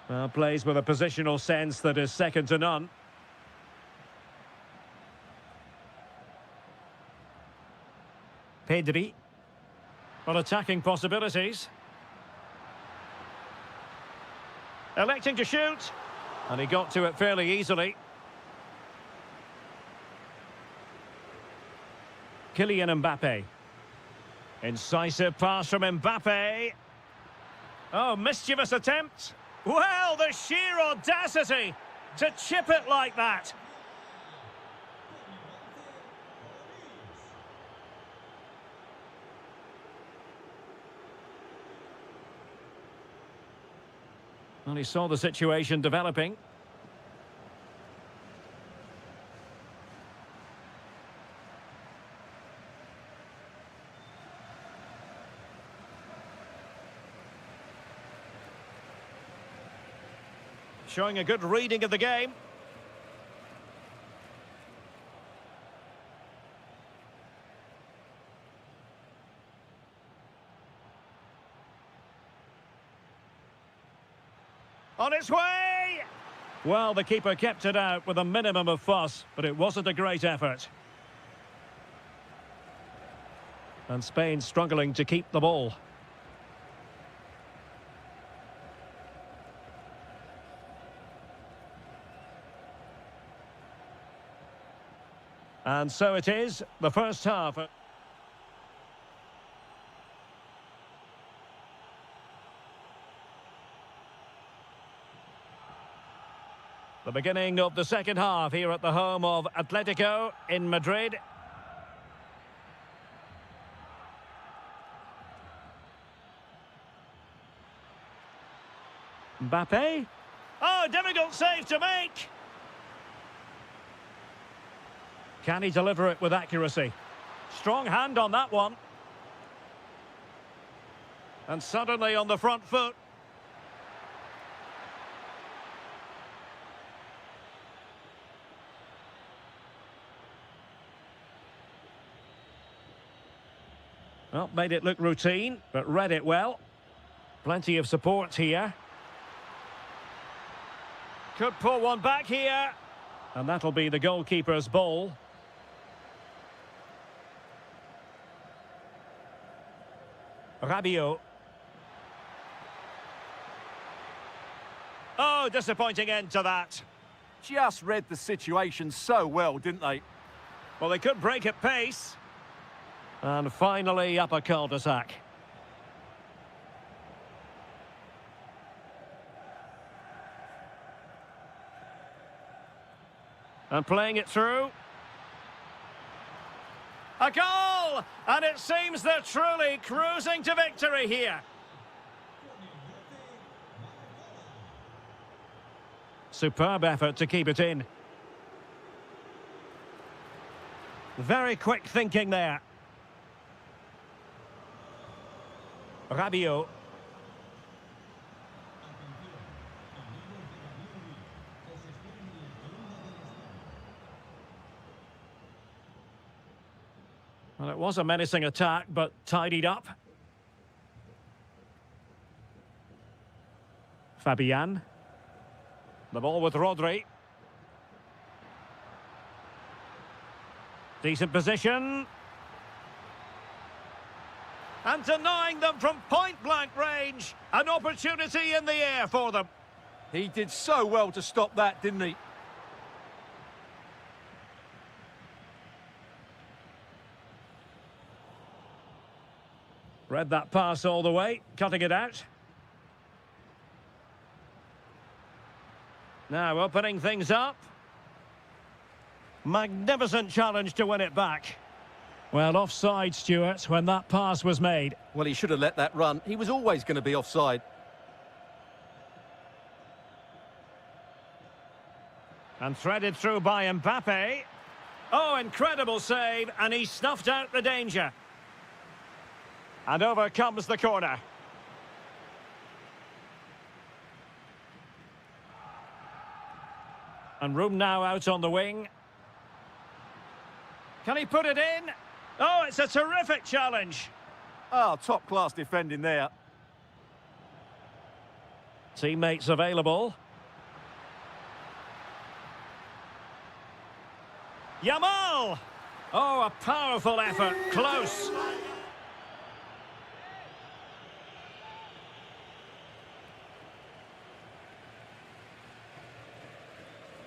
Well, plays with a positional sense that is second to none. Pedri. Well, attacking possibilities. Electing to shoot. And he got to it fairly easily. Kylian Mbappe. Incisive pass from Mbappe. Oh, mischievous attempt. Well, the sheer audacity to chip it like that. Well, he saw the situation developing. Showing a good reading of the game. On its way! Well, the keeper kept it out with a minimum of fuss, but it wasn't a great effort. And Spain struggling to keep the ball. And so it is, the first half. The beginning of the second half here at the home of Atletico in Madrid. Mbappe. Oh, difficult save to make. Can he deliver it with accuracy? Strong hand on that one. And suddenly on the front foot. Well, made it look routine, but read it well. Plenty of support here. Could pull one back here. And that'll be the goalkeeper's ball. Rabiot. Oh, disappointing end to that. Just read the situation so well, didn't they? Well, they could break at pace. And finally up a cul-de-sac. And playing it through. A goal! And it seems they're truly cruising to victory here. Superb effort to keep it in. Very quick thinking there. Rabiot. Well, it was a menacing attack, but tidied up. Fabian. The ball with Rodri. Decent position. And denying them from point-blank range. An opportunity in the air for them. He did so well to stop that, didn't he? Read that pass all the way, cutting it out. Now opening things up. Magnificent challenge to win it back. Well, offside, Stuart, when that pass was made. Well, he should have let that run. He was always going to be offside. And threaded through by Mbappe. Oh, incredible save, and he snuffed out the danger. And over comes the corner. And room now out on the wing. Can he put it in? Oh, it's a terrific challenge. Oh, top-class defending there. Teammates available. Yamal! Oh, a powerful effort. Close.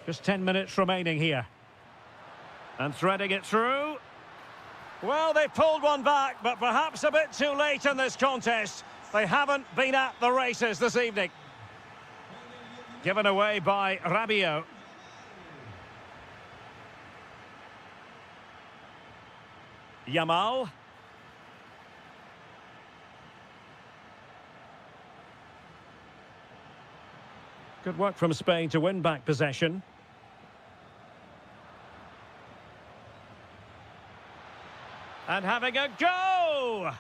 Just 10 minutes remaining here. And threading it through. Well, they pulled one back, but perhaps a bit too late in this contest. They haven't been at the races this evening. Given away by Rabiot. Yamal. Good work from Spain to win back possession. And having a go!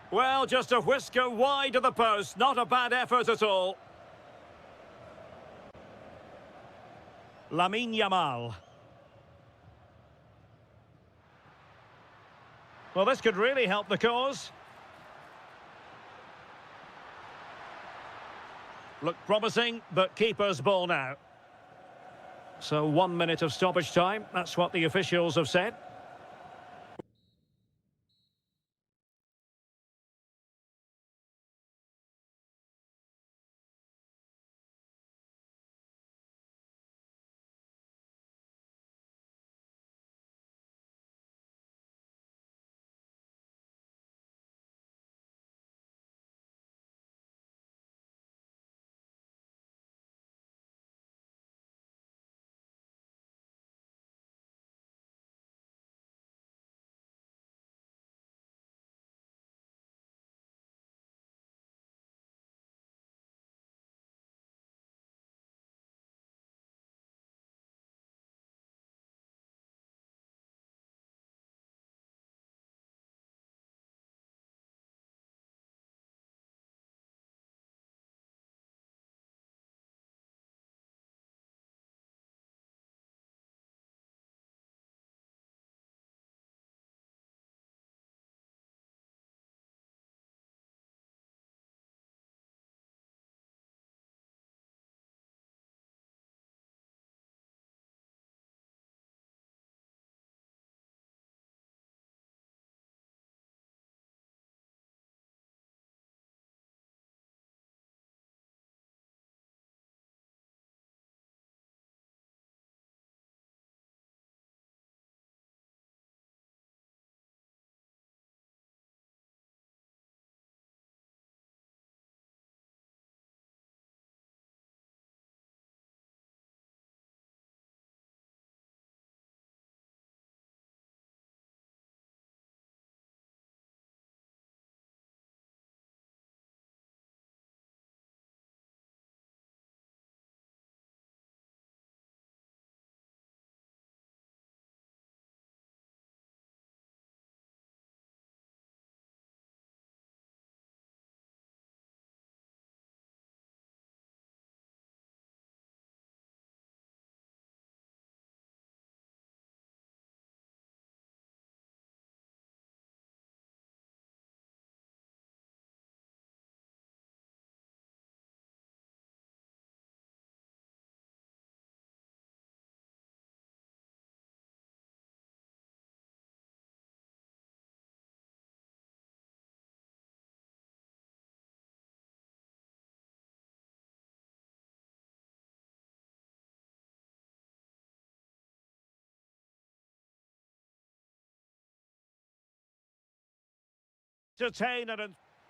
Well, just a whisker wide of the post. Not a bad effort at all. Lamine Yamal. Well, this could really help the cause. Look promising, but keeper's ball now. So 1 minute of stoppage time. That's what the officials have said. Entertainer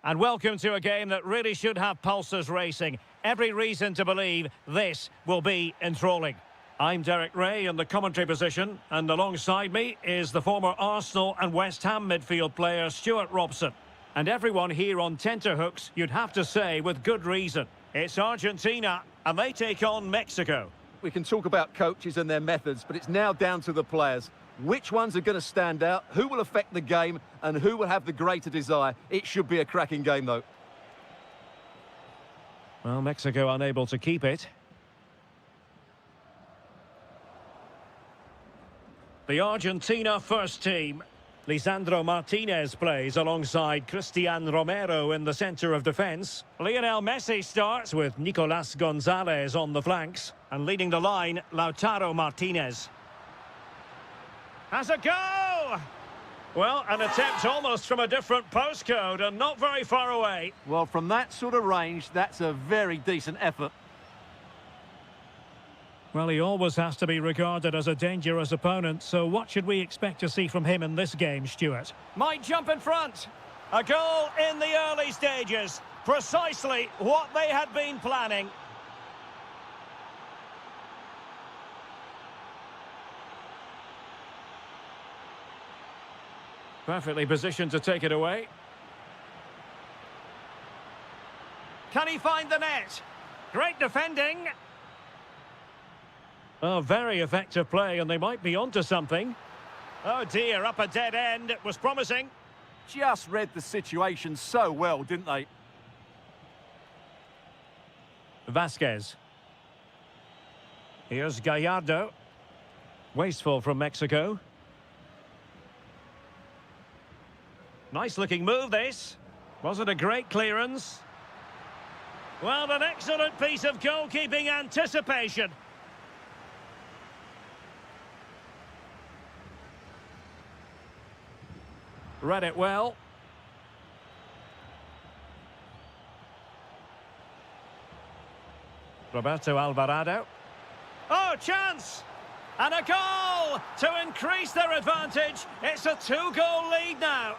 and welcome to a game that really should have pulses racing. Every reason to believe this will be enthralling. I'm Derek Ray in the commentary position, and alongside me is the former Arsenal and West Ham midfield player Stuart Robson. And everyone here on tenterhooks, you'd have to say with good reason. It's Argentina, and they take on Mexico. We can talk about coaches and their methods, but it's now down to the players. Which ones are going to stand out, who will affect the game, and who will have the greater desire? It should be a cracking game, though. Well, Mexico unable to keep it. The Argentina first team. Lisandro Martinez plays alongside Cristian Romero in the centre of defence. Lionel Messi starts with Nicolas Gonzalez on the flanks. And leading the line, Lautaro Martinez. Has a go! Well, an attempt almost from a different postcode and not very far away. Well, from that sort of range, that's a very decent effort. Well, he always has to be regarded as a dangerous opponent, so what should we expect to see from him in this game, Stuart? Might jump in front. A goal in the early stages. Precisely what they had been planning. Perfectly positioned to take it away. Can he find the net? Great defending. Oh, very effective play, and they might be onto something. Oh dear, up a dead end. It was promising. Just read the situation so well, didn't they? Vasquez. Here's Gallardo. Wasteful from Mexico. Nice looking move, this. Wasn't a great clearance. Well, an excellent piece of goalkeeping anticipation. Read it well. Roberto Alvarado. Oh, chance! And a goal to increase their advantage. It's a 2-goal lead now.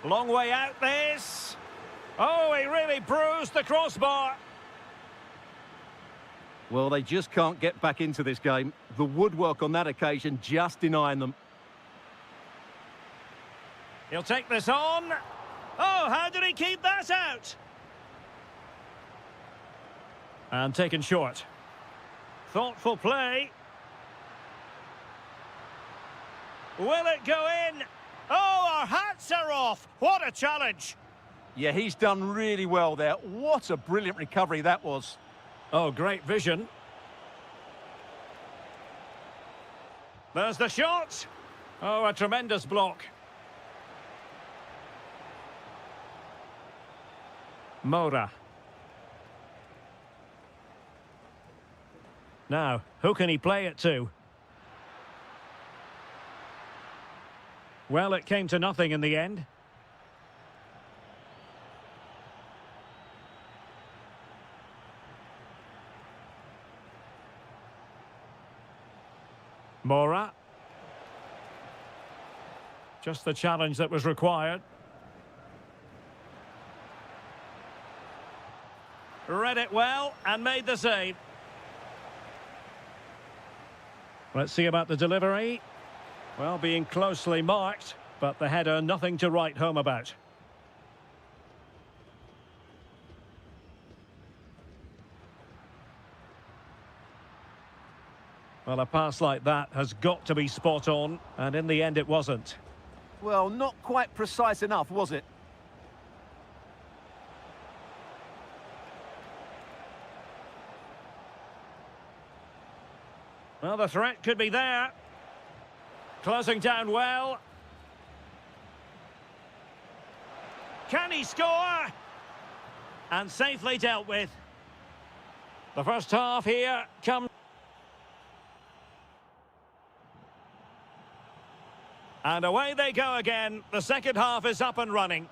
Long way out this. Oh, he really bruised the crossbar. Well, they just can't get back into this game. The woodwork on that occasion just denying them. He'll take this on. Oh, how did he keep that out? And taken short. Thoughtful play. Will it go in? Oh, our hats are off. What a challenge. Yeah, he's done really well there. What a brilliant recovery that was. Oh, great vision. There's the shot. Oh, a tremendous block. Moura. Now, who can he play it to? Well, it came to nothing in the end. Moura. Just the challenge that was required. Read it well and made the save. Let's see about the delivery. Well, being closely marked, but the header nothing to write home about. Well, a pass like that has got to be spot on, and in the end it wasn't. Well, not quite precise enough, was it? Well, the threat could be there. Closing down well. Can he score? And safely dealt with. The first half here comes. And away they go again. The second half is up and running.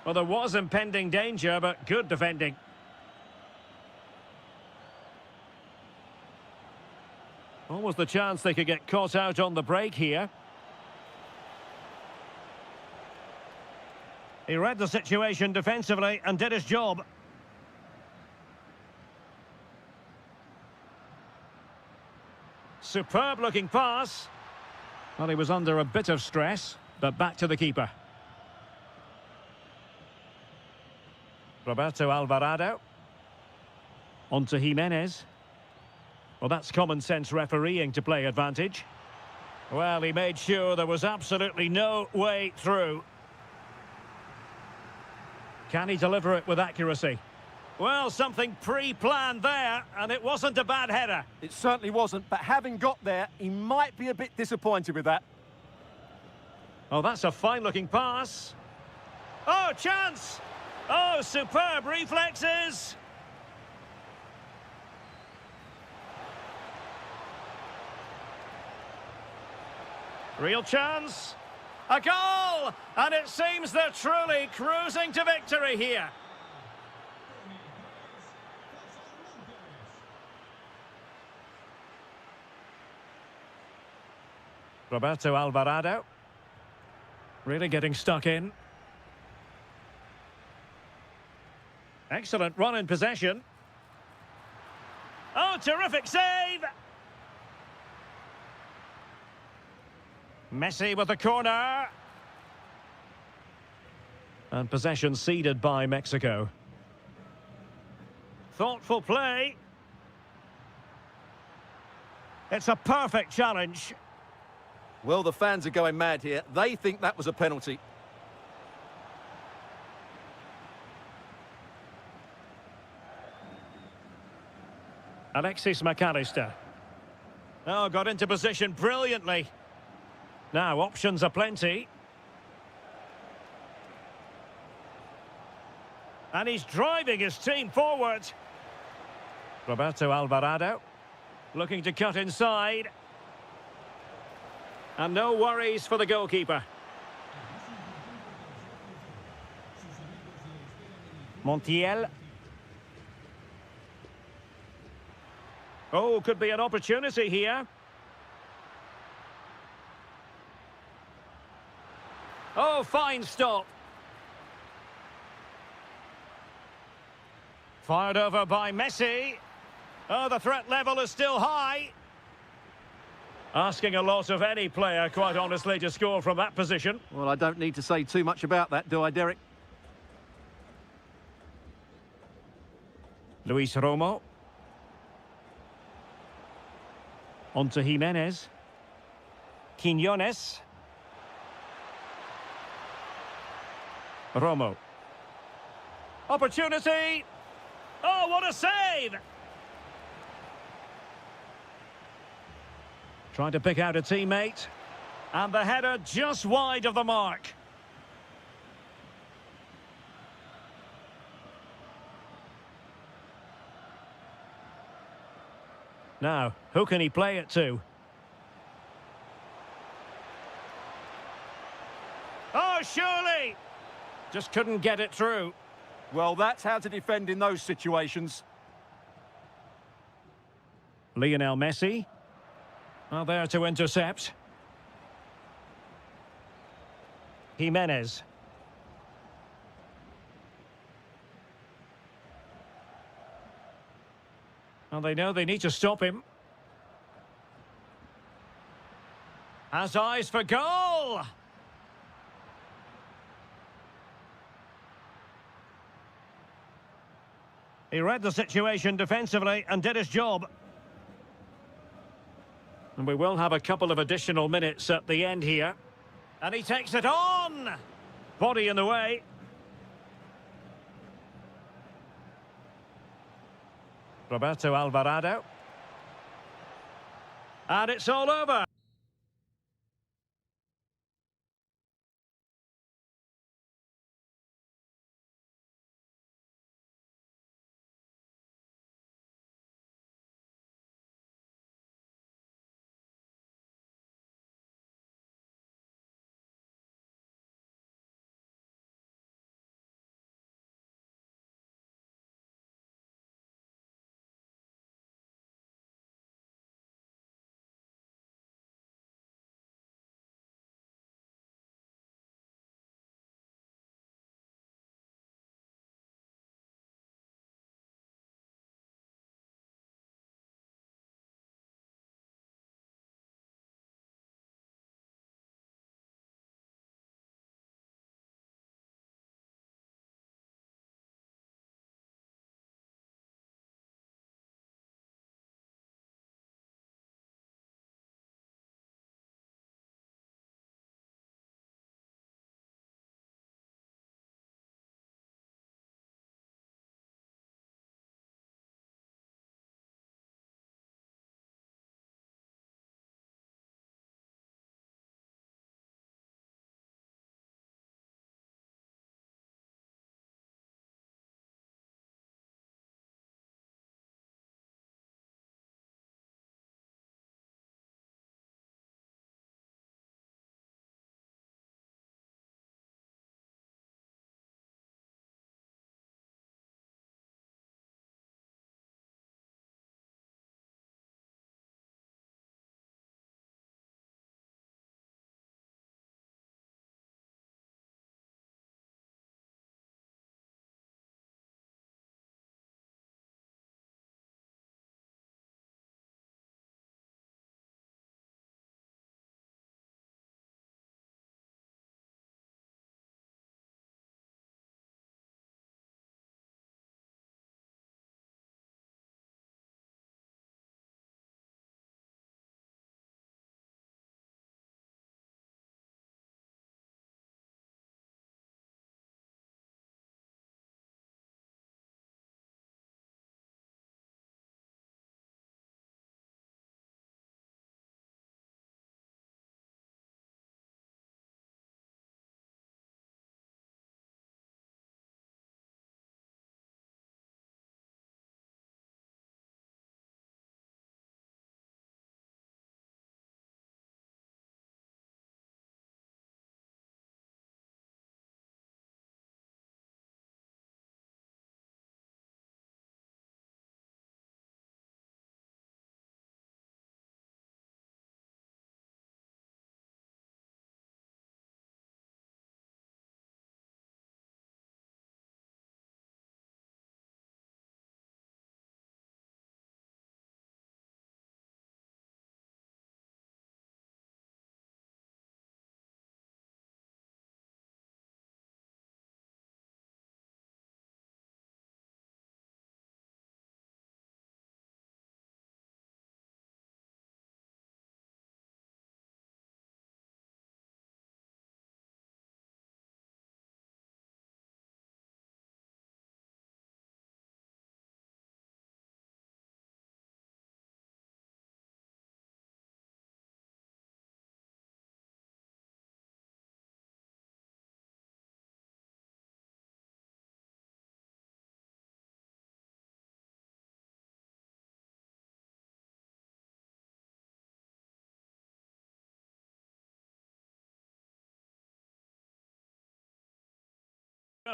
Well, there was impending danger, but good defending. Almost the chance they could get caught out on the break here. He read the situation defensively and did his job. Superb looking pass. Well, he was under a bit of stress, but back to the keeper. Roberto Alvarado. On to Jimenez. Well, that's common sense refereeing to play advantage. Well, he made sure there was absolutely no way through. Can he deliver it with accuracy? Well, something pre-planned there, and it wasn't a bad header. It certainly wasn't, but having got there, he might be a bit disappointed with that. Oh, that's a fine-looking pass. Oh, chance! Oh, superb reflexes! Real chance. A goal! And it seems they're truly cruising to victory here. Roberto Alvarado. Really getting stuck in. Excellent run in possession. Oh, terrific save! Messi with the corner. And possession ceded by Mexico. Thoughtful play. It's a perfect challenge. Well, the fans are going mad here. They think that was a penalty. Alexis McAllister. Oh, got into position brilliantly. Now, options are plenty. And he's driving his team forward. Roberto Alvarado. Looking to cut inside. And no worries for the goalkeeper. Montiel. Oh, could be an opportunity here. Oh, fine stop. Fired over by Messi. Oh, the threat level is still high. Asking a lot of any player, quite honestly, to score from that position. Well, I don't need to say too much about that, do I, Derek? Luis Romo. On to Jimenez. Quiñones. Romo. Opportunity. Oh, what a save! Trying to pick out a teammate. And the header just wide of the mark. Now, who can he play it to? Oh, surely! Just couldn't get it through. Well, that's how to defend in those situations. Lionel Messi. Are there to intercept. Jimenez. And they know they need to stop him. Has eyes for goal! He read the situation defensively and did his job. And we will have a couple of additional minutes at the end here. And he takes it on! Body in the way. Roberto Alvarado. And it's all over.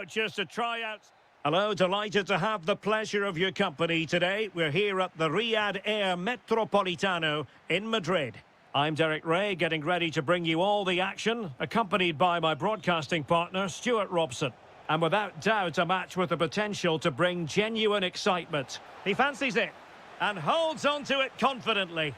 Just a tryout. Hello, delighted to have the pleasure of your company today. We're here at the Riyadh Air Metropolitano in Madrid. I'm Derek Ray, getting ready to bring you all the action, accompanied by my broadcasting partner, Stuart Robson. And without doubt, a match with the potential to bring genuine excitement. He fancies it and holds on to it confidently.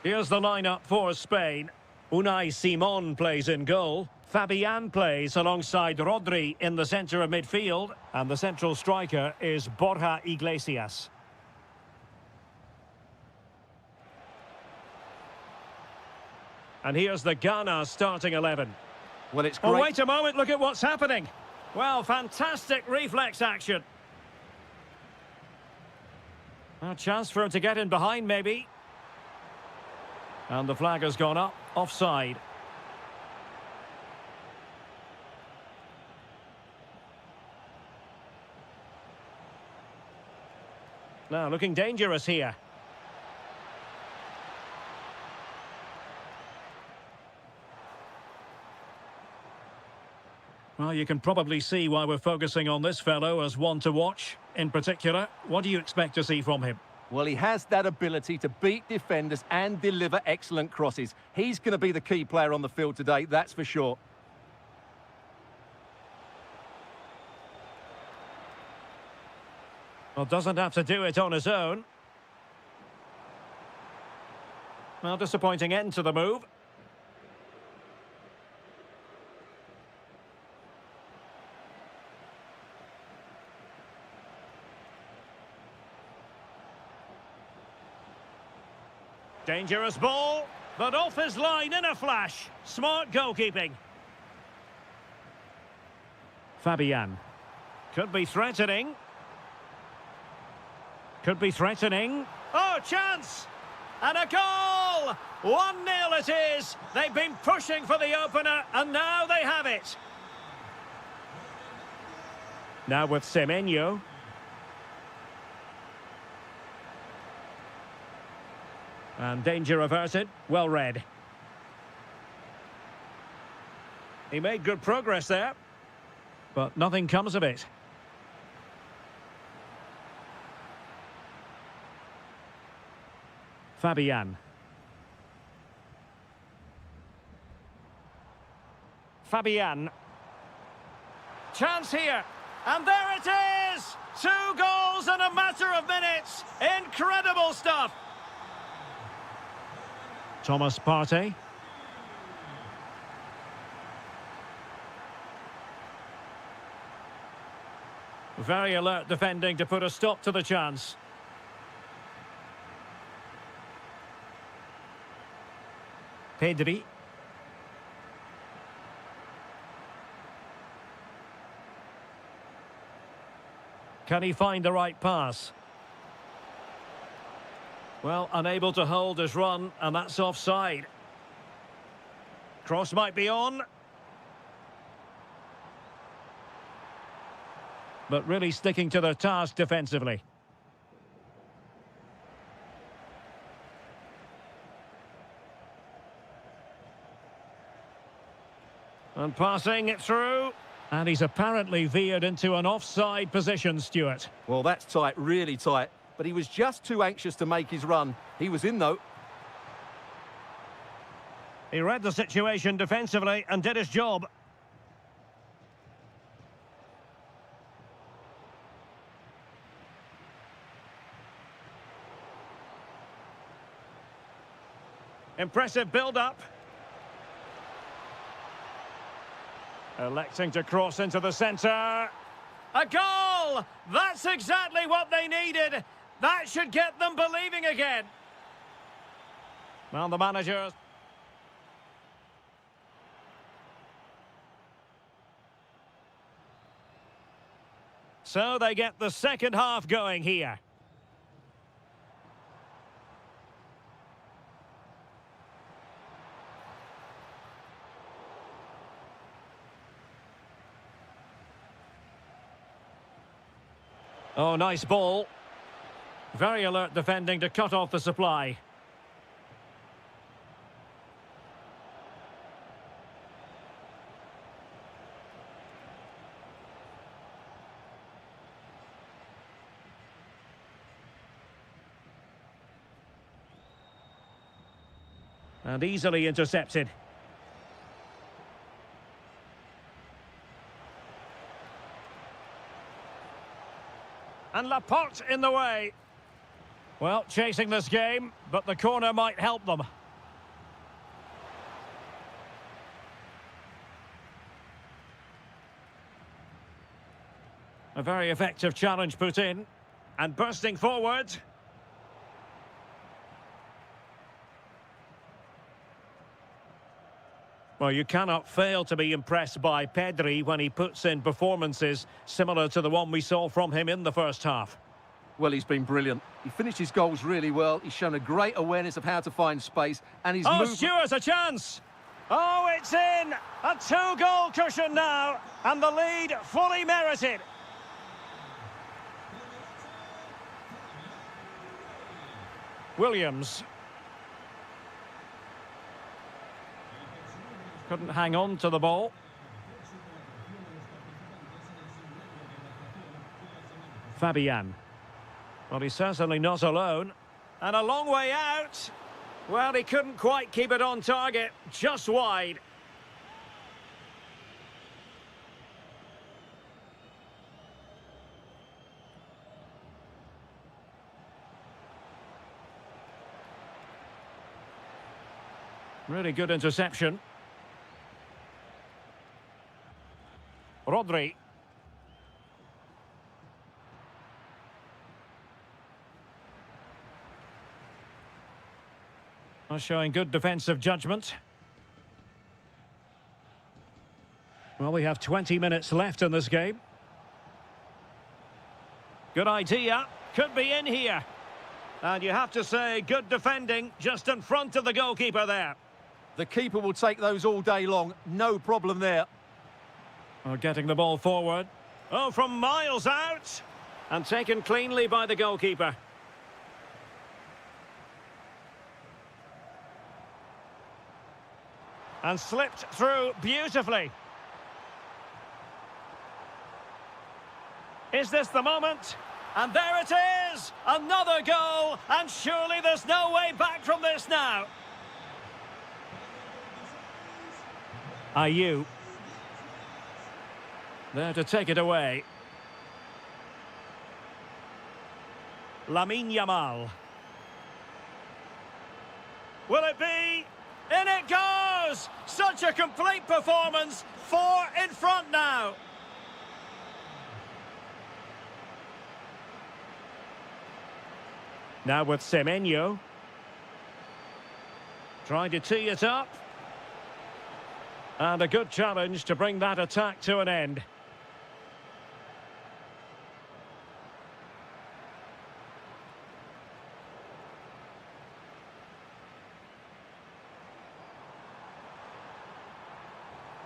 Here's the lineup for Spain. Unai Simon plays in goal. Fabian plays alongside Rodri in the centre of midfield. And the central striker is Borja Iglesias. And here's the Ghana starting 11. Well, it's great. Oh, wait a moment, look at what's happening. Well, fantastic reflex action. A chance for him to get in behind, maybe. And the flag has gone up, offside. Now, looking dangerous here. Well, you can probably see why we're focusing on this fellow as one to watch. In particular, what do you expect to see from him? Well, he has that ability to beat defenders and deliver excellent crosses. He's going to be the key player on the field today, that's for sure. Well, doesn't have to do it on his own. Well, disappointing end to the move. Dangerous ball, but off his line in a flash. Smart goalkeeping. Fabian. Could be threatening. Could be threatening. Oh, chance! And a goal! 1-0 it is. They've been pushing for the opener, and now they have it. Now with Semenyo. And danger averted. Well read. He made good progress there, but nothing comes of it. Fabian. Fabian. Chance here. And there it is! 2 goals in a matter of minutes. Incredible stuff. Thomas Partey. Very alert defending to put a stop to the chance. Pedri. Can he find the right pass? Well, unable to hold his run, and that's offside. Cross might be on. But really sticking to their task defensively. And passing it through. And he's apparently veered into an offside position, Stuart. Well, that's tight, really tight. But he was just too anxious to make his run. He was in, though. He read the situation defensively and did his job. Impressive build-up. Electing to cross into the centre. A goal! That's exactly what they needed. That should get them believing again. Well, the managers. So they get the second half going here. Oh, nice ball. Very alert defending to cut off the supply. And easily intercepted. And Laporte in the way. Well, chasing this game, but the corner might help them. A very effective challenge put in. And bursting forward. Well, you cannot fail to be impressed by Pedri when he puts in performances similar to the one we saw from him in the first half. Well, he's been brilliant. He finished his goals really well. He's shown a great awareness of how to find space. And his movement... Stewart's a chance! Oh, it's in! A two-goal cushion now. And the lead fully merited. Williams. Couldn't hang on to the ball. Fabian. Well, he's certainly not alone. And a long way out. Well, he couldn't quite keep it on target. Just wide. Really good interception. Rodri. Showing good defensive judgment. Well, we have 20 minutes left in this game. Good idea. Could be in here. And you have to say, good defending just in front of the goalkeeper there. The keeper will take those all day long. No problem there. Well, getting the ball forward. Oh, from miles out. And taken cleanly by the goalkeeper. And slipped through beautifully. Is this the moment? And there it is! Another goal! And surely there's no way back from this now. Ayew. There to take it away. Lamine Yamal. Will it be? In it goes! Such a complete performance. 4 in front now. Now with Semenyo. Trying to tee it up. And a good challenge to bring that attack to an end.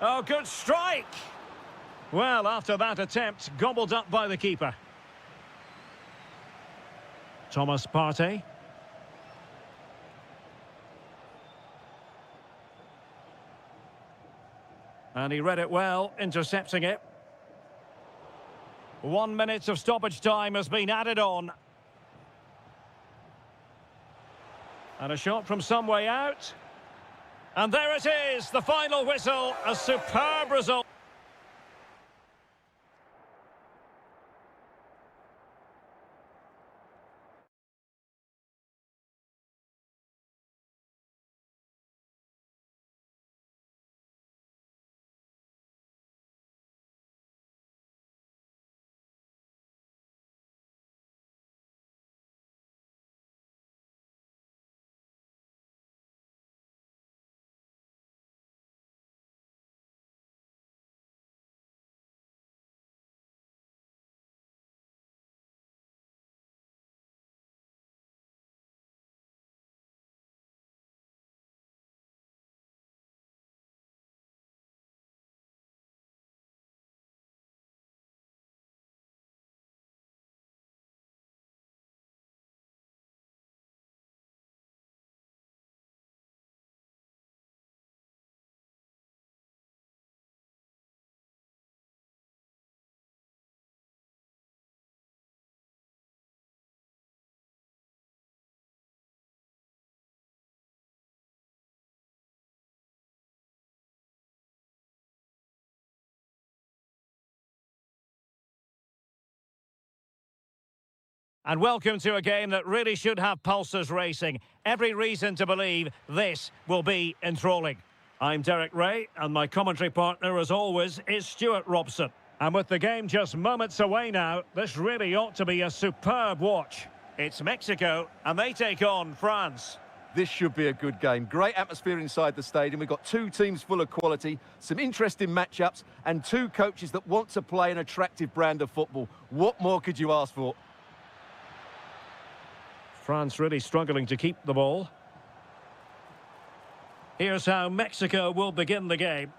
Oh, good strike! Well, after that attempt, gobbled up by the keeper. Thomas Partey. And he read it well, intercepting it. 1 minute of stoppage time has been added on. And a shot from some way out. And there it is, the final whistle, a superb result. And welcome to a game that really should have pulses racing. Every reason to believe this will be enthralling. I'm Derek Ray, and my commentary partner, as always, is Stuart Robson. And with the game just moments away now, this really ought to be a superb watch. It's Mexico, and they take on France. This should be a good game. Great atmosphere inside the stadium. We've got two teams full of quality, some interesting matchups, and two coaches that want to play an attractive brand of football. What more could you ask for? France really struggling to keep the ball. Here's how Mexico will begin the game.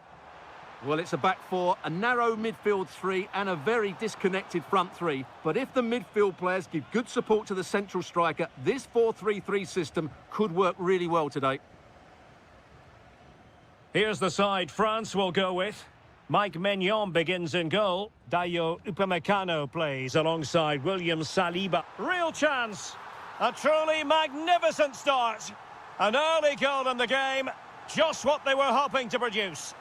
Well, it's a back four, a narrow midfield three, and a very disconnected front three. But if the midfield players give good support to the central striker, this 4-3-3 system could work really well today. Here's the side France will go with. Mike Maignan begins in goal. Dayo Upamecano plays alongside William Saliba. Real chance. A truly magnificent start. An early goal in the game. Just what they were hoping to produce.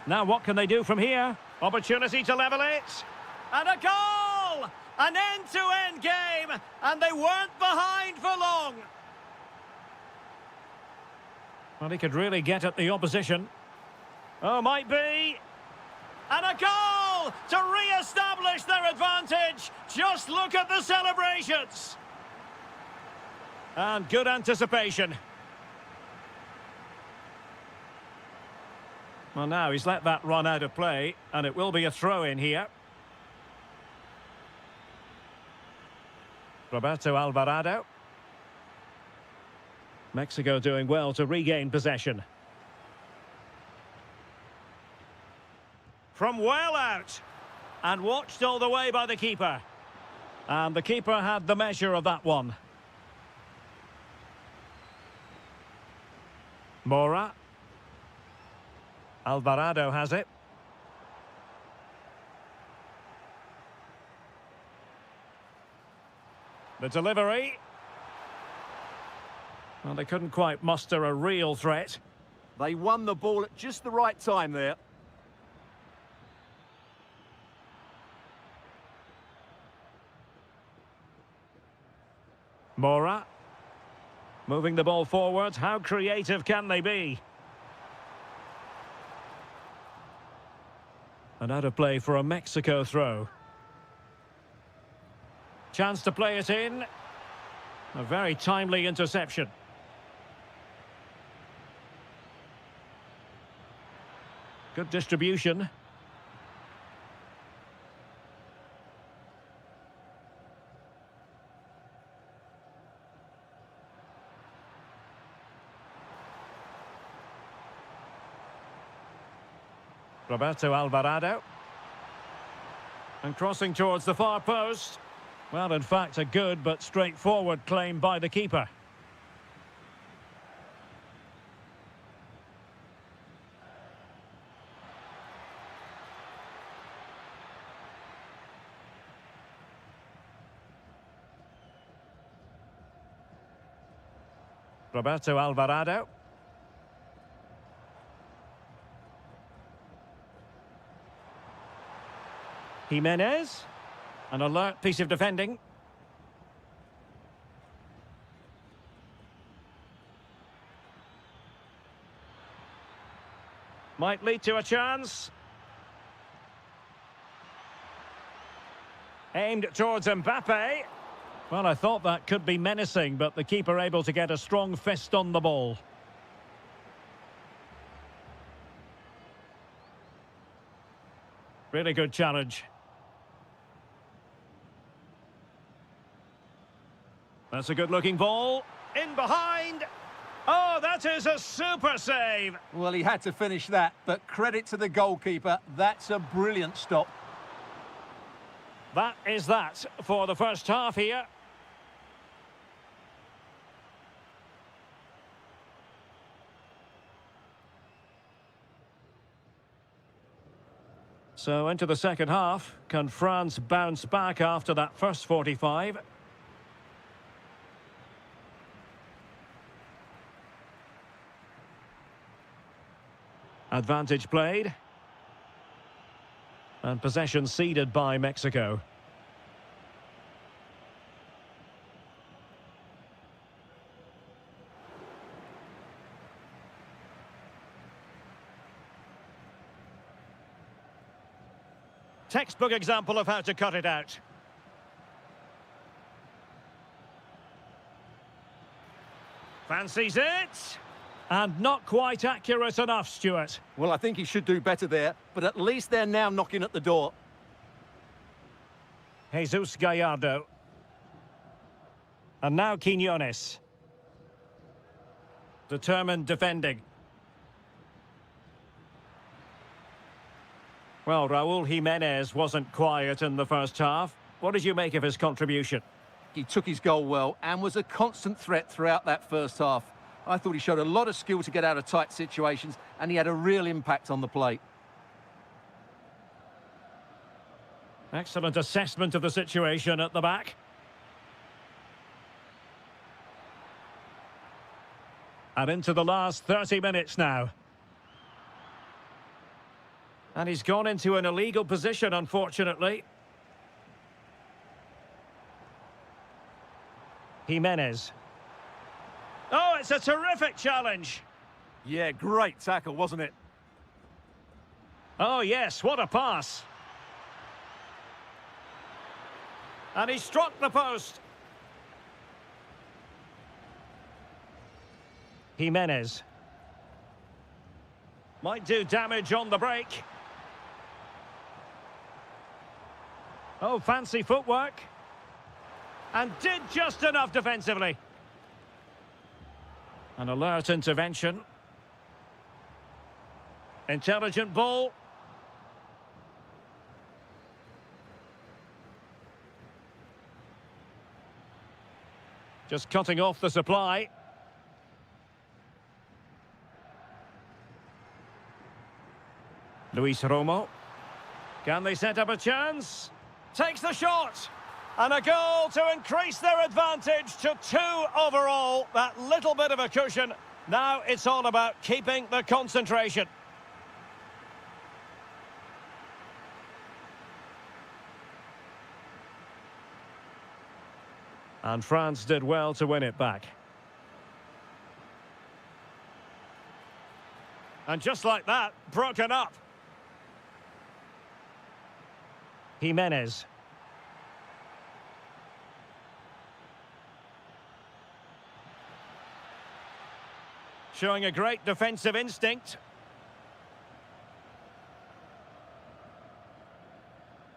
Now what can they do from here? Opportunity to level it. And a goal! An end-to-end game. And they weren't behind for long. Well, he could really get at the opposition. Oh, might be. And a goal to re-establish their advantage. Just look at the celebrations. And good anticipation. Well, now he's let that run out of play, and it will be a throw-in here. Roberto Alvarado. Mexico doing well to regain possession. From well out, and watched all the way by the keeper. And the keeper had the measure of that one. Mora. Alvarado has it. The delivery. Well, they couldn't quite muster a real threat. They won the ball at just the right time there. Mora. Moving the ball forward. How creative can they be? And out of play for a Mexico throw. Chance to play it in. A very timely interception. Good distribution. Roberto Alvarado. And crossing towards the far post. Well, in fact, a good but straightforward claim by the keeper. Roberto Alvarado. Jimenez. An alert piece of defending. Might lead to a chance. Aimed towards Mbappe. Well, I thought that could be menacing, but the keeper able to get a strong fist on the ball. Really good challenge. That's a good-looking ball. In behind. Oh, that is a super save. Well, he had to finish that, but credit to the goalkeeper. That's a brilliant stop. That is that for the first half here. So into the second half. Can France bounce back after that first 45? Advantage played. And possession ceded by Mexico. Textbook example of how to cut it out. Fancies it. And not quite accurate enough, Stuart. Well, I think he should do better there, but at least they're now knocking at the door. Jesus Gallardo. And now Quiñones. Determined defending. Well, Raúl Jiménez wasn't quiet in the first half. What did you make of his contribution? He took his goal well and was a constant threat throughout that first half. I thought he showed a lot of skill to get out of tight situations, and he had a real impact on the plate. Excellent assessment of the situation at the back. And into the last 30 minutes now. And he's gone into an illegal position, unfortunately. Jiménez. Oh, it's a terrific challenge. Yeah, great tackle, wasn't it? Oh, yes, what a pass. And he struck the post. Jiménez. Might do damage on the break. Oh, fancy footwork. And did just enough defensively. An alert intervention. Intelligent ball. Just cutting off the supply. Luis Romo. Can they set up a chance? Takes the shot. And a goal to increase their advantage to 2 overall. That little bit of a cushion. Now it's all about keeping the concentration. And France did well to win it back. And just like that, broken up. Jiménez. Showing a great defensive instinct.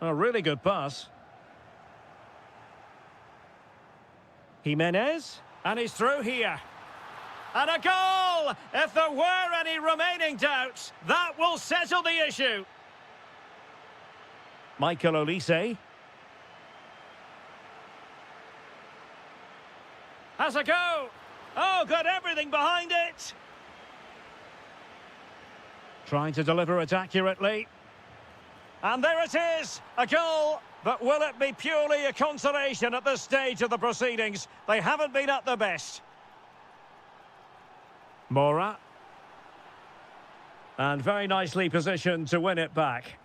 A really good pass. Jiménez. And he's through here. And a goal! If there were any remaining doubts, that will settle the issue. Michael Olise. Has a go. Oh, got everything behind it. Trying to deliver it accurately. And there it is, a goal. But will it be purely a consolation at this stage of the proceedings? They haven't been at their best. Mora. And very nicely positioned to win it back.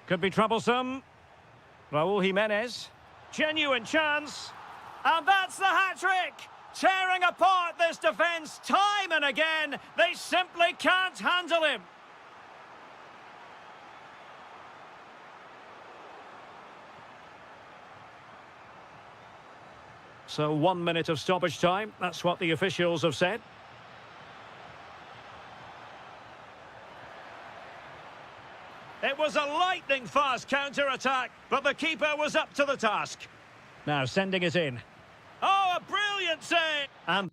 Could be troublesome. Raúl Jiménez. Genuine chance. And that's the hat-trick! Tearing apart this defence time and again. They simply can't handle him. So 1 minute of stoppage time. That's what the officials have said. It was a lightning-fast counter-attack, but the keeper was up to the task. Now sending it in. Oh, a brilliant save! And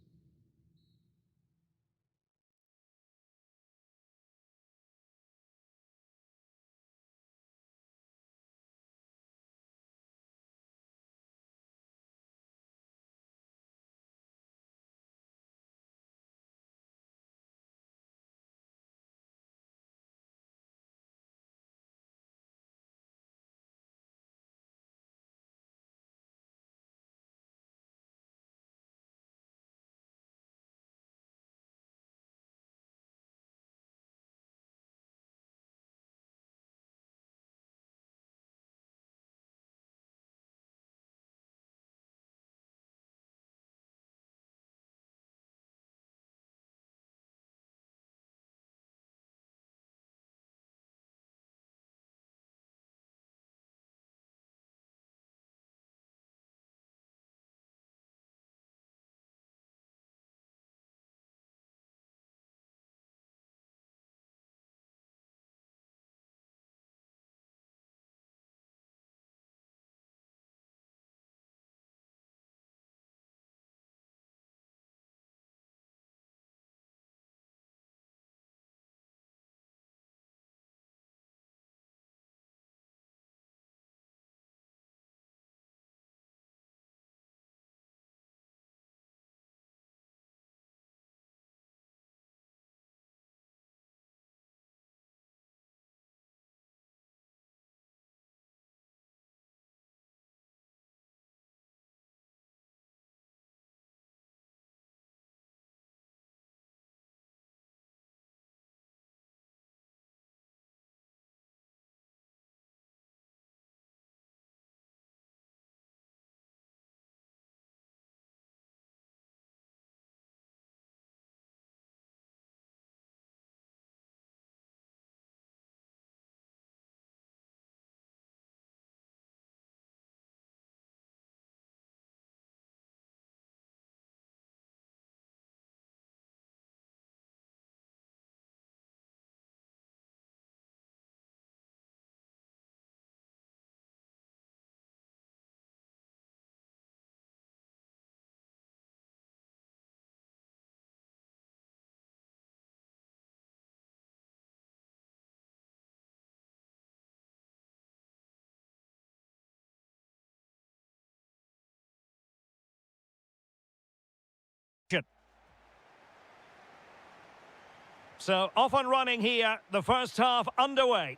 So off and running here, the first half underway.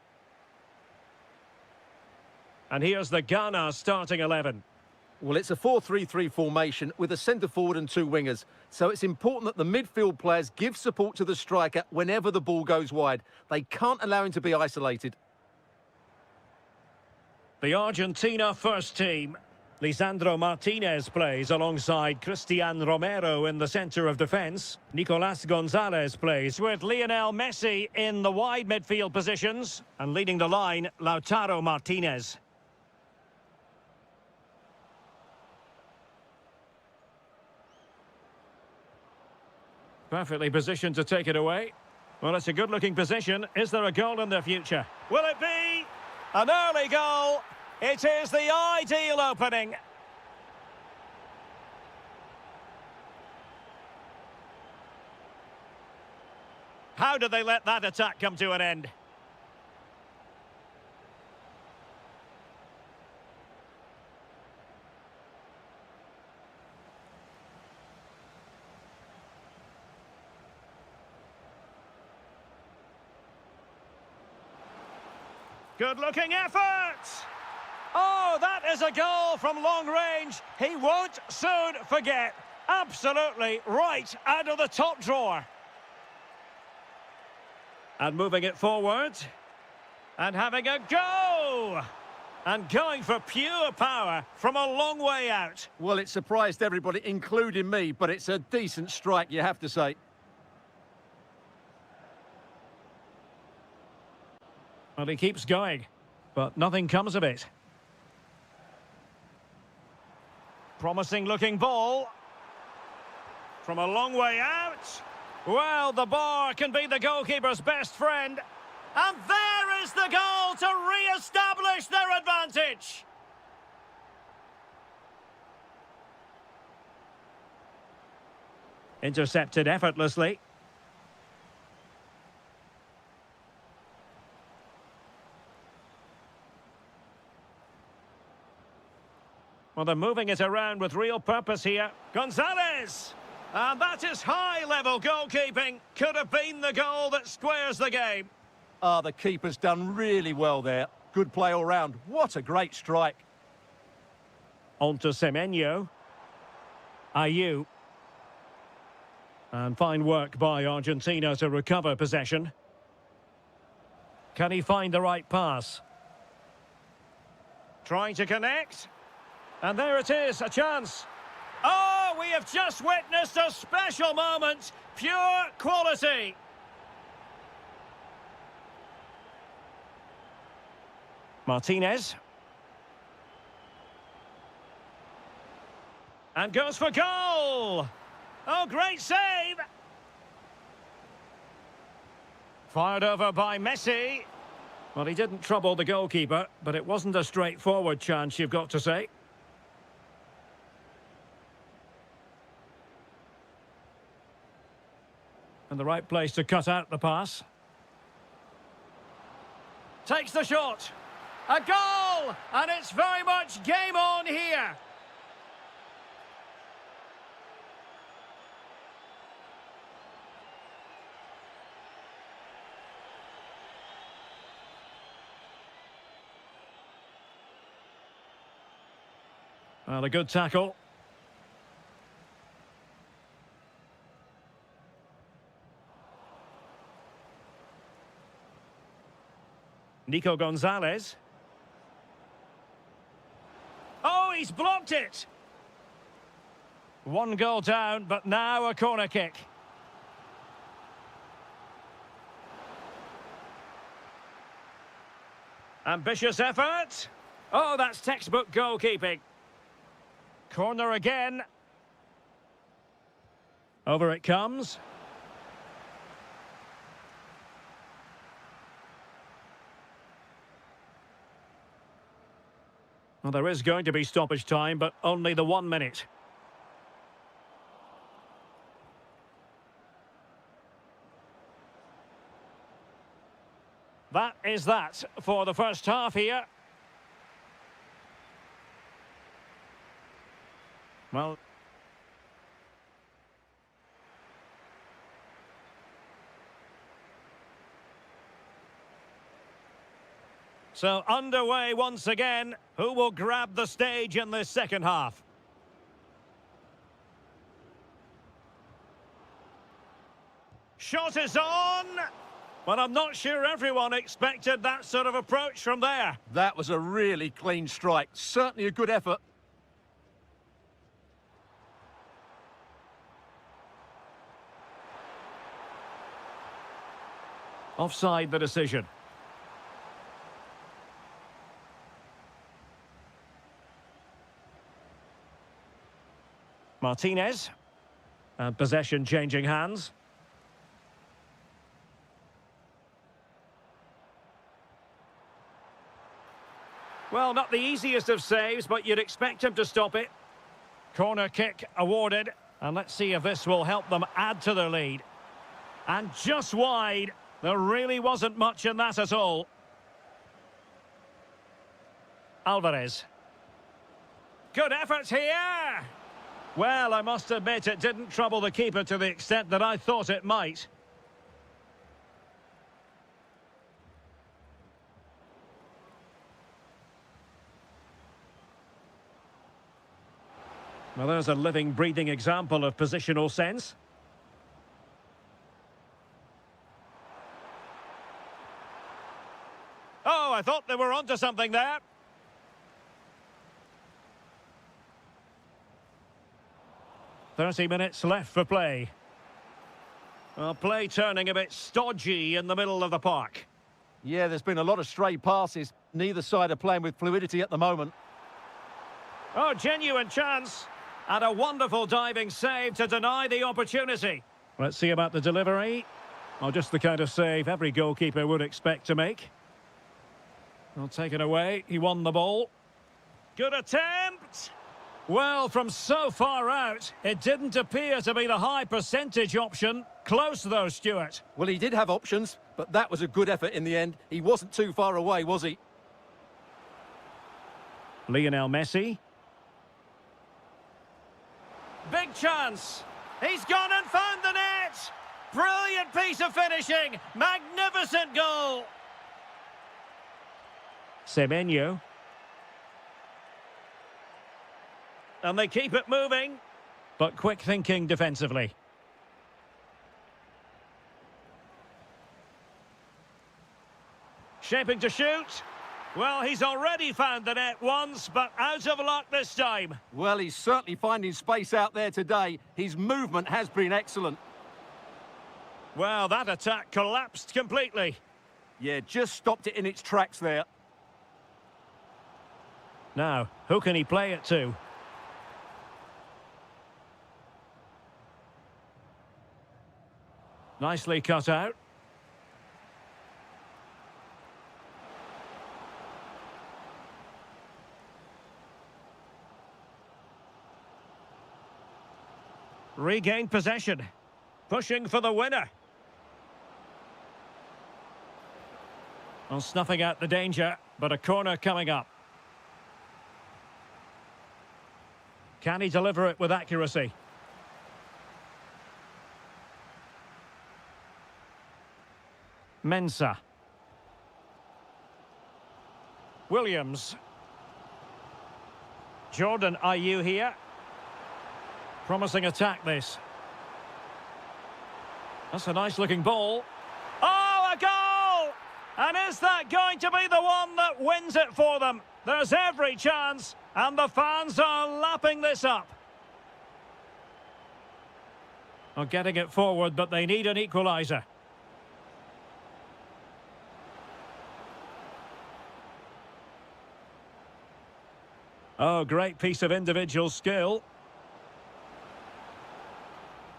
And here's the Ghana starting 11. Well, it's a 4-3-3 formation with a centre forward and two wingers. So it's important that the midfield players give support to the striker whenever the ball goes wide. They can't allow him to be isolated. The Argentina first team. Lisandro Martinez plays alongside Cristian Romero in the centre of defence. Nicolas Gonzalez plays with Lionel Messi in the wide midfield positions. And leading the line, Lautaro Martinez. Perfectly positioned to take it away. Well, it's a good-looking position. Is there a goal in the future? Will it be an early goal? It is the ideal opening. How did they let that attack come to an end? Good-looking effort! Oh, that is a goal from long range. He won't soon forget. Absolutely right out of the top drawer. And moving it forward. And having a go! And going for pure power from a long way out. Well, it surprised everybody, including me, but it's a decent strike, you have to say. Well, he keeps going, but nothing comes of it. Promising looking ball. From a long way out. Well, the bar can be the goalkeeper's best friend. And there is the goal to re-establish their advantage. Intercepted effortlessly. Well, they're moving it around with real purpose here. Gonzalez! And that is high-level goalkeeping. Could have been the goal that squares the game. The keeper's done really well there. Good play all round. What a great strike. On to Semenyo. Ayew. And fine work by Argentina to recover possession. Can he find the right pass? Trying to connect. And there it is, a chance. Oh, we have just witnessed a special moment. Pure quality. Martinez. And goes for goal. Oh, great save. Fired over by Messi. Well, he didn't trouble the goalkeeper, but it wasn't a straightforward chance, you've got to say. And the right place to cut out the pass. Takes the shot. A goal! And it's very much game on here. Well, a good tackle. Nico Gonzalez. Oh, he's blocked it. One goal down, but now a corner kick. Ambitious effort. Oh, that's textbook goalkeeping. Corner again. Over it comes. Well, there is going to be stoppage time, but only the 1 minute. That is that for the first half here. Well, So underway once again. Who will grab the stage in this second half? Shot is on! But I'm not sure everyone expected that sort of approach from there. That was a really clean strike. Certainly a good effort. Offside the decision. Martinez. And possession changing hands. Well, not the easiest of saves, but you'd expect him to stop it. Corner kick awarded. And let's see if this will help them add to their lead. And just wide. There really wasn't much in that at all. Alvarez. Good effort here! Well, I must admit it didn't trouble the keeper to the extent that I thought it might. Well, there's a living, breathing example of positional sense. Oh, I thought they were onto something there. "30 minutes left for play." Well, play turning a bit stodgy in the middle of the park. Yeah, there's been a lot of stray passes. Neither side are playing with fluidity at the moment. Oh, genuine chance. And a wonderful diving save to deny the opportunity. Let's see about the delivery. Oh, just the kind of save every goalkeeper would expect to make. Well, taken away. He won the ball. Good attempt. Well, from so far out, it didn't appear to be the high percentage option. Close though, Stuart. Well, he did have options, but that was a good effort in the end. He wasn't too far away, was he? Lionel Messi. Big chance. He's gone and found the net. Brilliant piece of finishing. Magnificent goal. Semenyo. And they keep it moving, but quick thinking defensively. Shaping to shoot. Well, he's already found the net once, but out of luck this time. Well, he's certainly finding space out there today. His movement has been excellent. Well, that attack collapsed completely. Yeah, just stopped it in its tracks there. Now, who can he play it to? Nicely cut out. Regained possession. Pushing for the winner. Well, snuffing out the danger, but a corner coming up. Can he deliver it with accuracy? Mensah. Williams. Jordan Ayew here. Promising attack this. That's a nice looking ball. Oh, a goal! And is that going to be the one that wins it for them? There's every chance, and the fans are lapping this up. Well, getting it forward, but they need an equaliser. Oh, great piece of individual skill.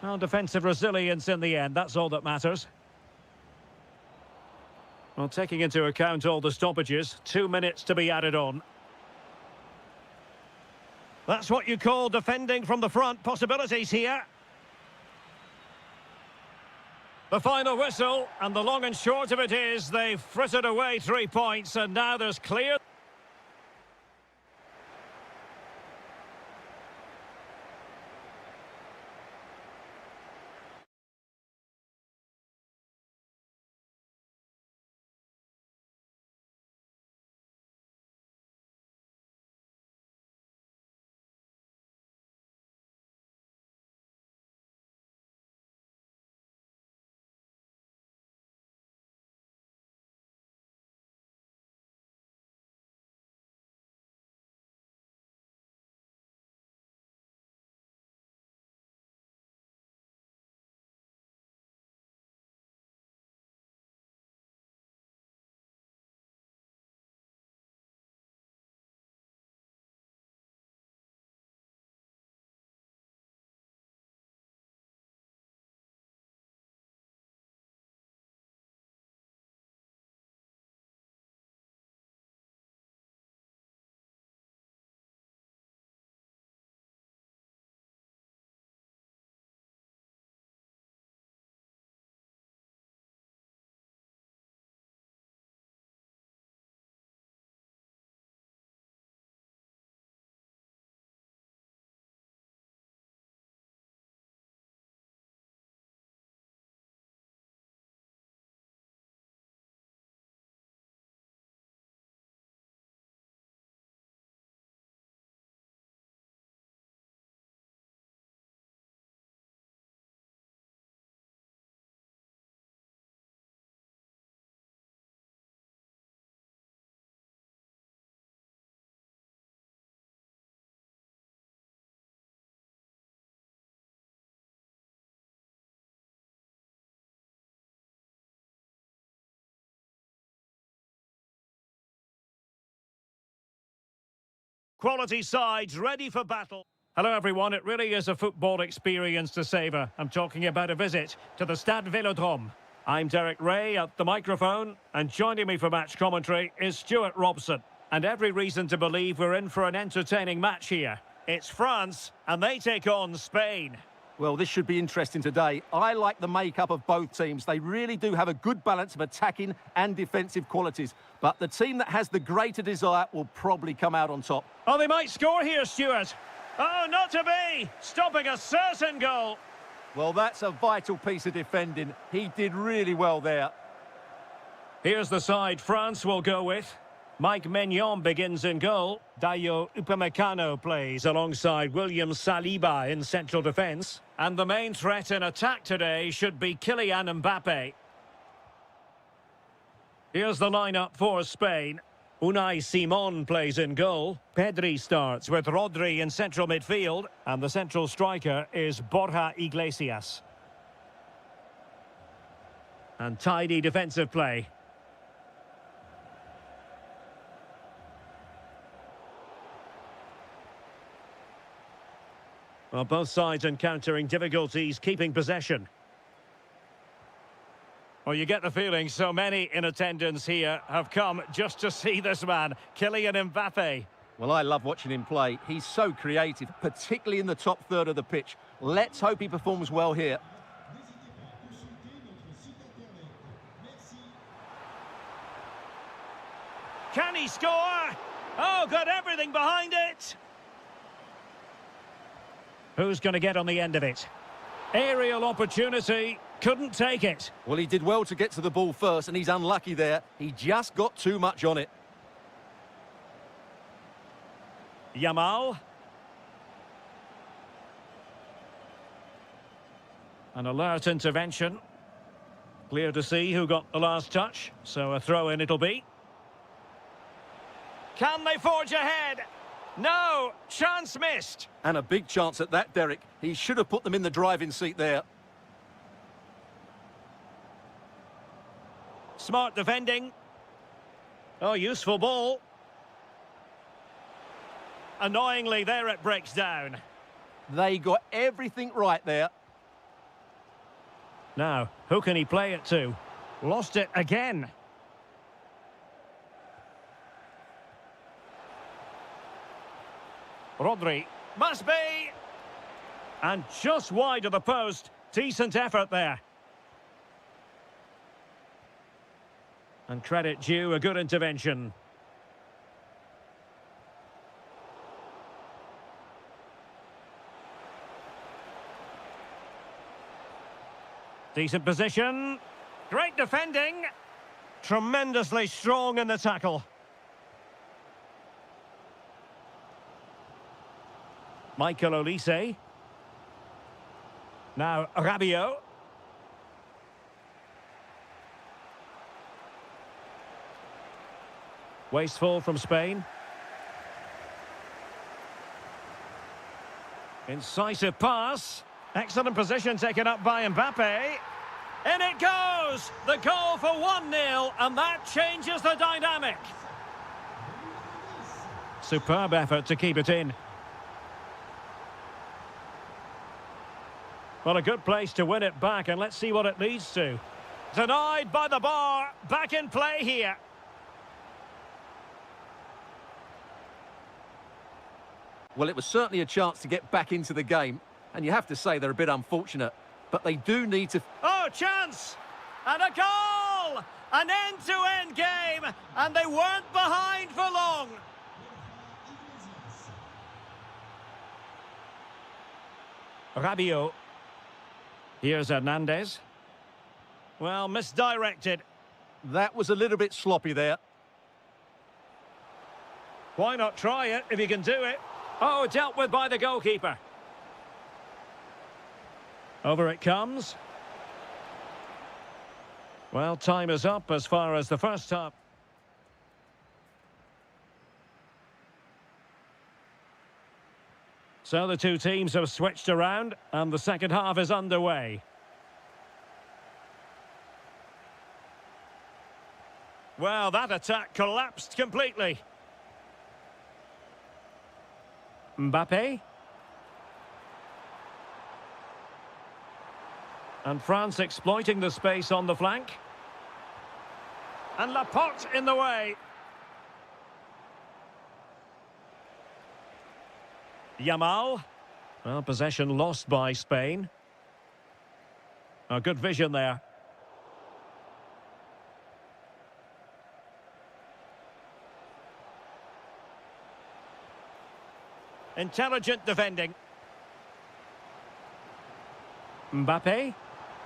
Well, defensive resilience in the end, that's all that matters. Well, taking into account all the stoppages, 2 minutes to be added on. That's what you call defending from the front. Possibilities here. The final whistle, and the long and short of it is they've frittered away 3 points, and now there's clear... quality sides ready for battle. Hello everyone, it really is a football experience to savour. I'm talking about a visit to the Stade Vélodrome. I'm Derek Ray at the microphone, and joining me for match commentary is Stuart Robson. And every reason to believe we're in for an entertaining match here. It's France, and they take on Spain. Well, this should be interesting today. I like the makeup of both teams. They really do have a good balance of attacking and defensive qualities. But the team that has the greater desire will probably come out on top. Oh, they might score here, Stuart. Oh, not to be! Stopping a certain goal. Well, that's a vital piece of defending. He did really well there. Here's the side France will go with. Mike Maignan begins in goal. Dayo Upamecano plays alongside William Saliba in central defence. And the main threat in attack today should be Kylian Mbappe. Here's the lineup for Spain. Unai Simon plays in goal. Pedri starts with Rodri in central midfield. And the central striker is Borja Iglesias. And tidy defensive play. Well, both sides encountering difficulties keeping possession. Well, you get the feeling so many in attendance here have come just to see this man, Kylian Mbappe. Well, I love watching him play. He's so creative, particularly in the top third of the pitch. Let's hope he performs well here. Can he score? Oh, got everything behind it. Who's going to get on the end of it? Aerial opportunity, couldn't take it. Well, he did well to get to the ball first, and he's unlucky there. He just got too much on it. Yamal. An alert intervention. Clear to see who got the last touch, so a throw-in it'll be. Can they forge ahead? No, chance missed. And a big chance at that, Derek. He should have put them in the driving seat there. Smart defending. Oh, useful ball. Annoyingly, there it breaks down. They got everything right there. Now, who can he play it to? Lost it again. Rodri, must be! And just wide of the post, decent effort there. And credit due, a good intervention. Decent position, great defending, tremendously strong in the tackle. Michael Olise. Now Rabiot. Wasteful from Spain. Incisive pass. Excellent position taken up by Mbappe. In it goes! The goal for 1-0, and that changes the dynamic. Superb effort to keep it in. Well, a good place to win it back, and let's see what it leads to. Denied by the bar. Back in play here. Well, it was certainly a chance to get back into the game, and you have to say they're a bit unfortunate, but they do need to... Oh, chance! And a goal! An end-to-end game, and they weren't behind for long. Rabiot. Here's Hernandez. Well, misdirected. That was a little bit sloppy there. Why not try it if you can do it? Oh, dealt with by the goalkeeper. Over it comes. Well, time is up as far as the first half. So the two teams have switched around, and the second half is underway. Well, that attack collapsed completely. Mbappe. And France exploiting the space on the flank. And Laporte in the way. Yamal. Well, possession lost by Spain. A good vision there. Intelligent defending. Mbappe.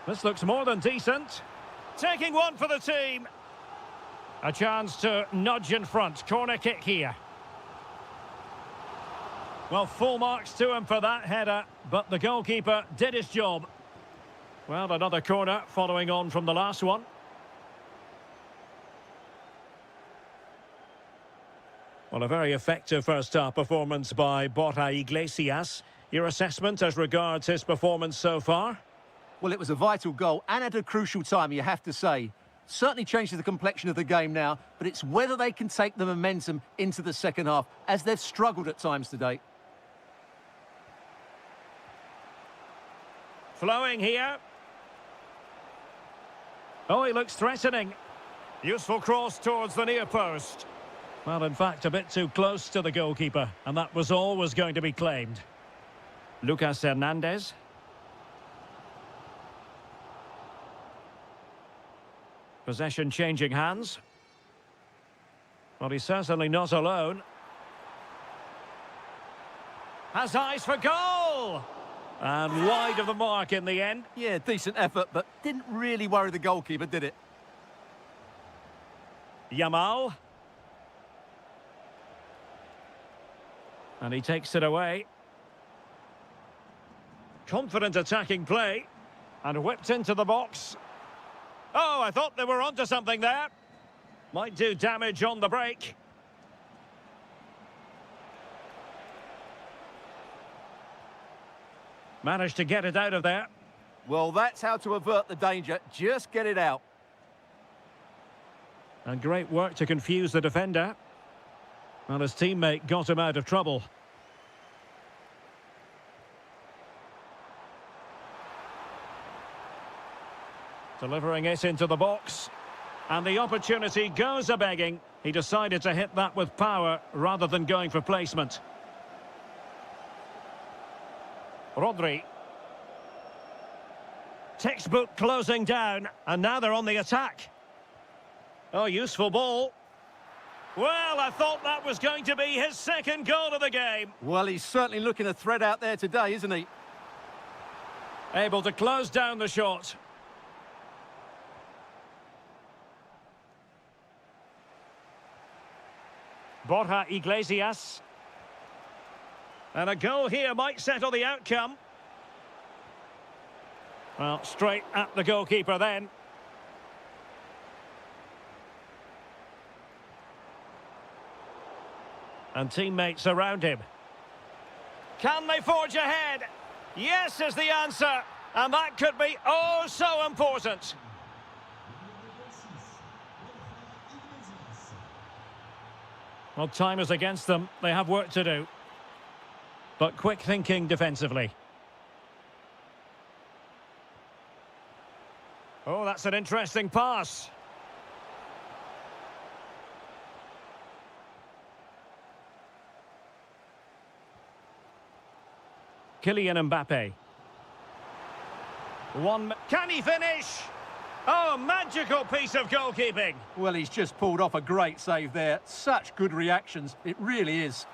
This looks more than decent. Taking one for the team. A chance to nudge in front. Corner kick here. Well, full marks to him for that header, but the goalkeeper did his job. Well, another corner following on from the last one. Well, a very effective first-half performance by Borja Iglesias. Your assessment as regards his performance so far? Well, it was a vital goal and at a crucial time, you have to say. Certainly changes the complexion of the game now, but it's whether they can take the momentum into the second half, as they've struggled at times today. Flowing here. Oh, he looks threatening. Useful cross towards the near post. Well, in fact, a bit too close to the goalkeeper, and that was always going to be claimed. Lucas Hernandez. Possession changing hands. Well, he's certainly not alone. Has eyes for goal! And wide of the mark in the end. Yeah, decent effort, but didn't really worry the goalkeeper, did it? Yamal. And he takes it away. Confident attacking play. And whipped into the box. Oh, I thought they were onto something there. Might do damage on the break. Managed to get it out of there. Well, that's how to avert the danger. Just get it out. And great work to confuse the defender. Well, his teammate got him out of trouble. Delivering it into the box. And the opportunity goes a-begging. He decided to hit that with power rather than going for placement. Rodri. Textbook closing down, and now they're on the attack. Oh, useful ball. Well, I thought that was going to be his second goal of the game. Well, he's certainly looking a threat out there today, isn't he? Able to close down the shot. Borja Iglesias. And a goal here might settle the outcome. Well, straight at the goalkeeper then. And teammates around him. Can they forge ahead? Yes is the answer. And that could be oh so important. Well, time is against them. They have work to do. But quick thinking defensively. Oh, that's an interesting pass. Kylian Mbappe. Can he finish? Oh, magical piece of goalkeeping. Well, he's just pulled off a great save there. Such good reactions. It really is.